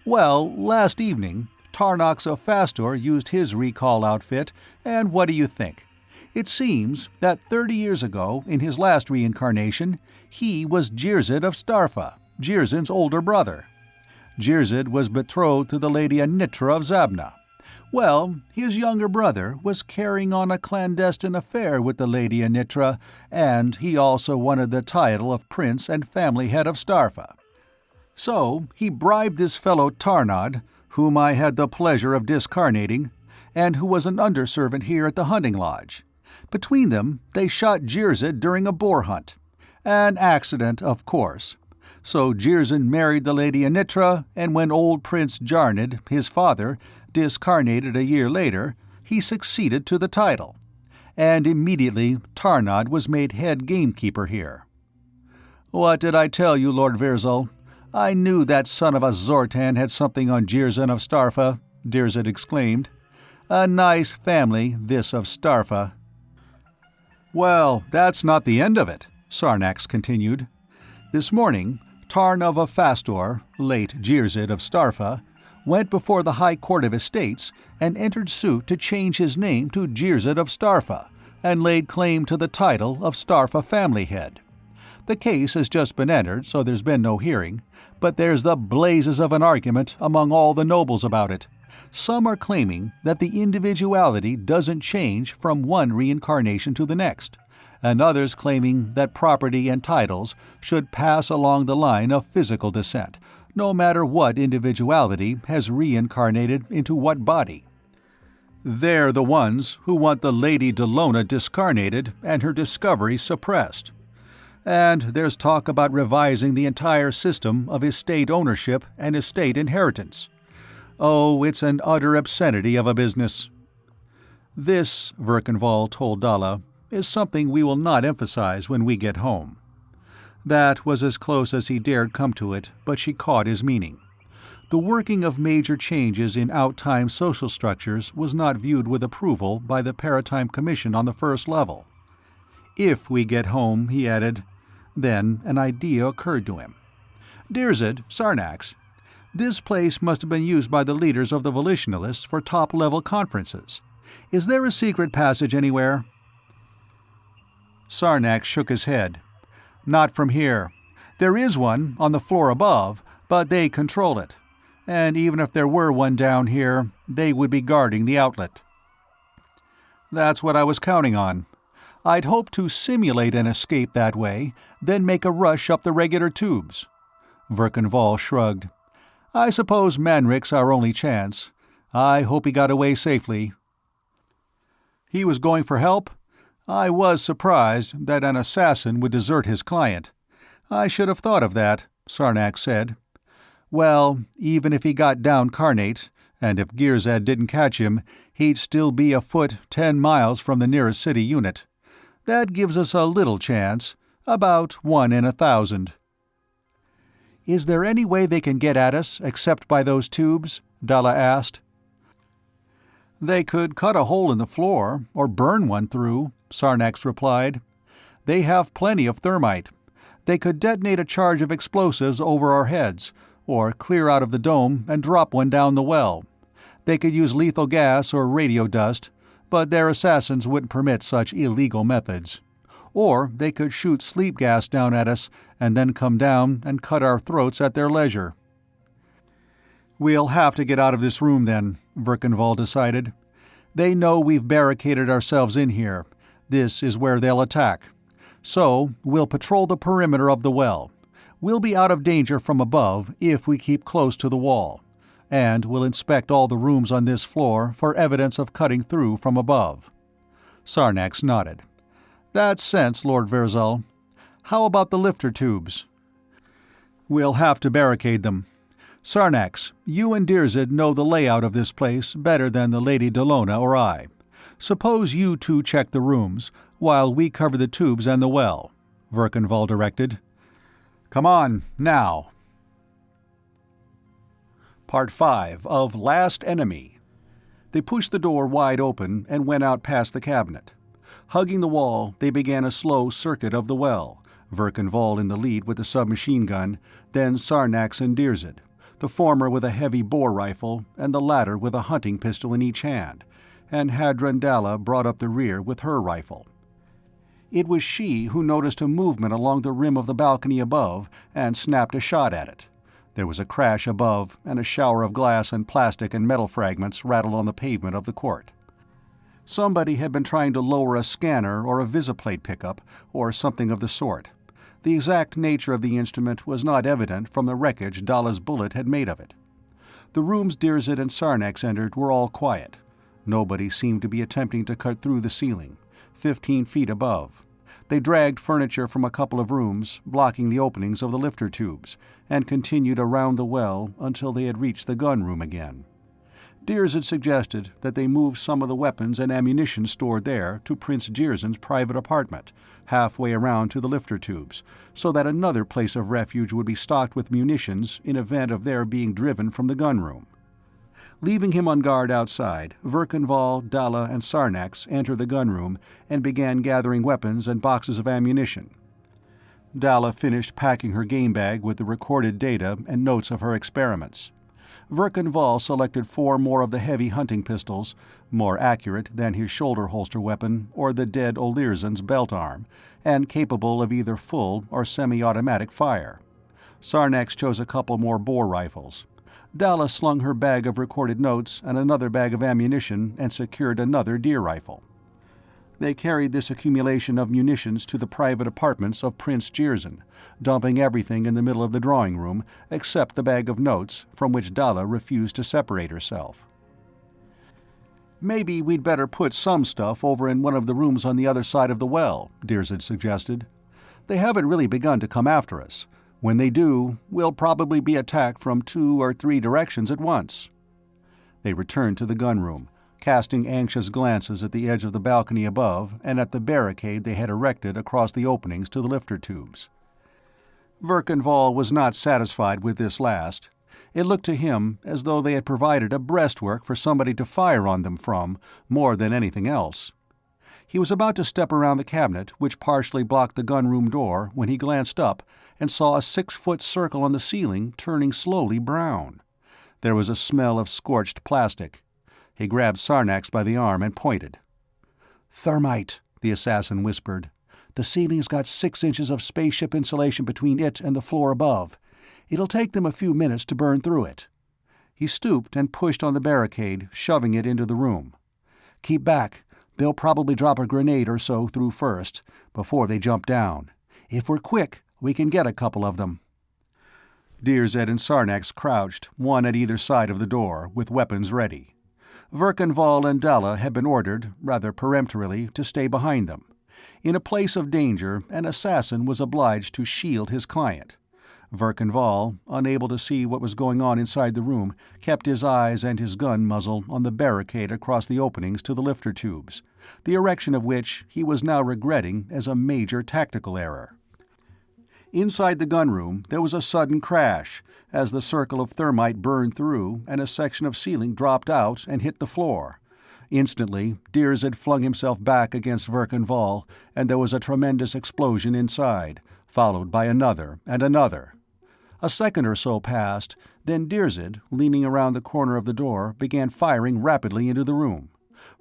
[SPEAKER 2] "Well, last evening, Tarnox of Fastor used his recall outfit, and what do you think? It seems that 30 years ago, in his last reincarnation, he was Jerzad of Starpha, Jerzan's older brother. Girzid was betrothed to the Lady Anitra of Zabna. Well, his younger brother was carrying on a clandestine affair with the Lady Anitra, and he also wanted the title of Prince and Family Head of Starpha. So he bribed this fellow Tarnod, whom I had the pleasure of discarnating, and who was an underservant here at the hunting lodge. Between them, they shot Girzid during a boar hunt. An accident, of course. So Girzid married the Lady Anitra, and when old Prince Jarnid, his father, discarnated a year later, he succeeded to the title. And immediately Tarnod was made head gamekeeper here. What did I tell you, Lord Virzal? I knew that son of a Zortan had something on Girzid of Starpha, Dirzid exclaimed. A nice family, this of Starpha. Well, that's not the end of it, Sarnax continued. This morning, Tarn of Fastor, late Girzid of Starpha, went before the High Court of Estates and entered suit to change his name to Girzid of Starpha, and laid claim to the title of Starpha Family Head. The case has just been entered, so there's been no hearing, but there's the blazes of an argument among all the nobles about it. Some are claiming that the individuality doesn't change from one reincarnation to the next, and others claiming that property and titles should pass along the line of physical descent, no matter what individuality has reincarnated into what body. They're the ones who want the Lady Delona discarnated and her discovery suppressed. And there's talk about revising the entire system of estate ownership and estate inheritance. Oh, it's an utter obscenity of a business. This, Verkenval told Dalla, is something we will not emphasize when we get home. That was as close as he dared come to it, but she caught his meaning. The working of major changes in out-time social structures was not viewed with approval by the Paratime Commission on the first level. If we get home, he added. Then an idea occurred to him. Dirzid, Sarnax, this place must have been used by the leaders of the Volitionalists for top-level conferences. Is there a secret passage anywhere? Sarnax shook his head. Not from here. There is one on the floor above, but they control it. And even if there were one down here, they would be guarding the outlet. That's what I was counting on. I'd hoped to simulate an escape that way, then make a rush up the regular tubes. Verkenval shrugged. I suppose Manrik's our only chance. I hope he got away safely. He was going for help? I was surprised that an assassin would desert his client. I should have thought of that, Sarnax said. Well, even if he got down Carnate, and if Girzad didn't catch him, he'd still be afoot 10 miles from the nearest city unit. That gives us a little chance, about 1 in 1,000. Is there any way they can get at us except by those tubes? Dalla asked. They could cut a hole in the floor, or burn one through, Sarnax replied. They have plenty of thermite. They could detonate a charge of explosives over our heads, or clear out of the dome and drop one down the well. They could use lethal gas or radio dust, but their assassins wouldn't permit such illegal methods. Or they could shoot sleep gas down at us and then come down and cut our throats at their leisure. We'll have to get out of this room then, Verkenval decided. They know we've barricaded ourselves in here. This is where they'll attack. So we'll patrol the perimeter of the well. We'll be out of danger from above if we keep close to the wall. And we'll inspect all the rooms on this floor for evidence of cutting through from above. Sarnax nodded. That's sense, Lord Virzal. How about the lifter tubes? We'll have to barricade them. Sarnax, you and Dirzid know the layout of this place better than the Lady Delona or I. Suppose you two check the rooms, while we cover the tubes and the well, Verkenval directed. Come on, now. Part 5 of Last Enemy. They pushed the door wide open and went out past the cabinet. Hugging the wall, they began a slow circuit of the well, Verkenval in the lead with the submachine gun, then Sarnax and Dirzid, the former with a heavy bore rifle and the latter with a hunting pistol in each hand, and Hadron Dalla brought up the rear with her rifle. It was she who noticed a movement along the rim of the balcony above and snapped a shot at it. There was a crash above, and a shower of glass and plastic and metal fragments rattled on the pavement of the court. Somebody had been trying to lower a scanner or a visiplate pickup, or something of the sort. The exact nature of the instrument was not evident from the wreckage Dalla's bullet had made of it. The rooms Dirzed and Sarnax entered were all quiet. Nobody seemed to be attempting to cut through the ceiling, 15 feet above. They dragged furniture from a couple of rooms, blocking the openings of the lifter tubes, and continued around the well until they had reached the gun room again. Dirzed suggested that they move some of the weapons and ammunition stored there to Prince Jirzyn's private apartment, halfway around to the lifter tubes, so that another place of refuge would be stocked with munitions in event of their being driven from the gun room. Leaving him on guard outside, Verkanvall, Dalla, and Sarnax entered the gun room and began gathering weapons and boxes of ammunition. Dalla finished packing her game bag with the recorded data and notes of her experiments. Verkanvall selected 4 more of the heavy hunting pistols, more accurate than his shoulder holster weapon or the dead Olirzan's belt arm, and capable of either full or semi-automatic fire. Sarnax chose a couple more bore rifles. Dalla slung her bag of recorded notes and another bag of ammunition and secured another deer rifle. They carried this accumulation of munitions to the private apartments of Prince Jirzyn, dumping everything in the middle of the drawing room except the bag of notes, from which Dalla refused to separate herself. "Maybe we'd better put some stuff over in one of the rooms on the other side of the well," Dirzed suggested. "They haven't really begun to come after us. When they do, we'll probably be attacked from 2 or 3 directions at once." They returned to the gun room, casting anxious glances at the edge of the balcony above and at the barricade they had erected across the openings to the lifter tubes. Verkanvall was not satisfied with this last. It looked to him as though they had provided a breastwork for somebody to fire on them from, more than anything else. He was about to step around the cabinet, which partially blocked the gun-room door, when he glanced up and saw a 6-foot circle on the ceiling turning slowly brown. There was a smell of scorched plastic. He grabbed Sarnax by the arm and pointed. "Thermite," the assassin whispered. "The ceiling's got 6 inches of spaceship insulation between it and the floor above. It'll take them a few minutes to burn through it." He stooped and pushed on the barricade, shoving it into the room. "Keep back. They'll probably drop a grenade or so through first, before they jump down. If we're quick, we can get a couple of them." Dirzed and Sarnax crouched, one at either side of the door, with weapons ready. Verkanvall and Dalla had been ordered, rather peremptorily, to stay behind them. In a place of danger, an assassin was obliged to shield his client. Verkanvall, unable to see what was going on inside the room, kept his eyes and his gun muzzle on the barricade across the openings to the lifter tubes, the erection of which he was now regretting as a major tactical error. Inside the gunroom there was a sudden crash, as the circle of thermite burned through and a section of ceiling dropped out and hit the floor. Instantly, Dirzed flung himself back against Verkanvall, and there was a tremendous explosion inside, followed by another and another. A second or so passed, then Dirzed, leaning around the corner of the door, began firing rapidly into the room.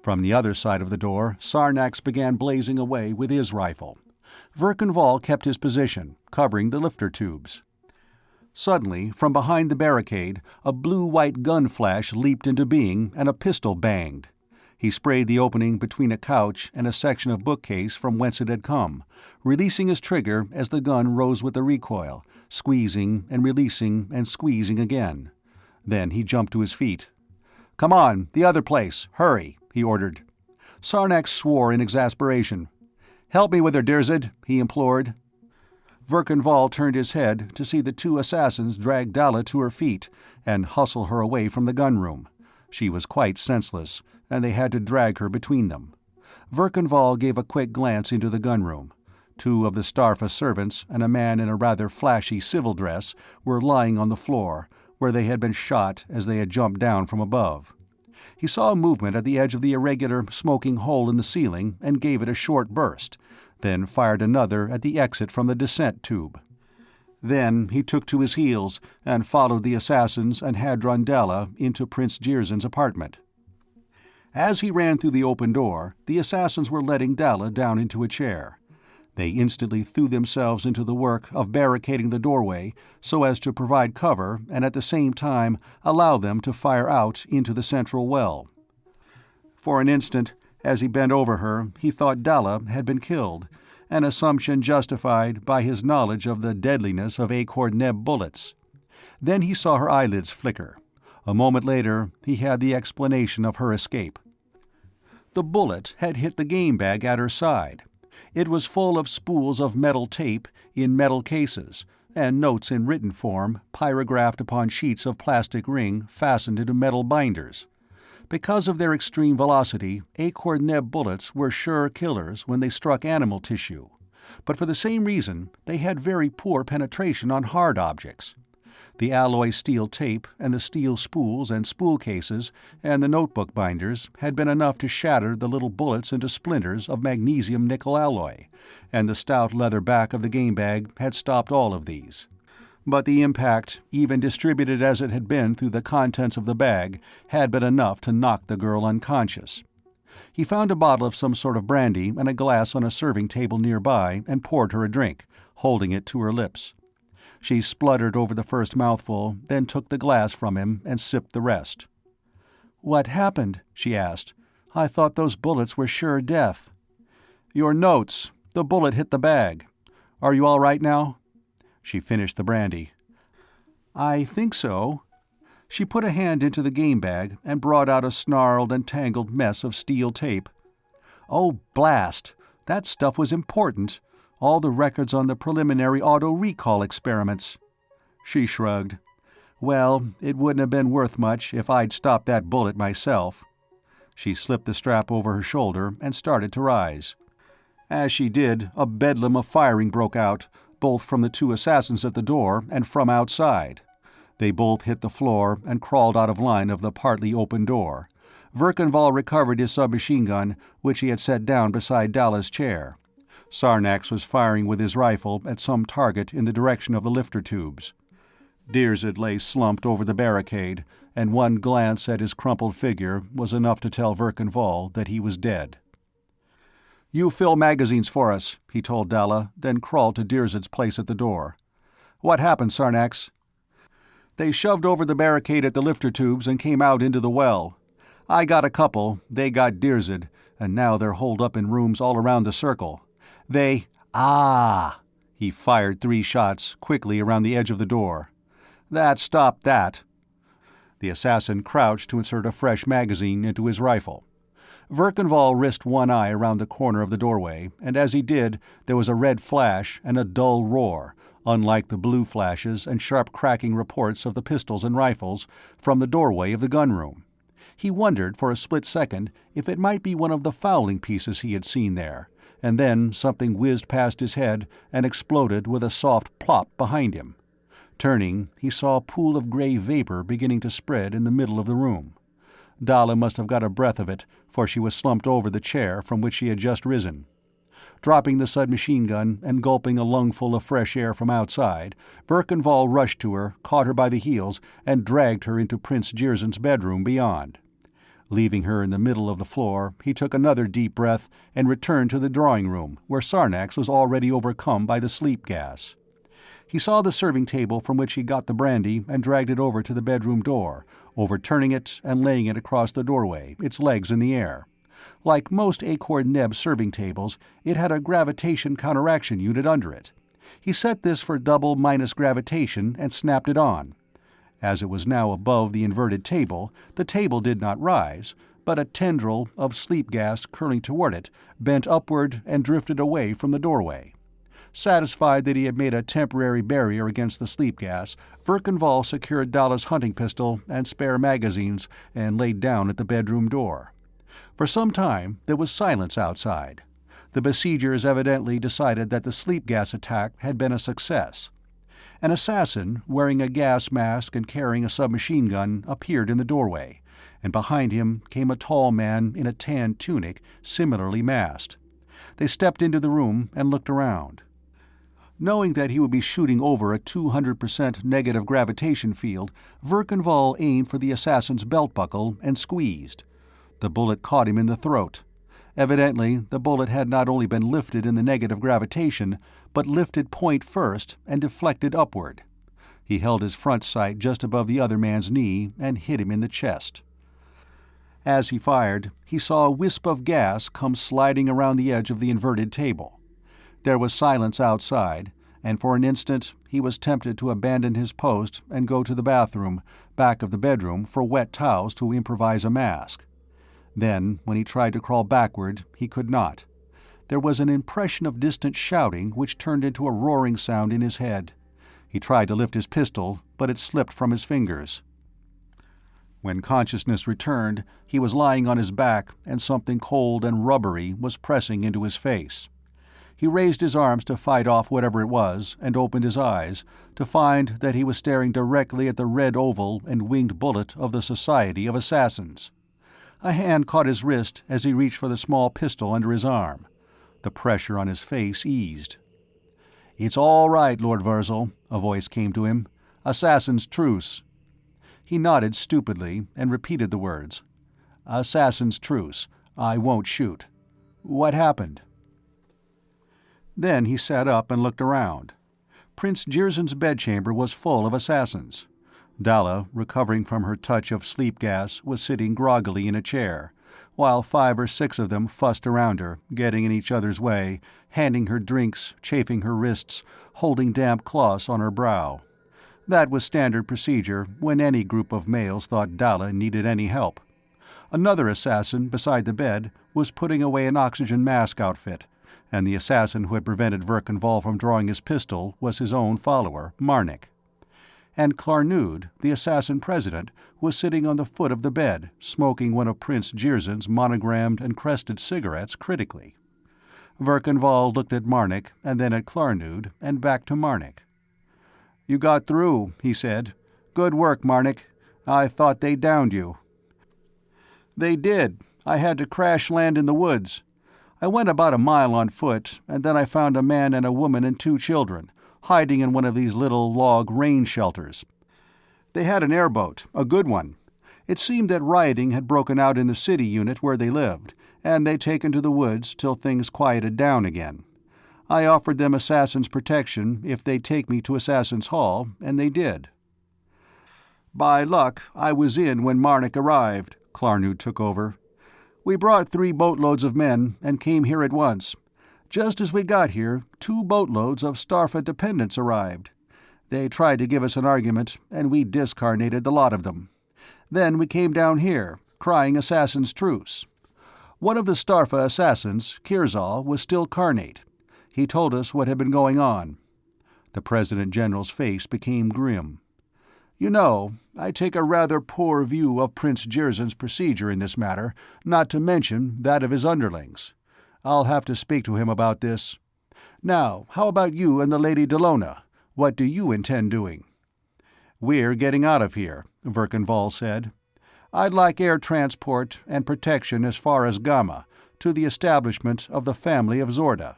[SPEAKER 2] From the other side of the door, Sarnax began blazing away with his rifle. Verkanvall kept his position, covering the lifter tubes. Suddenly, from behind the barricade, a blue-white gun flash leaped into being, and a pistol banged. He sprayed the opening between a couch and a section of bookcase from whence it had come, releasing his trigger as the gun rose with the recoil, squeezing and releasing and squeezing again. Then he jumped to his feet. "Come on, the other place, hurry," he ordered. Sarnax swore in exasperation. "Help me with her, Dirzed," he implored. Verkanvall turned his head to see the 2 assassins drag Dalla to her feet and hustle her away from the gunroom. She was quite senseless, and they had to drag her between them. Verkanvall gave a quick glance into the gunroom. 2 of the Starpha servants and a man in a rather flashy civil dress were lying on the floor, where they had been shot as they had jumped down from above. He saw a movement at the edge of the irregular, smoking hole in the ceiling and gave it a short burst, then fired another at the exit from the descent tube. Then he took to his heels and followed the assassins and Hadron Dalla into Prince Jirzyn's apartment. As he ran through the open door, the assassins were letting Dalla down into a chair. They instantly threw themselves into the work of barricading the doorway so as to provide cover and at the same time allow them to fire out into the central well. For an instant, as he bent over her, he thought Dalla had been killed, an assumption justified by his knowledge of the deadliness of Acord-Neb bullets. Then he saw her eyelids flicker. A moment later, he had the explanation of her escape. The bullet had hit the game bag at her side. It was full of spools of metal tape in metal cases, and notes in written form, pyrographed upon sheets of plastic ring fastened into metal binders. Because of their extreme velocity, Acord-Neb bullets were sure killers when they struck animal tissue, but for the same reason, they had very poor penetration on hard objects. The alloy steel tape and the steel spools and spool cases and the notebook binders had been enough to shatter the little bullets into splinters of magnesium nickel alloy, and the stout leather back of the game bag had stopped all of these. But the impact, even distributed as it had been through the contents of the bag, had been enough to knock the girl unconscious. He found a bottle of some sort of brandy and a glass on a serving table nearby and poured her a drink, holding it to her lips. She spluttered over the first mouthful, then took the glass from him and sipped the rest. "What happened?" she asked. "I thought those bullets were sure death." "Your notes. The bullet hit the bag. Are you all right now?" She finished the brandy. "I think so." She put a hand into the game bag and brought out a snarled and tangled mess of steel tape. "Oh, blast! That stuff was important. All the records on the preliminary auto-recall experiments." She shrugged. "Well, it wouldn't have been worth much if I'd stopped that bullet myself." She slipped the strap over her shoulder and started to rise. As she did, a bedlam of firing broke out, both from the two assassins at the door and from outside. They both hit the floor and crawled out of line of the partly open door. Verkanvall recovered his submachine gun, which he had set down beside Dalla's chair. Sarnax was firing with his rifle at some target in the direction of the lifter tubes. Dirzed lay slumped over the barricade, and one glance at his crumpled figure was enough to tell Verkanvall that he was dead. "You fill magazines for us," he told Dalla, then crawled to Dirzed's place at the door. "What happened, Sarnax?" "They shoved over the barricade at the lifter tubes and came out into the well. I got a couple, they got Dirzed, and now they're holed up in rooms all around the circle. They— Ah!" He fired 3 shots, quickly around the edge of the door. "That stopped that." The assassin crouched to insert a fresh magazine into his rifle. Verkanvall risked one eye around the corner of the doorway, and as he did, there was a red flash and a dull roar, unlike the blue flashes and sharp cracking reports of the pistols and rifles, from the doorway of the gunroom. He wondered for a split second if it might be one of the fowling pieces he had seen there, and then something whizzed past his head and exploded with a soft plop behind him. Turning, he saw a pool of gray vapor beginning to spread in the middle of the room. Dalla must have got a breath of it, for she was slumped over the chair from which she had just risen. Dropping the submachine gun and gulping a lungful of fresh air from outside, Verkanvall rushed to her, caught her by the heels, and dragged her into Prince Jirzyn's bedroom beyond. Leaving her in the middle of the floor, he took another deep breath and returned to the drawing room, where Sarnax was already overcome by the sleep gas. He saw the serving table from which he got the brandy and dragged it over to the bedroom door, overturning it and laying it across the doorway, its legs in the air. Like most Acord-Neb serving tables, it had a gravitation counteraction unit under it. He set this for double minus gravitation and snapped it on. As it was now above the inverted table, the table did not rise, but a tendril of sleep gas curling toward it bent upward and drifted away from the doorway. Satisfied that he had made a temporary barrier against the sleep gas, Verkanvall secured Dalla's hunting pistol and spare magazines and laid down at the bedroom door. For some time there was silence outside. The besiegers evidently decided that the sleep gas attack had been a success. An assassin, wearing a gas mask and carrying a submachine gun, appeared in the doorway, and behind him came a tall man in a tan tunic, similarly masked. They stepped into the room and looked around. Knowing that he would be shooting over a 200% negative gravitation field, Verkanvall aimed for the assassin's belt buckle and squeezed. The bullet caught him in the throat. Evidently, the bullet had not only been lifted in the negative gravitation, but lifted point first and deflected upward. He held his front sight just above the other man's knee and hit him in the chest. As he fired, he saw a wisp of gas come sliding around the edge of the inverted table. There was silence outside, and for an instant he was tempted to abandon his post and go to the bathroom, back of the bedroom, for wet towels to improvise a mask. Then, when he tried to crawl backward, he could not. There was an impression of distant shouting which turned into a roaring sound in his head. He tried to lift his pistol, but it slipped from his fingers. When consciousness returned, he was lying on his back, and something cold and rubbery was pressing into his face. He raised his arms to fight off whatever it was, and opened his eyes, to find that he was staring directly at the red oval and winged bullet of the Society of Assassins. A hand caught his wrist as he reached for the small pistol under his arm. The pressure on his face eased. "It's all right, Lord Virzal," a voice came to him. "Assassin's truce." He nodded stupidly and repeated the words. "Assassin's truce. I won't shoot. What happened?" Then he sat up and looked around. Prince Jirzyn's bedchamber was full of assassins. Dalla, recovering from her touch of sleep gas, was sitting groggily in a chair, while 5 or 6 of them fussed around her, getting in each other's way, handing her drinks, chafing her wrists, holding damp cloths on her brow. That was standard procedure when any group of males thought Dalla needed any help. Another assassin, beside the bed, was putting away an oxygen mask outfit, and the assassin who had prevented Verkanvall from drawing his pistol was his own follower, Marnik. And Klarnood, the assassin-president, was sitting on the foot of the bed, smoking one of Prince Jirzyn's monogrammed and crested cigarettes critically. Verkanvall looked at Marnik, and then at Klarnood, and back to Marnik. "You got through," he said. "Good work, Marnik. I thought they downed you." "They did. I had to crash land in the woods. I went about a mile on foot, and then I found a man and a woman and 2 children, hiding in one of these little log rain shelters. They had an airboat, a good one. It seemed that rioting had broken out in the city unit where they lived, and they'd taken to the woods till things quieted down again. I offered them Assassin's protection if they'd take me to Assassin's Hall, and they did." "By luck, I was in when Marnik arrived," Klarnood took over. "We brought 3 boatloads of men and came here at once. Just as we got here, 2 boatloads of Starpha dependents arrived. They tried to give us an argument, and we discarnated the lot of them. Then we came down here, crying Assassin's Truce. One of the Starpha assassins, Kirzal, was still carnate. He told us what had been going on." The President-General's face became grim. "You know, I take a rather poor view of Prince Jirzyn's procedure in this matter, not to mention that of his underlings. I'll have to speak to him about this. Now, how about you and the Lady Delona? What do you intend doing?" "We're getting out of here," Verkanvall said. "I'd like air transport and protection as far as Gamma, to the establishment of the family of Zorda.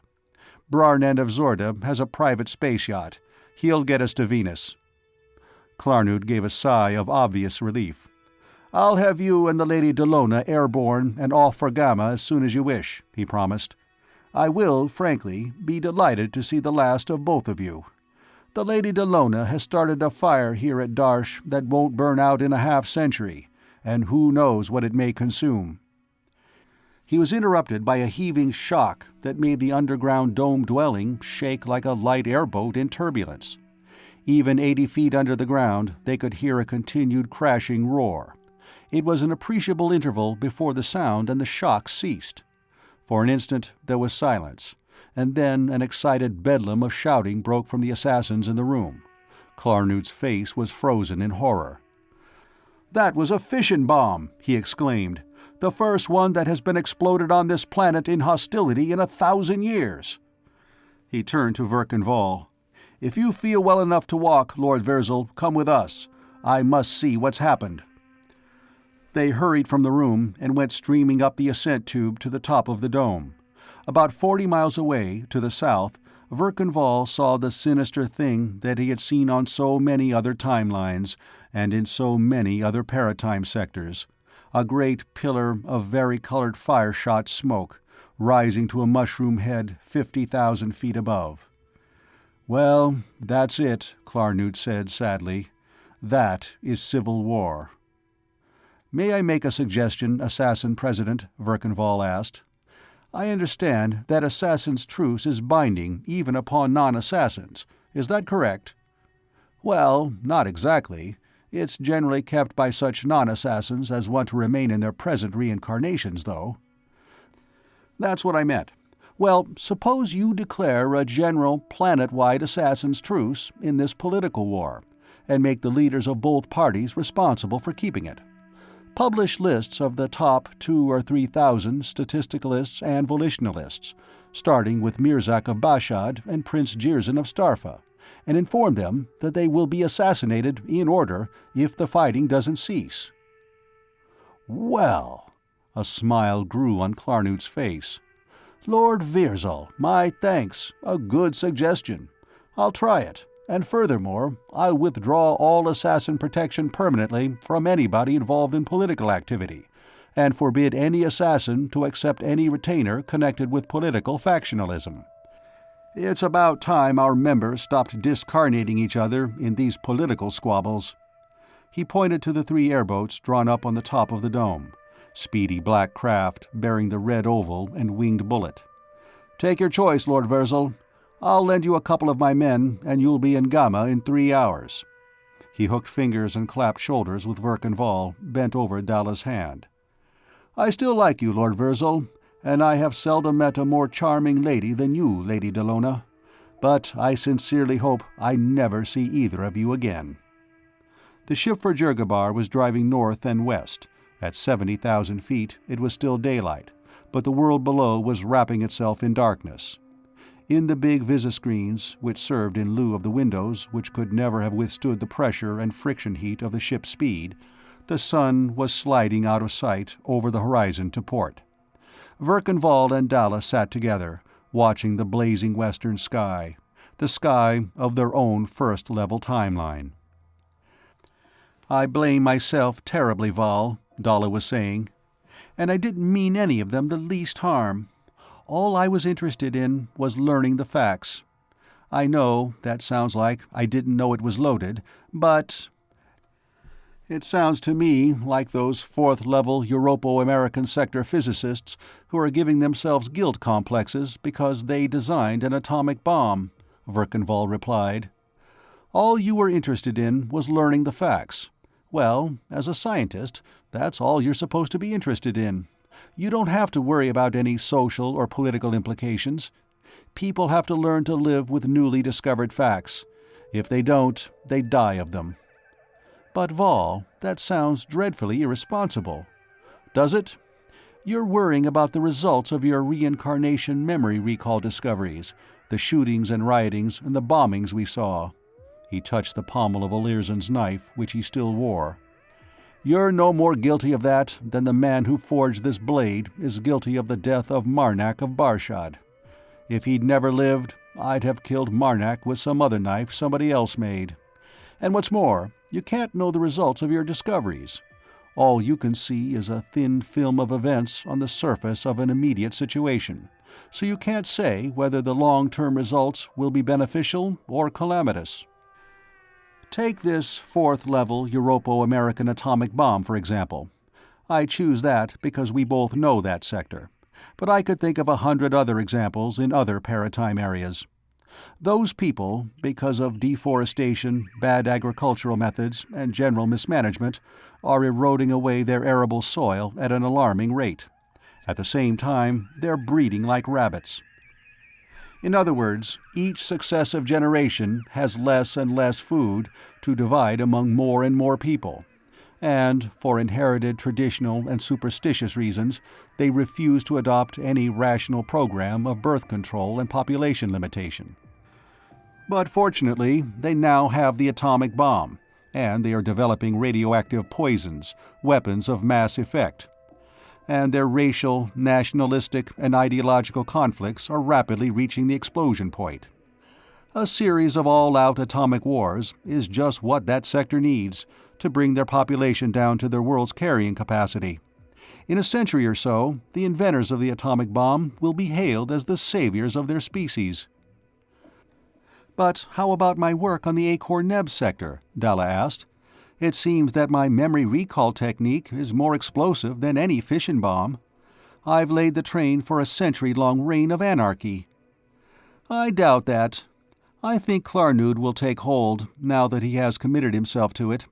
[SPEAKER 2] Brarnend of Zorda has a private space yacht. He'll get us to Venus." Klarnood gave a sigh of obvious relief. "I'll have you and the Lady Delona airborne and off for Gamma as soon as you wish," he promised. "I will, frankly, be delighted to see the last of both of you. The Lady Delona has started a fire here at Darsh that won't burn out in a half-century, and who knows what it may consume." He was interrupted by a heaving shock that made the underground dome dwelling shake like a light airboat in turbulence. Even 80 feet under the ground, they could hear a continued crashing roar. It was an appreciable interval before the sound and the shock ceased. For an instant there was silence, and then an excited bedlam of shouting broke from the assassins in the room. Klarnood's face was frozen in horror. "That was a fission bomb!" he exclaimed. "The first one that has been exploded on this planet in hostility in 1,000 years." He turned to Verkanvall. "If you feel well enough to walk, Lord Virzal, come with us. I must see what's happened." They hurried from the room and went streaming up the ascent tube to the top of the dome. About 40 miles away, to the south, Verkanvall saw the sinister thing that he had seen on so many other timelines and in so many other paratime sectors, a great pillar of vari-colored fire-shot smoke, rising to a mushroom head 50,000 feet above. "Well, that's it," Klarnood said sadly. "That is civil war." "May I make a suggestion, Assassin President?" Verkanvall asked. "I understand that Assassin's Truce is binding even upon non-assassins. Is that correct?" "Well, not exactly. It's generally kept by such non-assassins as want to remain in their present reincarnations, though." "That's what I meant. Well, suppose you declare a general, planet-wide Assassin's Truce in this political war, and make the leaders of both parties responsible for keeping it. Publish lists of the top 2,000 or 3,000 statisticalists and volitionalists, starting with Mirzak of Bashad and Prince Jirzin of Starfa, and inform them that they will be assassinated in order if the fighting doesn't cease." "Well," a smile grew on Klarnood's face. "Lord Virzal, my thanks. A good suggestion. I'll try it. And furthermore, I'll withdraw all assassin protection permanently from anybody involved in political activity, and forbid any assassin to accept any retainer connected with political factionalism. It's about time our members stopped discarnating each other in these political squabbles." He pointed to the 3 airboats drawn up on the top of the dome, speedy black craft bearing the red oval and winged bullet. "Take your choice, Lord Virzal. I'll lend you a couple of my men, and you'll be in Gamma in 3 hours." He hooked fingers and clapped shoulders with Verkanvall, bent over Dalla's hand. "I still like you, Lord Virzal, and I have seldom met a more charming lady than you, Lady Delona. But I sincerely hope I never see either of you again." The ship for Jurgabar was driving north and west. At 70,000 feet, it was still daylight, but the world below was wrapping itself in darkness. In the big visiscreens, which served in lieu of the windows which could never have withstood the pressure and friction heat of the ship's speed, the sun was sliding out of sight over the horizon to port. Verkanvall and Dalla sat together, watching the blazing western sky, the sky of their own first-level timeline. "I blame myself terribly, Val," Dalla was saying. "And I didn't mean any of them the least harm. All I was interested in was learning the facts. I know that sounds like I didn't know it was loaded, but it sounds to me like those 4th-level Europo-American sector physicists who are giving themselves guilt complexes because they designed an atomic bomb," Verkanvall replied. "All you were interested in was learning the facts. Well, as a scientist, that's all you're supposed to be interested in. You don't have to worry about any social or political implications. People have to learn to live with newly discovered facts. If they don't, they die of them." "But Val, that sounds dreadfully irresponsible." "Does it? You're worrying about the results of your reincarnation memory recall discoveries, the shootings and riotings and the bombings we saw." He touched the pommel of Alirzan's knife, which he still wore. "You're no more guilty of that than the man who forged this blade is guilty of the death of Marnak of Barshad. If he'd never lived, I'd have killed Marnak with some other knife somebody else made. And what's more, you can't know the results of your discoveries. All you can see is a thin film of events on the surface of an immediate situation, so you can't say whether the long-term results will be beneficial or calamitous. Take this 4th-level Europo-American atomic bomb, for example. I choose that because we both know that sector, but I could think of 100 other examples in other paratime areas. Those people, because of deforestation, bad agricultural methods, and general mismanagement, are eroding away their arable soil at an alarming rate. At the same time, they're breeding like rabbits. In other words, each successive generation has less and less food to divide among more and more people. And, for inherited traditional and superstitious reasons, they refuse to adopt any rational program of birth control and population limitation. But fortunately, they now have the atomic bomb, and they are developing radioactive poisons, weapons of mass effect. And their racial, nationalistic, and ideological conflicts are rapidly reaching the explosion point. A series of all-out atomic wars is just what that sector needs to bring their population down to their world's carrying capacity. In a century or so, the inventors of the atomic bomb will be hailed as the saviors of their species." "But how about my work on the Acorn-Neb sector?" Dalla asked. "It seems that my memory recall technique is more explosive than any fission bomb. I've laid the train for a century-long reign of anarchy." "I doubt that. I think Klarnud will take hold, now that he has committed himself to it.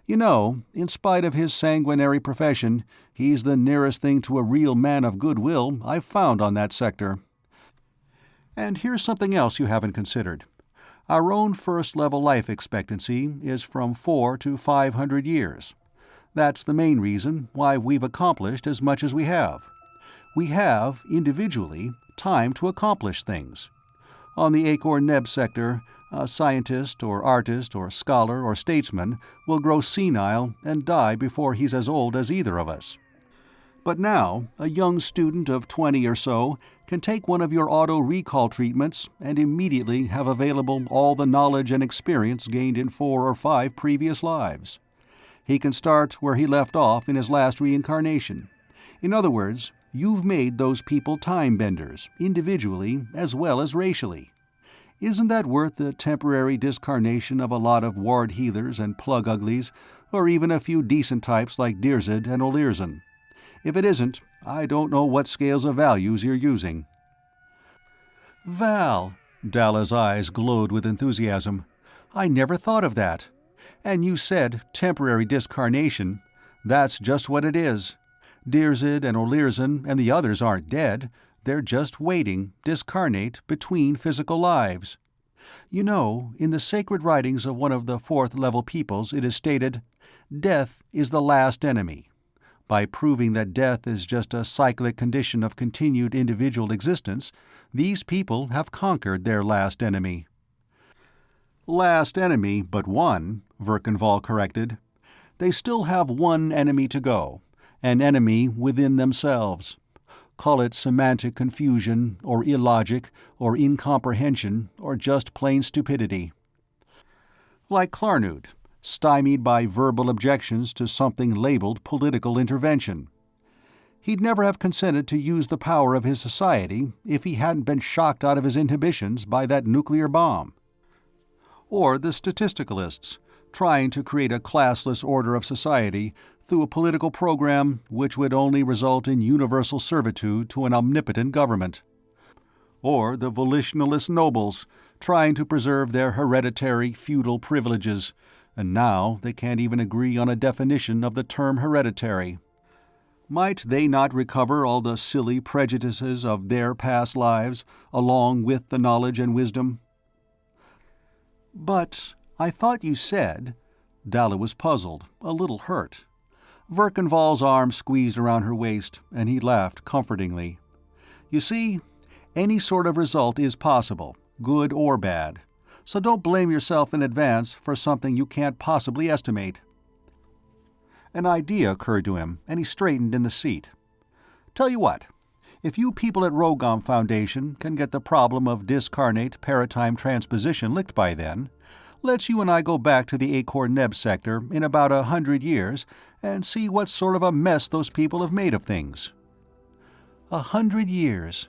[SPEAKER 2] You know, in spite of his sanguinary profession, he's the nearest thing to a real man of goodwill I've found on that sector. And here's something else you haven't considered. Our own first-level life expectancy is from 400 to 500 years. That's the main reason why we've accomplished as much as we have. We have, individually, time to accomplish things. On the Acorn-Neb sector, a scientist or artist or scholar or statesman will grow senile and die before he's as old as either of us. But now, a young student of 20 or so can take one of your auto-recall treatments and immediately have available all the knowledge and experience gained in 4 or 5 previous lives. He can start where he left off in his last reincarnation. In other words, you've made those people time-benders, individually as well as racially. Isn't that worth the temporary discarnation of a lot of ward healers and plug-uglies, or even a few decent types like Dirzed and Olirzon? If it isn't, I don't know what scales of values you're using." "Val," Dalla's eyes glowed with enthusiasm, "I never thought of that. And you said temporary discarnation. That's just what it is. Dirzed and Olirzon and the others aren't dead. They're just waiting, discarnate, between physical lives. You know, in the sacred writings of one of the fourth-level peoples it is stated, 'Death is the last enemy.' By proving that death is just a cyclic condition of continued individual existence, these people have conquered their last enemy." "Last enemy but one," Verkenval corrected. "They still have one enemy to go, an enemy within themselves. Call it semantic confusion, or illogic, or incomprehension, or just plain stupidity. Like Klarnud, stymied by verbal objections to something labeled political intervention. He'd never have consented to use the power of his society if he hadn't been shocked out of his inhibitions by that nuclear bomb. Or the statisticalists, trying to create a classless order of society through a political program which would only result in universal servitude to an omnipotent government. Or the volitionalist nobles, trying to preserve their hereditary feudal privileges, and now they can't even agree on a definition of the term hereditary. Might they not recover all the silly prejudices of their past lives, along with the knowledge and wisdom? "But I thought you said—" Dalla was puzzled, a little hurt. Verkenval's arm squeezed around her waist, and he laughed comfortingly. "You see, any sort of result is possible, good or bad. So don't blame yourself in advance for something you can't possibly estimate." An idea occurred to him, and he straightened in the seat. "Tell you what, if you people at Rogom Foundation can get the problem of discarnate paratime transposition licked by then, let's you and I go back to the Acorn-Neb sector in about 100 years and see what sort of a mess those people have made of things." 100 years.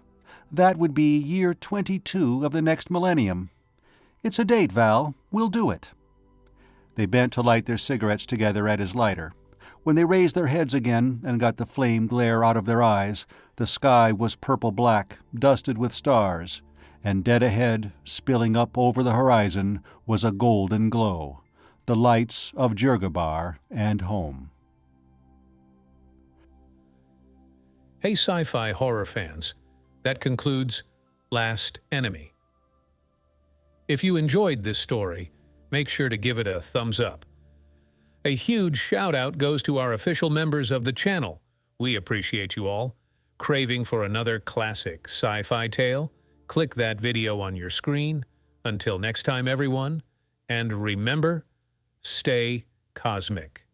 [SPEAKER 2] That would be year 22 of the next millennium. It's a date, Val. We'll do it. They bent to light their cigarettes together at his lighter. When they raised their heads again and got the flame glare out of their eyes, the sky was purple-black, dusted with stars, and dead ahead, spilling up over the horizon, was a golden glow, the lights of Jurgabar and home.
[SPEAKER 1] Hey sci-fi horror fans, that concludes Last Enemy. If you enjoyed this story, make sure to give it a thumbs up. A huge shout-out goes to our official members of the channel. We appreciate you all. Craving for another classic sci-fi tale? Click that video on your screen. Until next time, everyone, and remember, stay cosmic.